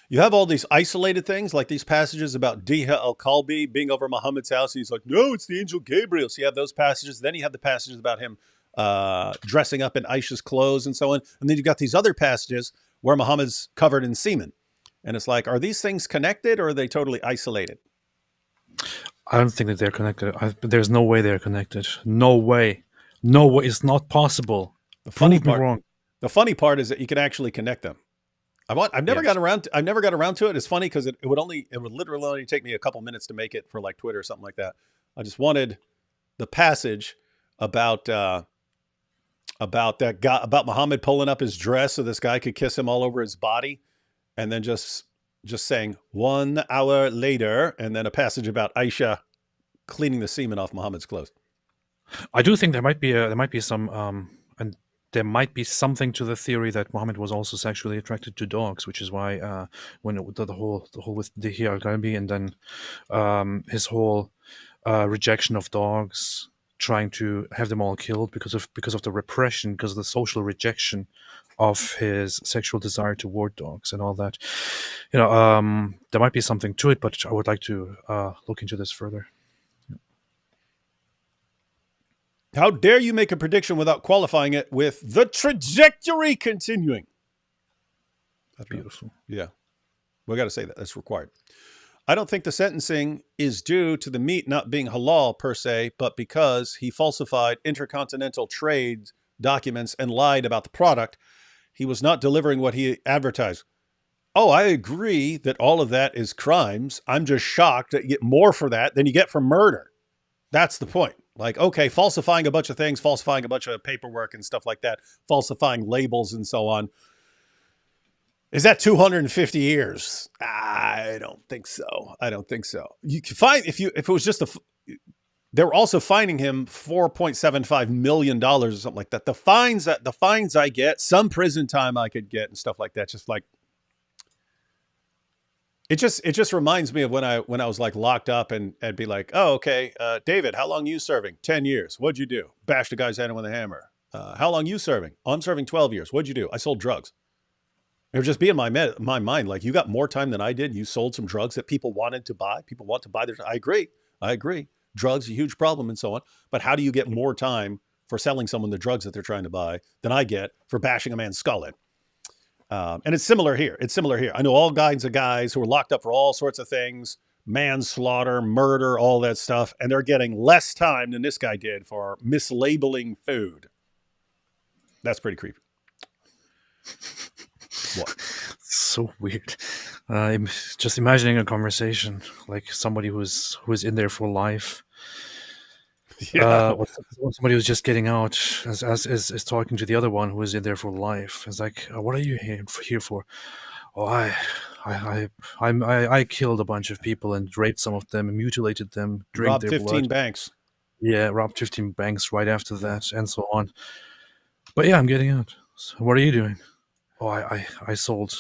You have all these isolated things, like these passages about Diha al-Kalbi being over Muhammad's house. He's like, no, it's the angel Gabriel. So you have those passages. Then you have the passages about him dressing up in Aisha's clothes and so on. And then you've got these other passages where Muhammad's covered in semen. And it's like, are these things connected or are they totally isolated? I don't think that they're connected. There's no way they're connected. No way. It's not possible. The funny part is that you can actually connect them. I've never got around to it. It's funny because it would literally only take me a couple minutes to make it for like Twitter or something like that. I just wanted the passage about that guy, about Muhammad pulling up his dress so this guy could kiss him all over his body, and then just saying 1 hour later, and then a passage about Aisha cleaning the semen off Muhammad's clothes. I do think there might be some and there might be something to the theory that Muhammad was also sexually attracted to dogs, which is why when the whole with Dihi al-Kalbi and then his whole rejection of dogs, trying to have them all killed because of the repression, because of the social rejection of his sexual desire toward dogs and all that. There might be something to it, but I would like to look into this further. How dare you make a prediction without qualifying it with the trajectory continuing? That's beautiful. Yeah. We got to say that. That's required. I don't think the sentencing is due to the meat not being halal per se, but because he falsified intercontinental trade documents and lied about the product. He was not delivering what he advertised. Oh, I agree that all of that is crimes. I'm just shocked that you get more for that than you get for murder. That's the point. Like, okay, falsifying a bunch of things, falsifying a bunch of paperwork and stuff like that, falsifying labels and so on. Is that 250 years? I don't think so. I don't think so. You can find if it was just they were also fining him $4.75 million or something like that. The fines I get, some prison time I could get and stuff like that. Just like it just reminds me of when I was like locked up and I'd be like, oh, okay, David, how long you serving? 10 years. What'd you do? Bashed a guy's head in with a hammer. How long you serving? Oh, I'm serving 12 years. What'd you do? I sold drugs. It would just be in my mind, like, you got more time than I did. You sold some drugs that people wanted to buy. People want to buy their. I agree. Drugs are a huge problem and so on. But how do you get more time for selling someone the drugs that they're trying to buy than I get for bashing a man's skull in? And it's similar here. I know all kinds of guys who are locked up for all sorts of things, manslaughter, murder, all that stuff. And they're getting less time than this guy did for mislabeling food. That's pretty creepy. What? So weird. I'm just imagining a conversation like somebody who's in there for life. Yeah. Or somebody who's just getting out is talking to the other one who is in there for life. It's like, what are you here for? Oh, I killed a bunch of people and raped some of them and mutilated them, drank Robbed their 15 blood. banks. Yeah, robbed 15 banks right after that, and so on. But yeah, I'm getting out. So what are you doing? Oh, I sold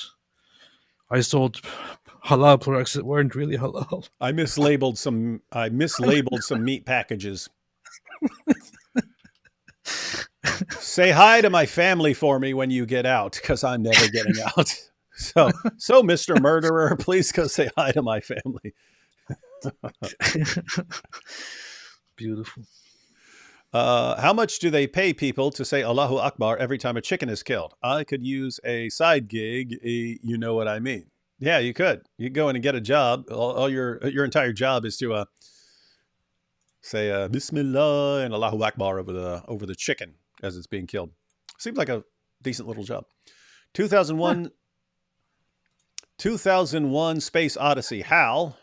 halal products that weren't really halal. I mislabeled some meat packages. Say hi to my family for me when you get out, because I'm never getting out. So Mr. Murderer, please go say hi to my family. Beautiful. How much do they pay people to say Allahu Akbar every time a chicken is killed? I could use a side gig. You know what I mean? Yeah, you could. You could go in and get a job. All your entire job is to say Bismillah and Allahu Akbar over the chicken as it's being killed. Seems like a decent little job. 2001 Space Odyssey. HAL.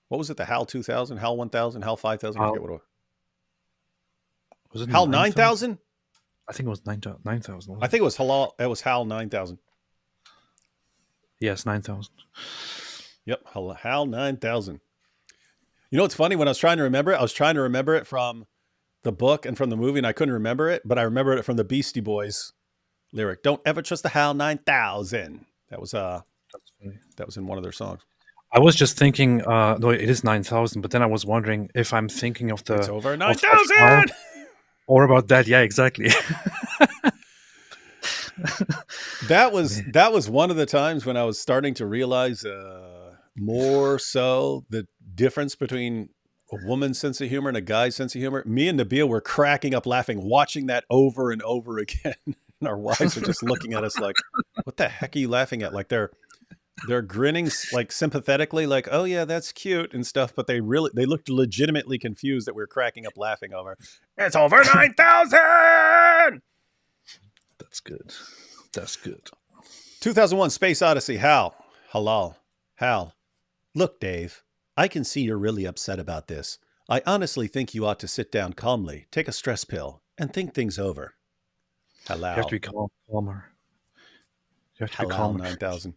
What was it? The HAL 2000, HAL 1000, HAL 5000. I forget what it was. Was it HAL 9000? I think it was 9,000. I think it was halal. It was HAL 9000. Yes, 9,000. Yep, HAL 9000. You know what's funny? When I was trying to remember it, I was trying to remember it from the book and from the movie, and I couldn't remember it, but I remembered it from the Beastie Boys lyric. Don't ever trust the HAL 9000. That was in one of their songs. I was just thinking, no, it is 9,000, but then I was wondering if I'm thinking of the... It's over 9,000! Or about that, yeah, exactly. That was one of the times when I was starting to realize more so the difference between a woman's sense of humor and a guy's sense of humor. Me and Nabil were cracking up laughing, watching that over and over again. And our wives are just looking at us like, what the heck are you laughing at? Like they're grinning like sympathetically, like, oh yeah, that's cute and stuff. But they looked legitimately confused that we were cracking up laughing over. It's over 9,000! That's good. That's good. 2001 Space Odyssey. Halal. Hal. Look, Dave, I can see you're really upset about this. I honestly think you ought to sit down calmly, take a stress pill, and think things over. Halal. You have to be calmer. You have to be Halal calmer. 9,000.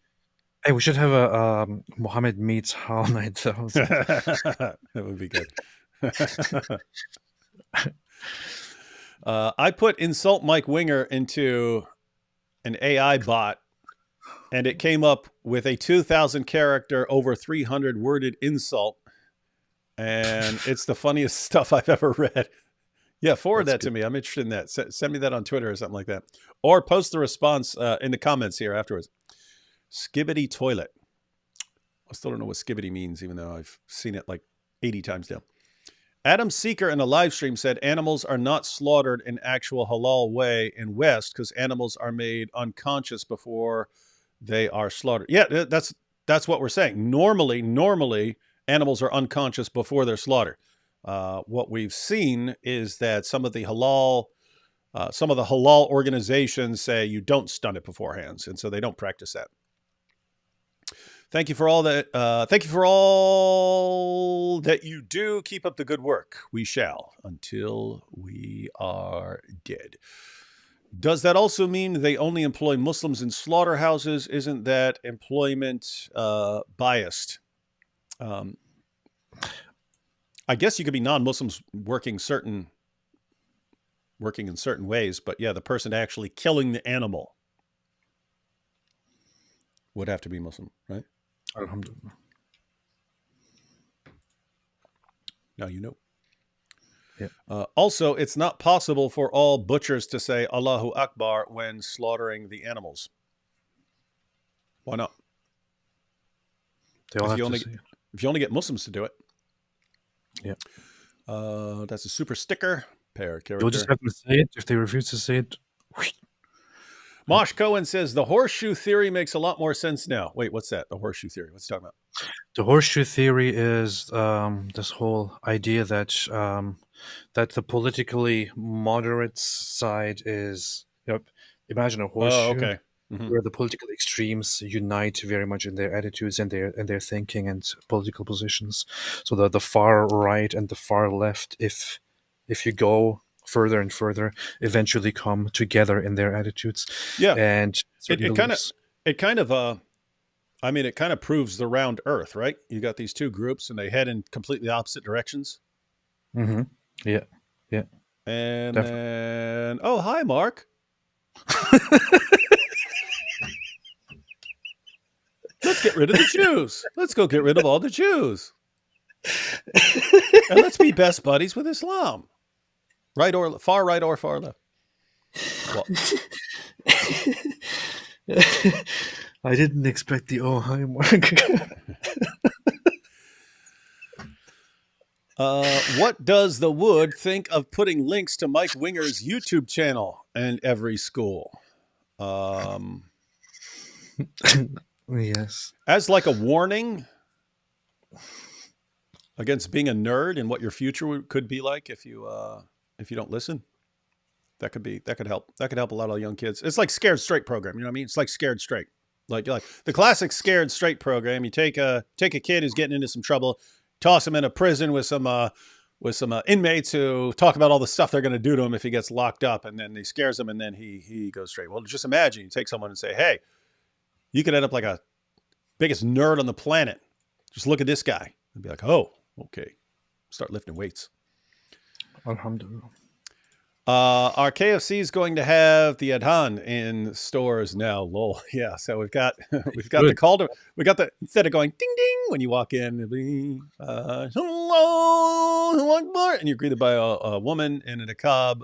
Hey, we should have a Muhammad meets HAL 9,000. That would be good. I put insult Mike Winger into an AI bot, and it came up with a 2,000 character, over 300 worded insult. and it's the funniest stuff I've ever read. Yeah, forward That's that to good. me. I'm interested in that. Send me that on Twitter or something like that. Or post the response in the comments here afterwards. Skibbity toilet. I still don't know what skibbity means, even though I've seen it like 80 times now. Adam Seeker in a live stream said animals are not slaughtered in actual halal way in West because animals are made unconscious before they are slaughtered. Yeah, that's what we're saying. Normally, animals are unconscious before they're slaughtered. What we've seen is that some of the halal organizations say you don't stun it beforehand, and so they don't practice that. Thank you for all that. Thank you for all that you do. Keep up the good work. We shall until we are dead. Does that also mean they only employ Muslims in slaughterhouses? Isn't that employment biased? I guess you could be non-Muslims working in certain ways, but yeah, the person actually killing the animal would have to be Muslim, right? Alhamdulillah. Now you know. Yeah. Also, it's not possible for all butchers to say Allahu Akbar when slaughtering the animals. Why not? They all 'Cause have you to only- say it. If you only get Muslims to do it. Yeah. That's a super sticker. Pair You'll character. just have to say it. If they refuse to say it, Mosh Cohen says the horseshoe theory makes a lot more sense now. Wait, what's that? The horseshoe theory. What's he talking about? the horseshoe theory is this whole idea that that the politically moderate side is, imagine a horseshoe. Oh, okay. Mhm. Where the political extremes unite very much in their attitudes and their thinking and political positions. So the far right and the far left, if you go further and further, eventually come together in their attitudes. Yeah. And It kind of proves the round earth, right? You got these two groups and they head in completely opposite directions. Mm-hmm. Yeah. And Definitely. then, oh, hi, Mark. Let's get rid of the Jews. Let's go get rid of all the Jews. And let's be best buddies with Islam. Right or far right or far left. Well, I didn't expect the oh hi Mark. what does the Wood think of putting links to Mike Winger's YouTube channel in every school? Yes. As like a warning against being a nerd and what your future could be like if you don't listen. That could help. That could help a lot of young kids. It's like Scared Straight program. You know what I mean? It's like Scared Straight. Like the classic Scared Straight program. You take a kid who's getting into some trouble, toss him in a prison with some inmates who talk about all the stuff they're going to do to him if he gets locked up, and then he scares him, and then he goes straight. Well, just imagine you take someone and say, hey, you could end up like a biggest nerd on the planet. Just look at this guy and be like, oh, okay. Start lifting weights. Alhamdulillah. Our KFC is going to have the adhan in stores now. Lol. Yeah. So we've got the call to, instead of going ding ding when you walk in, it'll be hello, Akbar, and you're greeted by a woman in a niqab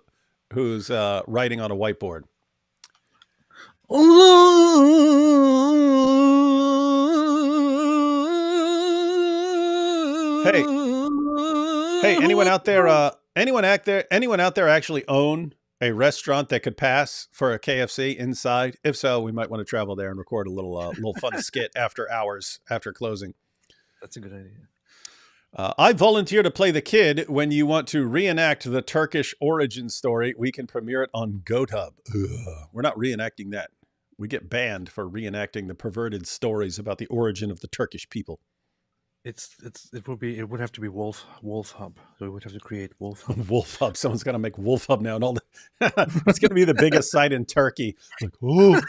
who's writing on a whiteboard. Hey, anyone out there? Anyone out there actually own a restaurant that could pass for a KFC inside? If so, we might want to travel there and record a little fun skit after hours, after closing. That's a good idea. I volunteer to play the kid when you want to reenact the Turkish origin story. We can premiere it on GoTub. We're not reenacting that. We get banned for reenacting the perverted stories about the origin of the Turkish people. It would have to be Wolf Hub. So we would have to create Wolf Hub. Wolf Hub. Someone's got to make Wolf Hub now, and all it's going to be the biggest site in Turkey. Like, oh,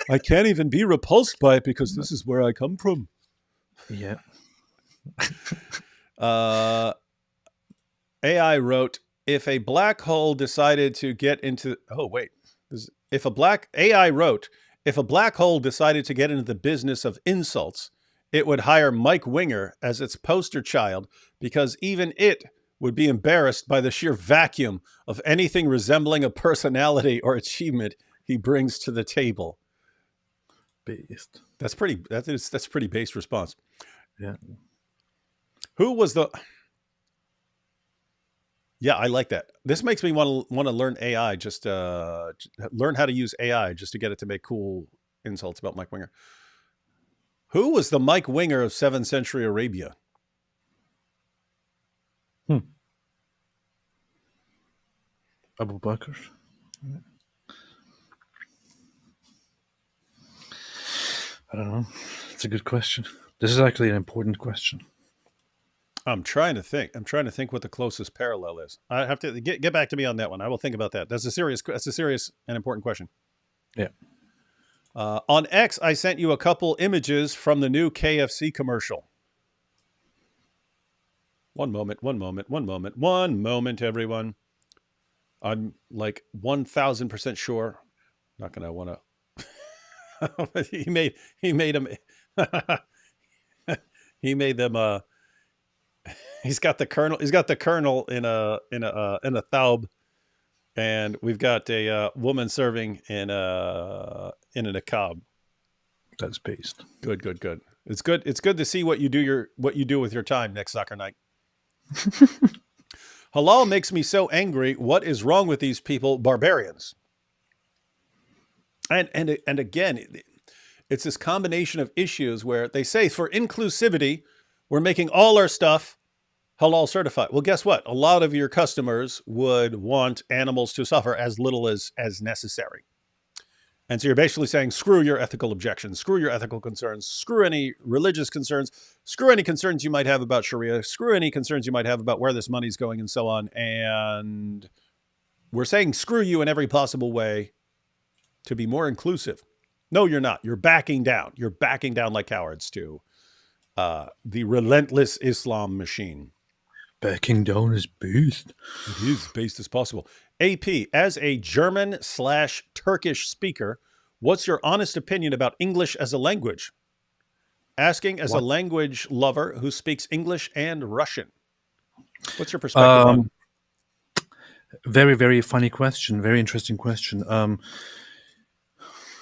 I can't even be repulsed by it because this is where I come from. Yeah. AI wrote, if a black hole decided to get into if a black hole decided to get into the business of insults, it would hire Mike Winger as its poster child because even it would be embarrassed by the sheer vacuum of anything resembling a personality or achievement he brings to the table. Based. That's a pretty based response. Yeah. Who was the... Yeah, I like that. This makes me want to learn AI, just learn how to use AI just to get it to make cool insults about Mike Winger. Who was the Mike Winger of 7th century Arabia? Abu Bakr. I don't know. It's a good question. This is actually an important question. I'm trying to think what the closest parallel is. I have to get back to me on that one. I will think about that. That's a serious and important question. Yeah. On X, I sent you a couple images from the new KFC commercial. One moment, everyone. I'm like 1,000% sure. Not gonna want to. he made them. He made them. He's got the colonel. He's got the colonel in a thaub, and we've got a woman serving in a niqab. That's based. Good. It's good to see what you do with your time next soccer night. Halal makes me so angry. What is wrong with these people? Barbarians. And again, it's this combination of issues where they say for inclusivity, we're making all our stuff halal certified. Well, guess what? A lot of your customers would want animals to suffer as little as necessary. And so you're basically saying, screw your ethical objections, screw your ethical concerns, screw any religious concerns, screw any concerns you might have about Sharia, screw any concerns you might have about where this money's going and so on. And we're saying screw you in every possible way to be more inclusive. No, you're not. You're backing down. You're backing down like cowards to the relentless Islam machine. Backing down is based. It is based as possible. AP, as a German/Turkish speaker, what's your honest opinion about English as a language? Asking as a language lover who speaks English and Russian. What's your perspective on it? Very, very funny question. Very interesting question.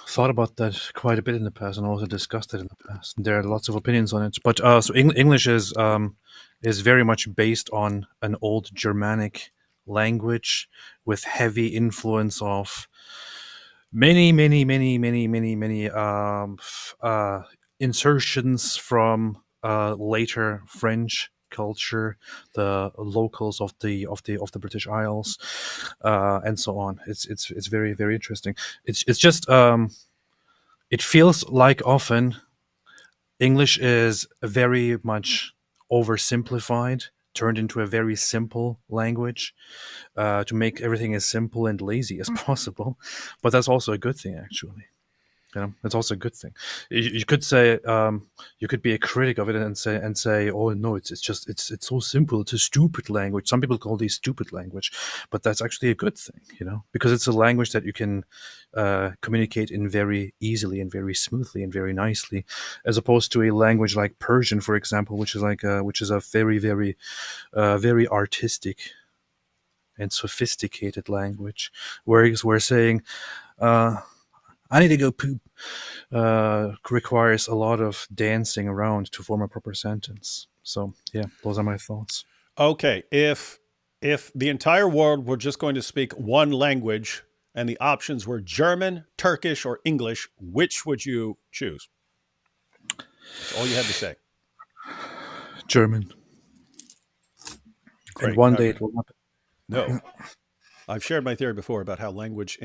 Thought about that quite a bit in the past, and also discussed it in the past. There are lots of opinions on it, but so English is very much based on an old Germanic language with heavy influence of many insertions from later French culture, the locals of the British Isles, and so on. It's very, very interesting. It's just it feels like often English is very much oversimplified, turned into a very simple language to make everything as simple and lazy as possible. But that's also a good thing, actually. That's also a good thing. You could say you could be a critic of it and say, oh no, it's so simple. It's a stupid language. Some people call these stupid language, but that's actually a good thing, because it's a language that you can communicate in very easily and very smoothly and very nicely, as opposed to a language like Persian, for example, which is a very, very very artistic and sophisticated language, whereas we're saying I need to go poop requires a lot of dancing around to form a proper sentence. So yeah, those are my thoughts. Okay, if the entire world were just going to speak one language and the options were German, Turkish, or English, which would you choose? That's all you had to say. German. Great. And one day it will happen. No. I've shared my theory before about how language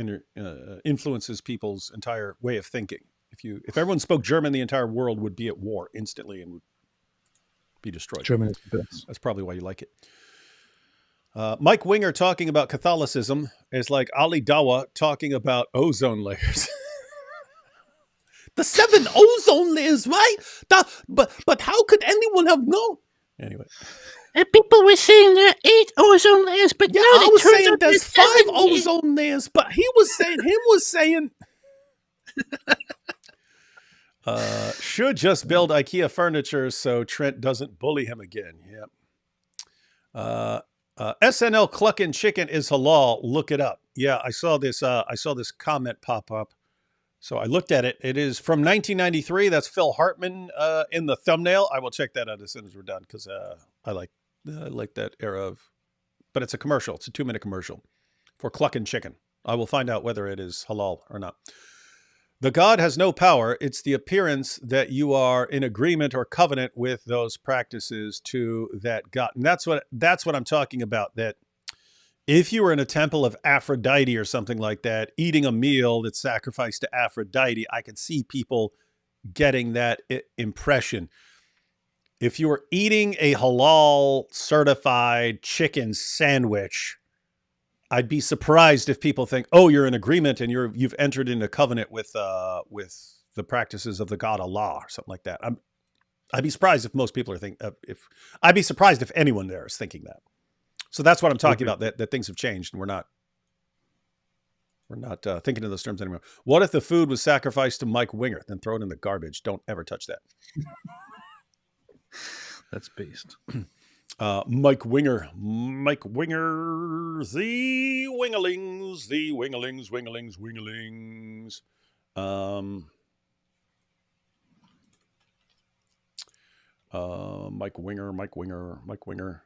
influences people's entire way of thinking. If everyone spoke German, the entire world would be at war instantly and would be destroyed. German is the best. That's probably why you like it. Mike Winger talking about Catholicism is like Ali Dawa talking about ozone layers. The 7 ozone layers, right? But how could anyone have known? Anyway. People were saying there are 8 ozone layers, but now I was saying out there's 5 ozone layers, but him was saying. Should just build IKEA furniture so Trent doesn't bully him again. Yep. SNL Cluckin' Chicken is halal. Look it up. Yeah, I saw this. I saw this comment pop up, so I looked at it. It is from 1993. That's Phil Hartman in the thumbnail. I will check that out as soon as we're done because I like that era of. But it's a commercial. It's a 2-minute commercial for Cluckin' Chicken. I will find out whether it is halal or not. The God has no power. It's the appearance that you are in agreement or covenant with those practices to that God. And that's what I'm talking about. That if you were in a temple of Aphrodite or something like that, eating a meal that's sacrificed to Aphrodite, I could see people getting that impression. If you were eating a halal certified chicken sandwich, I'd be surprised if people think, "Oh, you're in agreement and you've entered into covenant with the practices of the God Allah," or something like that. I'd be surprised if most people are I'd be surprised if anyone there is thinking that. So that's what I'm talking about. That things have changed and we're not thinking in those terms anymore. What if the food was sacrificed to Mike Winger? Then throw it in the garbage. Don't ever touch that. That's based. Mike Winger, the Wingalings. Mike Winger.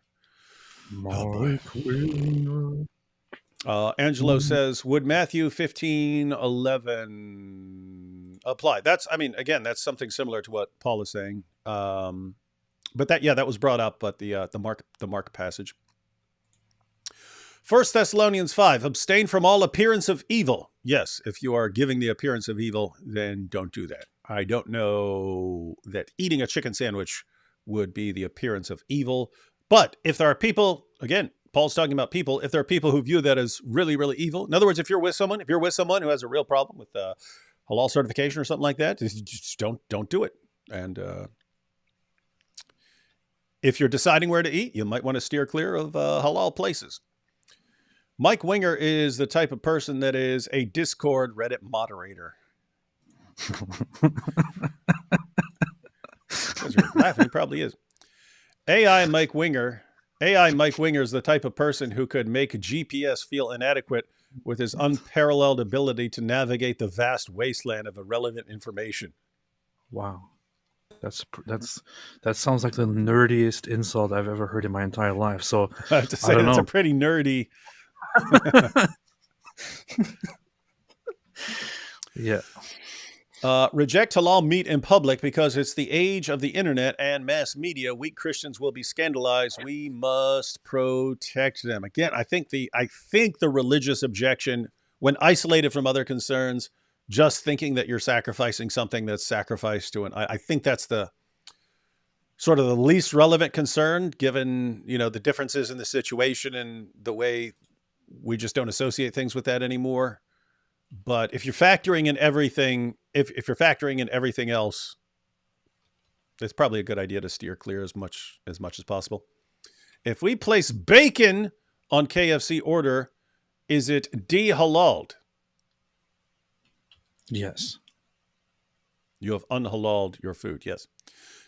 Oh, Angelo says, would Matthew 15:11 apply? That's something similar to what Paul is saying. But that was brought up, but the Mark passage. 1 Thessalonians 5, abstain from all appearance of evil. Yes, if you are giving the appearance of evil, then don't do that. I don't know that eating a chicken sandwich would be the appearance of evil. But if there are people, again, Paul's talking about people, if there are people who view that as really, really evil. In other words, if you're with someone who has a real problem with halal certification or something like that, just don't do it. And if you're deciding where to eat, you might want to steer clear of halal places. Mike Winger is the type of person that is a Discord Reddit moderator. Because you're laughing, he probably is. AI Mike Winger is the type of person who could make GPS feel inadequate with his unparalleled ability to navigate the vast wasteland of irrelevant information. Wow. That sounds like the nerdiest insult I've ever heard in my entire life. So I have to say that's a pretty nerdy. Yeah. Reject halal meat in public because it's the age of the internet and mass media. Weak Christians will be scandalized. We must protect them. Again, I think the religious objection, when isolated from other concerns, just thinking that you're sacrificing something that's sacrificed to I think that's the sort of the least relevant concern, given the differences in the situation and the way we just don't associate things with that anymore. But if you're factoring in everything, if you're factoring in everything else, it's probably a good idea to steer clear as much as possible. If we place bacon on KFC order, is it de-halaled? Yes. You have unhalaled your food. Yes.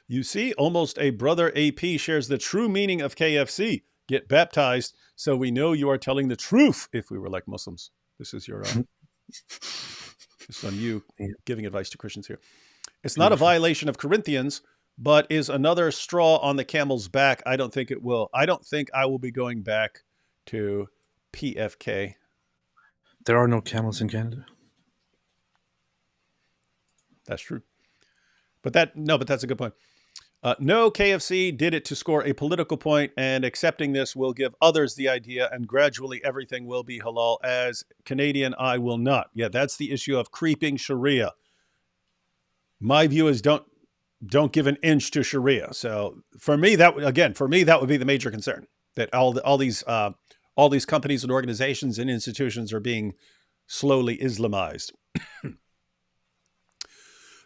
You see, almost a brother AP shares the true meaning of KFC. Get baptized so we know you are telling the truth if we were like Muslims. This is your... This is on you giving advice to Christians here. It's not a violation of Corinthians, but is another straw on the camel's back. I don't think it will. I don't think I will be going back to PFK. There are no camels in Canada. That's true. But that's a good point. No, KFC did it to score a political point, and accepting this will give others the idea, and gradually everything will be halal. As Canadian, I will not. Yeah, that's the issue of creeping Sharia. My view is don't give an inch to Sharia. So for me, that would be the major concern, that all these companies and organizations and institutions are being slowly Islamized.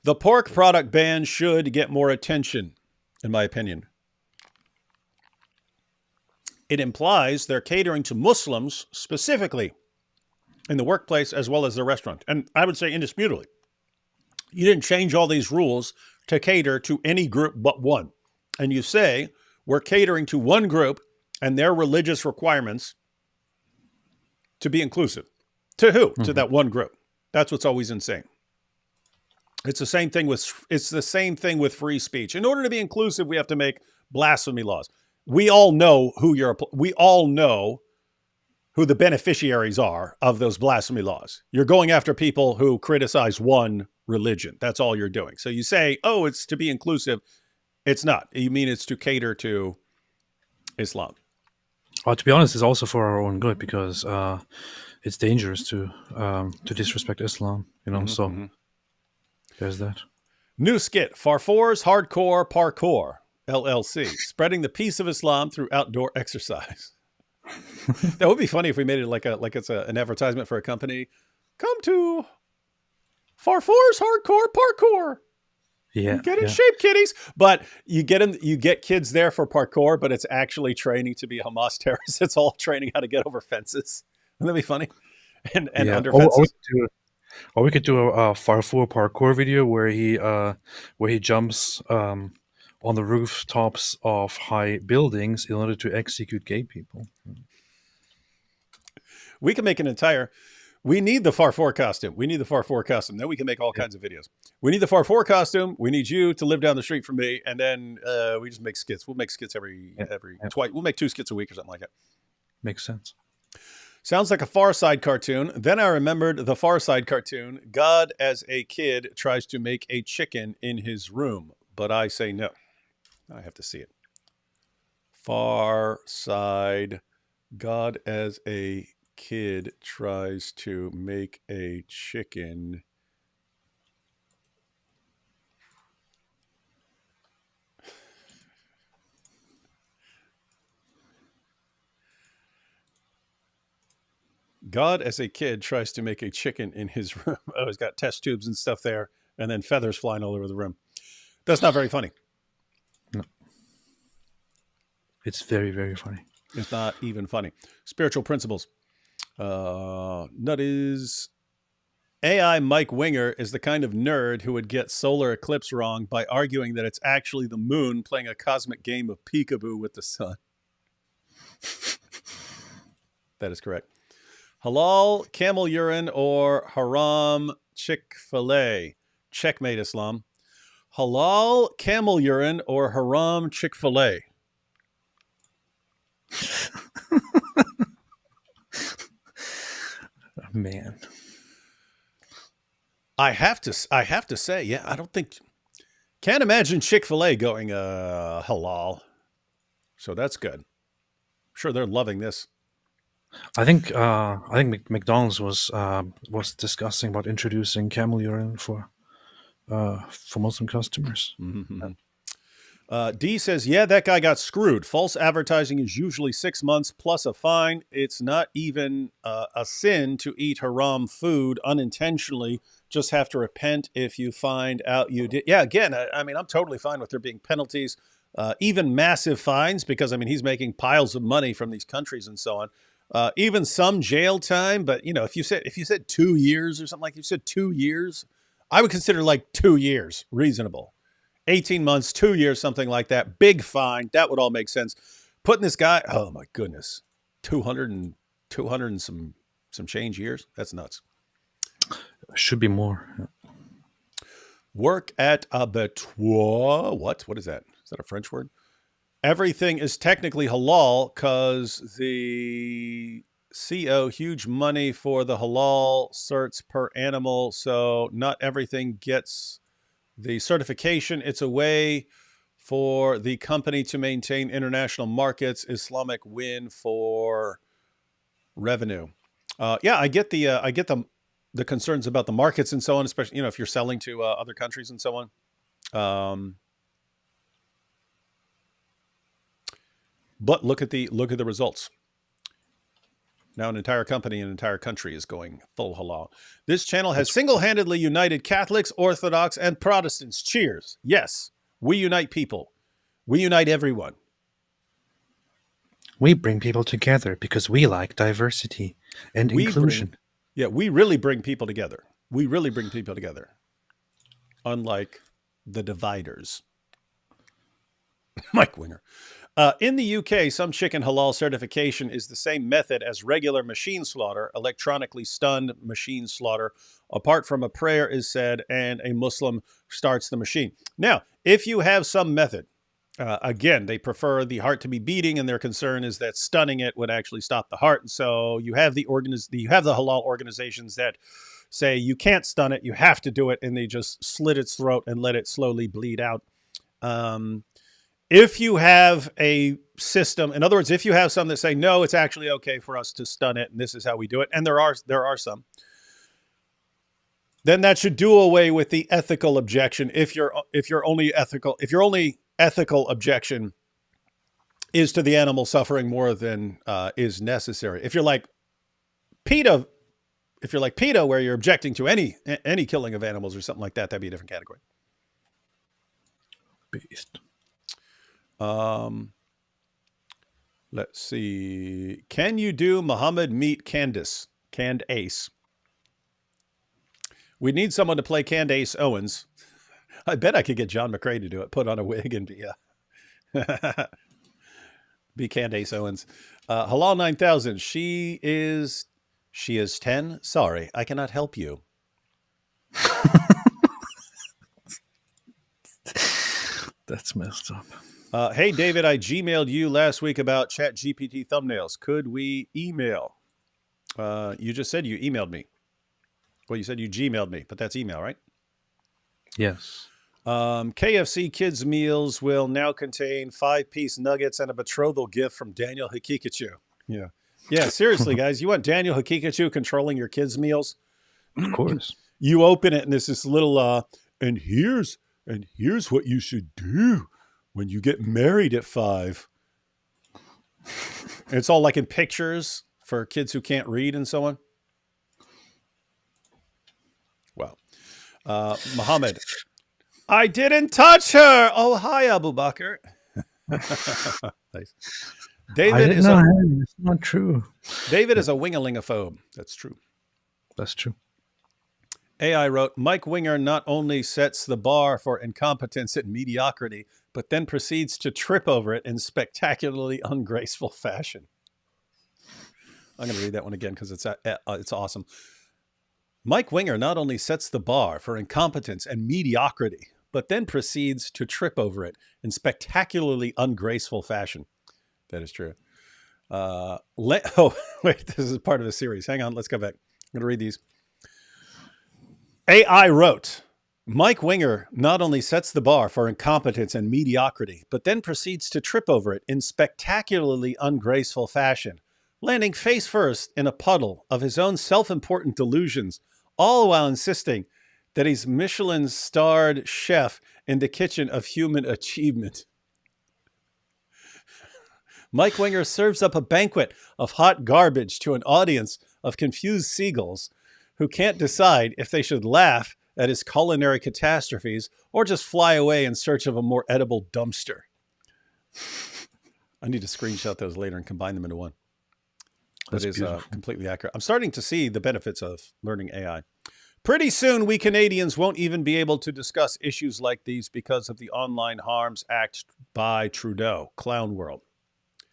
The pork product ban should get more attention, in my opinion. It implies they're catering to Muslims specifically in the workplace as well as the restaurant. And I would say indisputably, You didn't change all these rules to cater to any group but one. And you say, we're catering to one group and their religious requirements to be inclusive. To who? To that one group. That's what's always insane. It's the same thing with free speech. In order to be inclusive, we have to make blasphemy laws. We all know who the beneficiaries are of those blasphemy laws. You're going after people who criticize one religion. That's all you're doing. So you say, oh, it's to be inclusive. It's not. You mean it's to cater to Islam. Well, to be honest, it's also for our own good because it's dangerous to disrespect Islam. There's that. New skit: Farfour's Hardcore Parkour LLC, spreading the peace of Islam through outdoor exercise. That would be funny if we made it like it's an advertisement for a company. Come to Farfour's Hardcore Parkour. Yeah, get in shape, kiddies. But you get kids there for parkour, but it's actually training to be Hamas terrorists. It's all training how to get over fences. Wouldn't that be funny? And under fences. Or we could do a Farfour parkour video where he jumps on the rooftops of high buildings in order to execute gay people. We can make we need the Farfour costume. Then we can make all kinds of videos. We need the Farfour costume. We need you to live down the street from me. And then we just make skits. We'll make skits every twice. We'll make 2 skits a week or something like that. Makes sense. Sounds like a Far Side cartoon. Then I remembered the Far Side cartoon. God, as a kid, tries to make a chicken in his room. But I say no. I have to see it. Far Side. God, as a kid, tries to make a chicken. God, as a kid, tries to make a chicken in his room. Oh, he's got test tubes and stuff there, and then feathers flying all over the room. That's not very funny. No. It's very, very funny. It's not even funny. Spiritual principles. Nut is AI Mike Winger is the kind of nerd who would get solar eclipse wrong by arguing that it's actually the moon playing a cosmic game of peekaboo with the sun. That is correct. Halal camel urine or haram Chick-fil-A? Checkmate, Islam. Halal camel urine or haram Chick-fil-A? Man, I have to say, yeah, I can't imagine Chick-fil-A going halal. So that's good. I'm sure they're loving this. I think McDonald's was discussing about introducing camel urine for Muslim customers. Mm-hmm. D says, yeah, that guy got screwed. False advertising is usually 6 months plus a fine. It's not even a sin to eat haram food unintentionally. Just have to repent if you find out you did. Yeah, again, I mean, I'm totally fine with there being penalties, even massive fines, because, I mean, he's making piles of money from these countries and so on. Even some jail time. But, you know, if you said 2 years or something like you said 2 years, I would consider like 2 years reasonable. 18 months, 2 years, something like that. Big fine. That would all make sense. Putting this guy, oh my goodness, 200 and some change years. That's nuts. Should be more. Work at a abattoir. What is that? Is that a French word? Everything is technically halal because the CO, huge money for the halal certs per animal. So not everything gets the certification. It's a way for the company to maintain international markets. Islamic win for revenue. Yeah, I get the concerns about the markets and so on, especially, you know, if you're selling to other countries and so on. But look at the results. Now an entire company, an entire country is going full halal. This channel has single-handedly united Catholics, Orthodox, and Protestants. Cheers. Yes, we unite people. We unite everyone. We bring people together because we like diversity and inclusion. We really bring people together. We really bring people together. unlike the dividers. Mike Winger. In the UK, some chicken halal certification is the same method as regular machine slaughter, electronically stunned machine slaughter. Apart from a prayer is said and a Muslim starts the machine. Now, if you have some method, again, they prefer the heart to be beating, and their concern is that stunning it would actually stop the heart. And so you have the halal organizations that say you can't stun it, you have to do it, and they just slit its throat and let it slowly bleed out. If you have a system, in other words, if you have some that say, no, it's actually okay for us to stun it, and this is how we do it, and there are some, then that should do away with the ethical objection. If your only ethical objection is to the animal suffering more than is necessary. If you're like PETA, where you're objecting to any killing of animals or something like that, that'd be a different category. Beast. Let's see. Can you do Muhammad meet Candace? Candace. We need someone to play Candace Owens. I bet I could get John McCrae to do it. Put on a wig and be Candace Owens. Halal 9000. She is 10. Sorry, I cannot help you. That's messed up. Hey, David, I Gmailed you last week about ChatGPT thumbnails. Could we email? You just said you emailed me. Well, you said you Gmailed me, but that's email, right? Yes. KFC kids meals will now contain 5-piece nuggets and a betrothal gift from Daniel Hakikachu. Yeah. Seriously, guys, you want Daniel Hakikachu controlling your kids' meals? Of course. You open it and there's this little and here's what you should do when you get married at 5. And it's all like in pictures for kids who can't read and so on. Well, Muhammad, I didn't touch her. Oh, hi, Abu Bakr. Nice. David is it's not true. David is a wingalingophobe. That's true. That's true. AI wrote, Mike Winger not only sets the bar for incompetence and mediocrity, but then proceeds to trip over it in spectacularly ungraceful fashion. I'm going to read that one again because it's awesome. Mike Winger not only sets the bar for incompetence and mediocrity, but then proceeds to trip over it in spectacularly ungraceful fashion. That is true. Wait, this is part of a series. Hang on, let's go back. I'm going to read these. AI wrote, Mike Winger not only sets the bar for incompetence and mediocrity, but then proceeds to trip over it in spectacularly ungraceful fashion, landing face first in a puddle of his own self-important delusions, all while insisting that he's Michelin-starred chef in the kitchen of human achievement. Mike Winger serves up a banquet of hot garbage to an audience of confused seagulls who can't decide if they should laugh at his culinary catastrophes or just fly away in search of a more edible dumpster. I need to screenshot those later and combine them into one. That is completely accurate. I'm starting to see the benefits of learning AI. Pretty soon, we Canadians won't even be able to discuss issues like these because of the Online Harms Act by Trudeau. Clown world.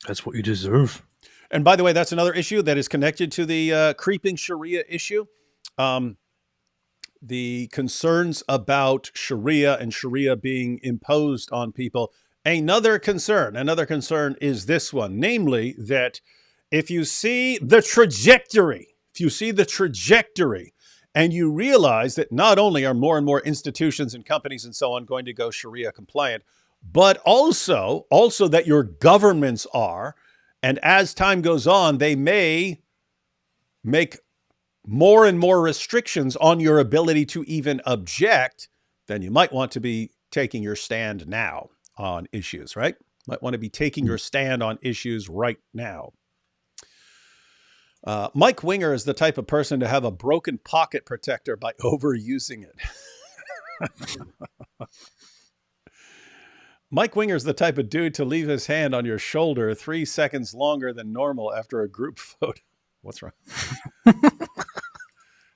That's what you deserve. And by the way, that's another issue that is connected to the creeping Sharia issue. The concerns about Sharia and Sharia being imposed on people. Another concern is this one, namely that if you see the trajectory, and you realize that not only are more and more institutions and companies and so on going to go Sharia compliant, but also that your governments are, and as time goes on, they may make more and more restrictions on your ability to even object, then you might want to be taking your stand now on issues, right? Might want to be taking your stand on issues right now. Mike Winger is the type of person to have a broken pocket protector by overusing it. Mike Winger is the type of dude to leave his hand on your shoulder 3 seconds longer than normal after a group photo. What's wrong?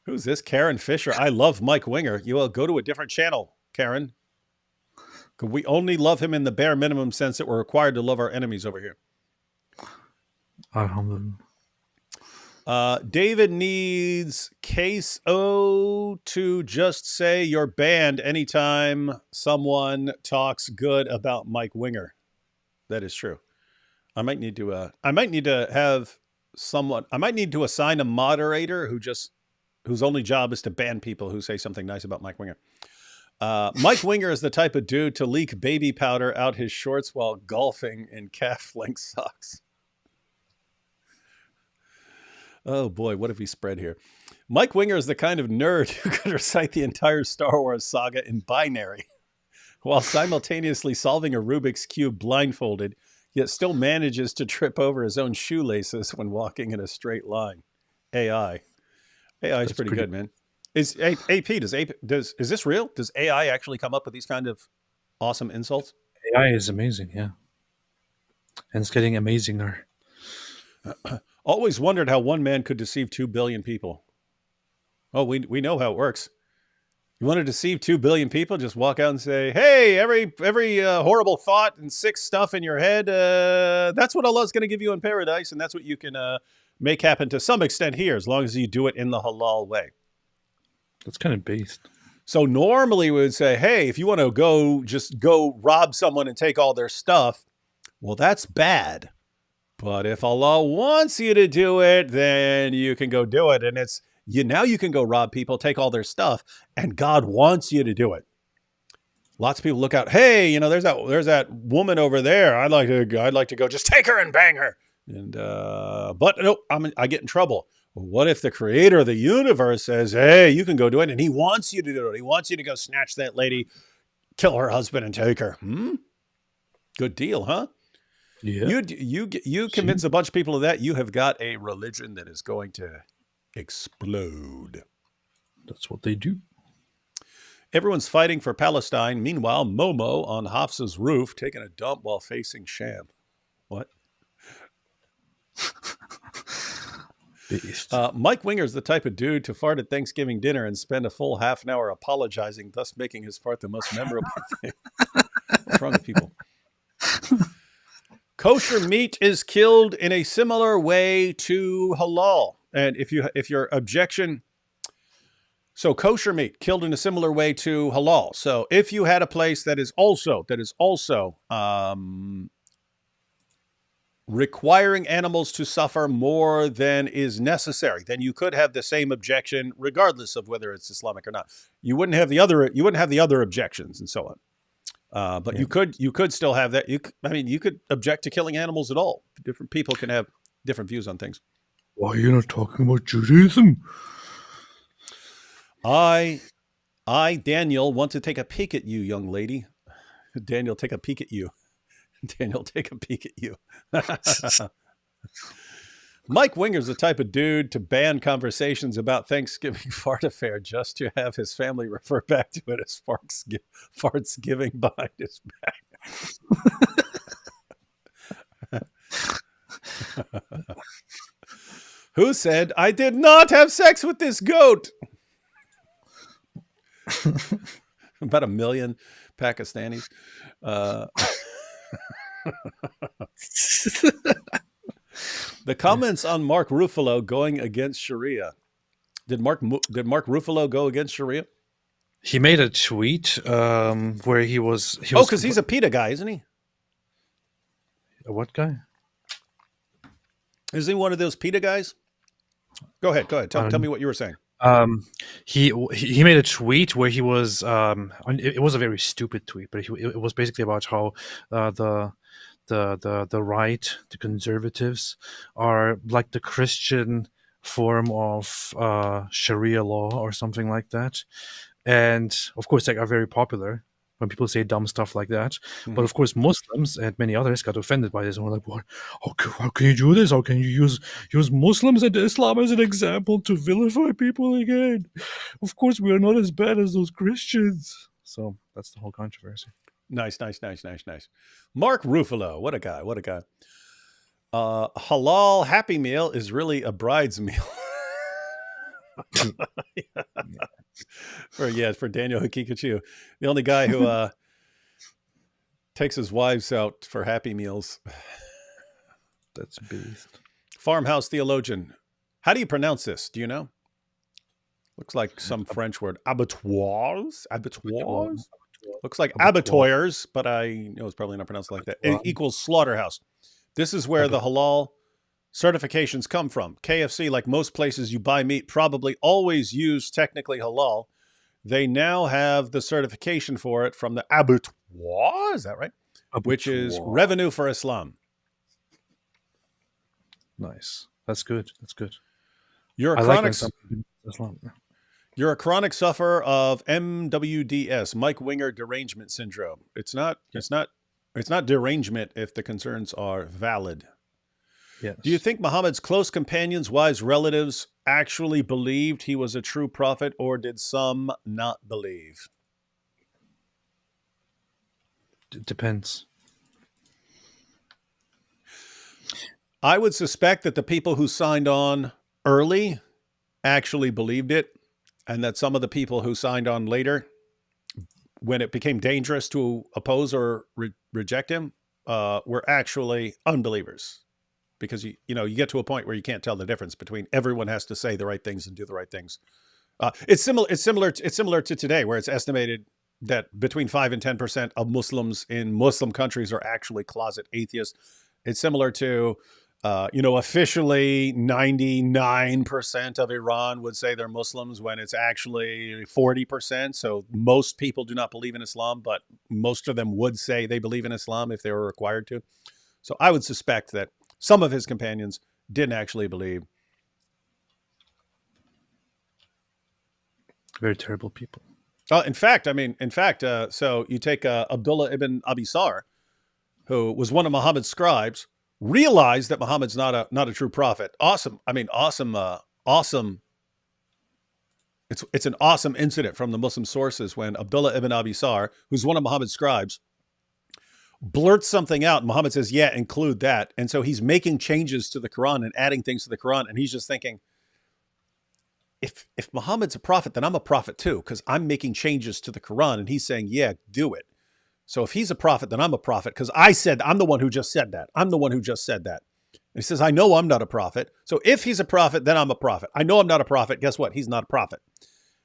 Who's this? Karen Fisher. I love Mike Winger. You will go to a different channel. Karen? Could we only love him in the bare minimum sense that we're required to love our enemies over here? Alhamdulillah. David needs Case O to just say you're banned anytime someone talks good about Mike Winger. That is true. I might need to assign a moderator whose only job is to ban people who say something nice about Mike Winger. Mike Winger is the type of dude to leak baby powder out his shorts while golfing in calf-length socks. Oh boy, what have we spread here? Mike Winger is the kind of nerd who could recite the entire Star Wars saga in binary while simultaneously solving a Rubik's Cube blindfolded, yet still manages to trip over his own shoelaces when walking in a straight line. AI is pretty good, man. Is this real? Does AI actually come up with these kind of awesome insults? AI is amazing, yeah. And it's getting amazinger. Always wondered how one man could deceive 2 billion people. Oh, we know how it works. You want to deceive 2 billion people? Just walk out and say, hey, every horrible thought and sick stuff in your head, that's what Allah's going to give you in paradise, and that's what you can make happen to some extent here, as long as you do it in the halal way. That's kind of based. So normally we would say, hey, if you want to just go rob someone and take all their stuff, well, that's bad. But if Allah wants you to do it, then you can go do it. And now you can go rob people, take all their stuff, and God wants you to do it. Lots of people look out, hey, there's that woman over there. I'd like to go just take her and bang her. And but no, I get in trouble. Well, what if the creator of the universe says, hey, you can go do it, and he wants you to do it. He wants you to go snatch that lady, kill her husband, and take her. Good deal, huh? Yeah. You convince a bunch of people of that, you have got a religion that is going to explode. That's what they do. Everyone's fighting for Palestine. Meanwhile, Momo on Hafsa's roof taking a dump while facing Sham. What? Based. Mike Winger is the type of dude to fart at Thanksgiving dinner and spend a full half an hour apologizing, thus making his fart the most memorable thing. What's wrong with people? Kosher meat is killed in a similar way to halal. And if your objection, so kosher meat killed in a similar way to halal. So if you had a place that is also requiring animals to suffer more than is necessary, then you could have the same objection regardless of whether it's Islamic or not. You wouldn't have the other objections and so on. But yeah. you could still have that. You could object to killing animals at all. Different people can have different views on things. Why are you not talking about Judaism? I, Daniel, want to take a peek at you, young lady. Daniel, take a peek at you. Daniel, take a peek at you. Mike Winger's the type of dude to ban conversations about Thanksgiving fart affair just to have his family refer back to it as farts giving behind his back. Who said, I did not have sex with this goat? About 1 million Pakistanis. The comments on Mark Ruffalo going against Sharia. Did Mark Ruffalo go against Sharia? He made a tweet where he was because he's a PETA guy, isn't he? A what guy? Isn't he one of those PETA guys? Go ahead. Tell me what you were saying. He made a tweet where he was it was a very stupid tweet, but it was basically about how the right, the conservatives, are like the Christian form of Sharia law or something like that, and of course they are very popular when people say dumb stuff like that. Mm-hmm. But of course Muslims and many others got offended by this and were like, "What? How can you do this? How can you use Muslims and Islam as an example to vilify people again? Of course we are not as bad as those Christians." So that's the whole controversy. Nice. Mark Ruffalo, what a guy. Halal Happy Meal is really a bride's meal. for Daniel Hikikachu, the only guy who takes his wives out for Happy Meals. That's beast. Farmhouse theologian. How do you pronounce this? Do you know? Looks like some French word. Abattoirs? Abattoirs? Looks like abattoirs, but I know it's probably not pronounced like that. It equals slaughterhouse. This is where the halal certifications come from. KFC, like most places you buy meat, probably always use technically halal. They now have the certification for it from the abattoir, is that right? Which is revenue for Islam. Nice. That's good. That's good. You're a I chronic like when something Islam. You're a chronic sufferer of MWDS, Mike Winger derangement syndrome. It's not derangement if the concerns are valid. Yes. Do you think Muhammad's close companions, wives, relatives actually believed he was a true prophet, or did some not believe? It depends. I would suspect that the people who signed on early actually believed it, and that some of the people who signed on later, when it became dangerous to oppose or reject him, were actually unbelievers. Because you get to a point where you can't tell the difference between everyone has to say the right things and do the right things. It's similar to today, where it's estimated that between 5 and 10% of Muslims in Muslim countries are actually closet atheists. It's similar to, officially 99% of Iran would say they're Muslims when it's actually 40%. So most people do not believe in Islam, but most of them would say they believe in Islam if they were required to. So I would suspect that some of his companions didn't actually believe. Very terrible people. In fact, so you take Abdullah ibn Abi Sar, who was one of Muhammad's scribes, realized that Muhammad's not a true prophet. Awesome. It's an awesome incident from the Muslim sources when Abdullah ibn Abi Sar, who's one of Muhammad's scribes, blurts something out. And Muhammad says, yeah, include that. And so he's making changes to the Quran and adding things to the Quran. And he's just thinking, if Muhammad's a prophet, then I'm a prophet too, because I'm making changes to the Quran. And he's saying, yeah, do it. So if he's a prophet, then I'm a prophet, because I'm the one who just said that. I'm the one who just said that. And he says, I know I'm not a prophet. So if he's a prophet, then I'm a prophet. I know I'm not a prophet. Guess what? He's not a prophet.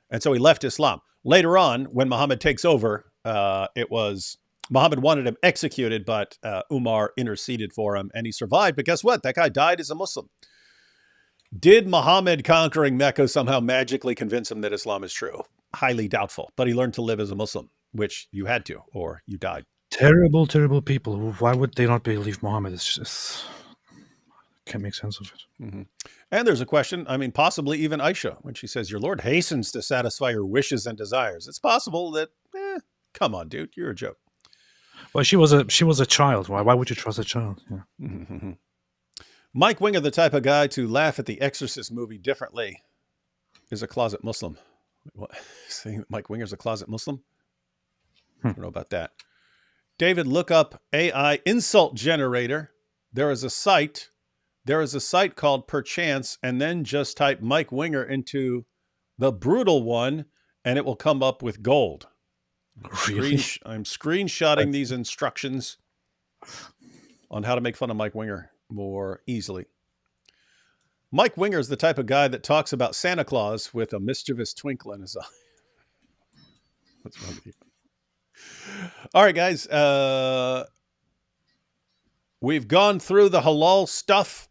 And so he left Islam. Later on, when Muhammad takes over, Muhammad wanted him executed, but Umar interceded for him and he survived. But guess what? That guy died as a Muslim. Did Muhammad conquering Mecca somehow magically convince him that Islam is true? Highly doubtful. But he learned to live as a Muslim, which you had to, or you died. Terrible, terrible people. Why would they not believe Muhammad? It's just can't make sense of it. Mm-hmm. And there's a question, possibly even Aisha, when she says, your Lord hastens to satisfy your wishes and desires. It's possible that, come on, dude, you're a joke. Well, she was a child. Why would you trust a child? Yeah. Mm-hmm. Mike Winger, the type of guy to laugh at the Exorcist movie differently, is a closet Muslim. What? Saying that Mike Winger's a closet Muslim? I don't know about that. David, look up AI insult generator. There is a site called Perchance, and then just type Mike Winger into the brutal one, and it will come up with gold. Really? I'm screenshotting these instructions on how to make fun of Mike Winger more easily. Mike Winger is the type of guy that talks about Santa Claus with a mischievous twinkle in his eye. What's wrong with you? All right, guys. We've gone through the halal stuff.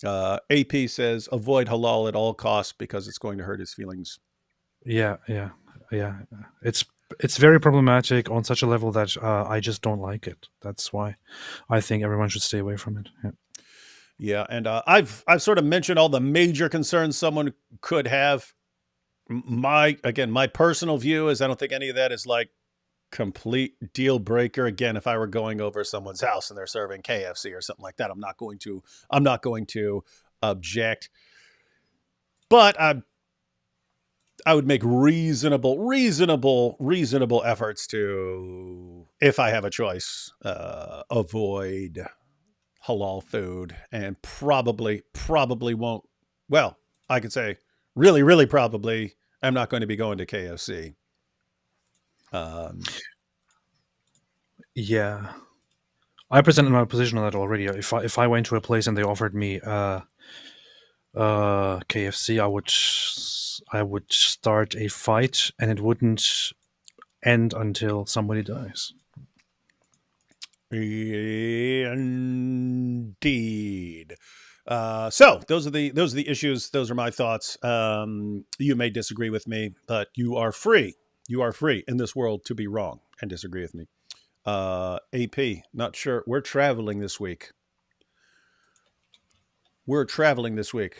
AP says avoid halal at all costs because it's going to hurt his feelings. Yeah. It's very problematic on such a level that I just don't like it. That's why I think everyone should stay away from it. Yeah, and I've sort of mentioned all the major concerns someone could have. My personal view is I don't think any of that is like complete deal breaker. Again, if I were going over someone's house and they're serving KFC or something like that, I'm not going to object. But I would make reasonable efforts to, if I have a choice, avoid halal food, and probably won't. Well, I could say really, really probably I'm not going to be going to KFC. Yeah, I presented my position on that already. If I went to a place and they offered me KFC, I would start a fight, and it wouldn't end until somebody dies. Indeed. So those are the issues. Those are my thoughts. You may disagree with me, but you are free. You are free in this world to be wrong and disagree with me. AP, not sure. We're traveling this week.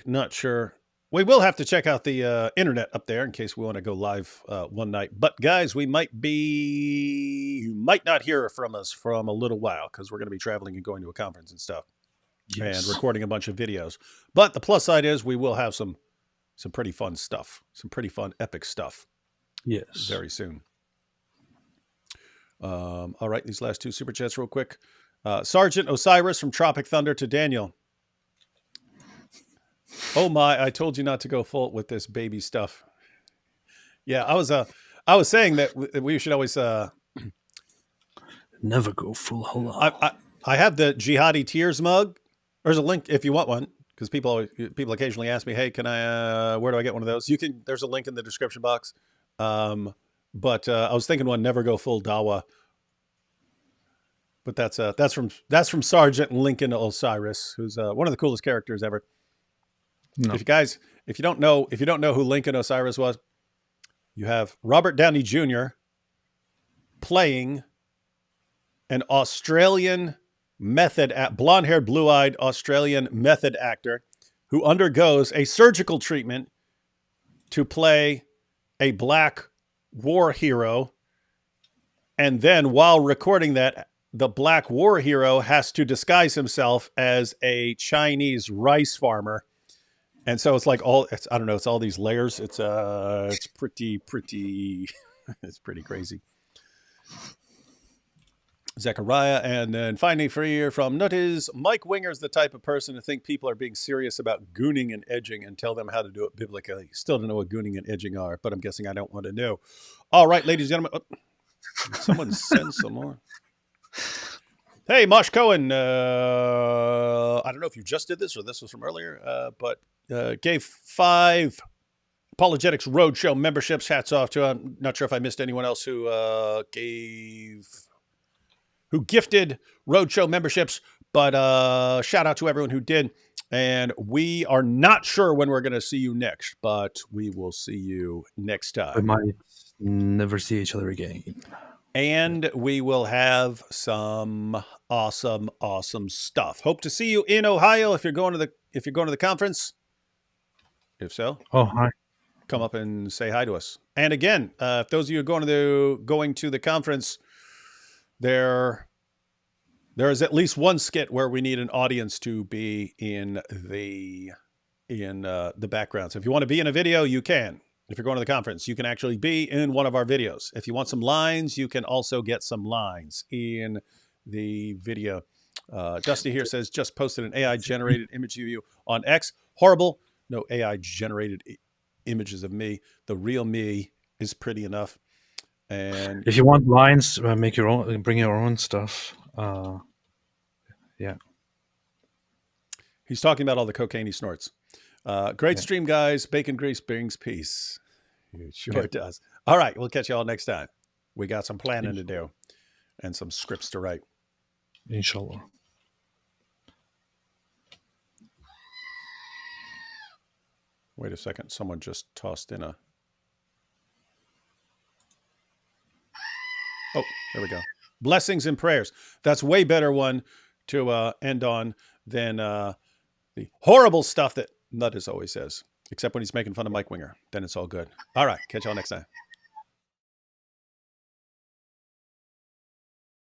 Not sure. We will have to check out the internet up there in case we want to go live one night. But guys, you might not hear from us from a little while because we're going to be traveling and going to a conference and stuff and recording a bunch of videos. But the plus side is we will have some pretty fun stuff, some pretty fun epic stuff. Yes. Very soon. All right, these last two super chats real quick. Sergeant Osiris from Tropic Thunder to Daniel. Oh my, I told you not to go full with this baby stuff. Yeah, I was saying that we should always Never go full halal. I have the Jihadi Tears mug. There's a link if you want one, because people occasionally ask me, hey, can I where do I get one of those? There's a link in the description box. But I was thinking one, never go full dawa. But that's from Sergeant Lincoln Osiris, who's one of the coolest characters ever. No. If you don't know who Lincoln Osiris was, you have Robert Downey Jr. playing an Australian blonde-haired, blue-eyed Australian method actor who undergoes a surgical treatment to play a black war hero. And then while recording that, the black war hero has to disguise himself as a Chinese rice farmer. And so it's like it's all these layers. It's pretty, it's pretty crazy. Zechariah, and then finally for here from Nutties, Mike Winger's the type of person to think people are being serious about gooning and edging and tell them how to do it biblically. Still don't know what gooning and edging are, but I'm guessing I don't want to know. All right, ladies and gentlemen. Someone send some more. Hey, Mosh Cohen. I don't know if you just did this or this was from earlier, but gave 5 Apologetics Roadshow memberships. Hats off to him. Not sure if I missed anyone else who gifted Roadshow memberships, but shout out to everyone who did. And we are not sure when we're going to see you next, but we will see you next time. We might never see each other again. And we will have some awesome stuff. Hope to see you in Ohio if you're going to the conference. If so, hi. Come up and say hi to us. And again, if those of you are going to the conference, there is at least one skit where we need an audience to be in the background. So if you want to be in a video, you can. If you're going to the conference, you can actually be in one of our videos. If you want some lines, you can also get some lines in the video. Dusty here says, just posted an AI-generated image of you on X. Horrible. No AI-generated images of me. The real me is pretty enough. And if you want lines, make your own. Bring your own stuff. Yeah. He's talking about all the cocaine he snorts. Great stream, guys. Bacon grease brings peace. It sure does. All right. We'll catch you all next time. We got some planning to do and some scripts to write. Inshallah. Wait a second. Someone just tossed in a... Oh, there we go. Blessings and prayers. That's way better one to end on than the horrible stuff that Nutters always says. Except when he's making fun of Mike Winger. Then it's all good. All right. Catch y'all next time.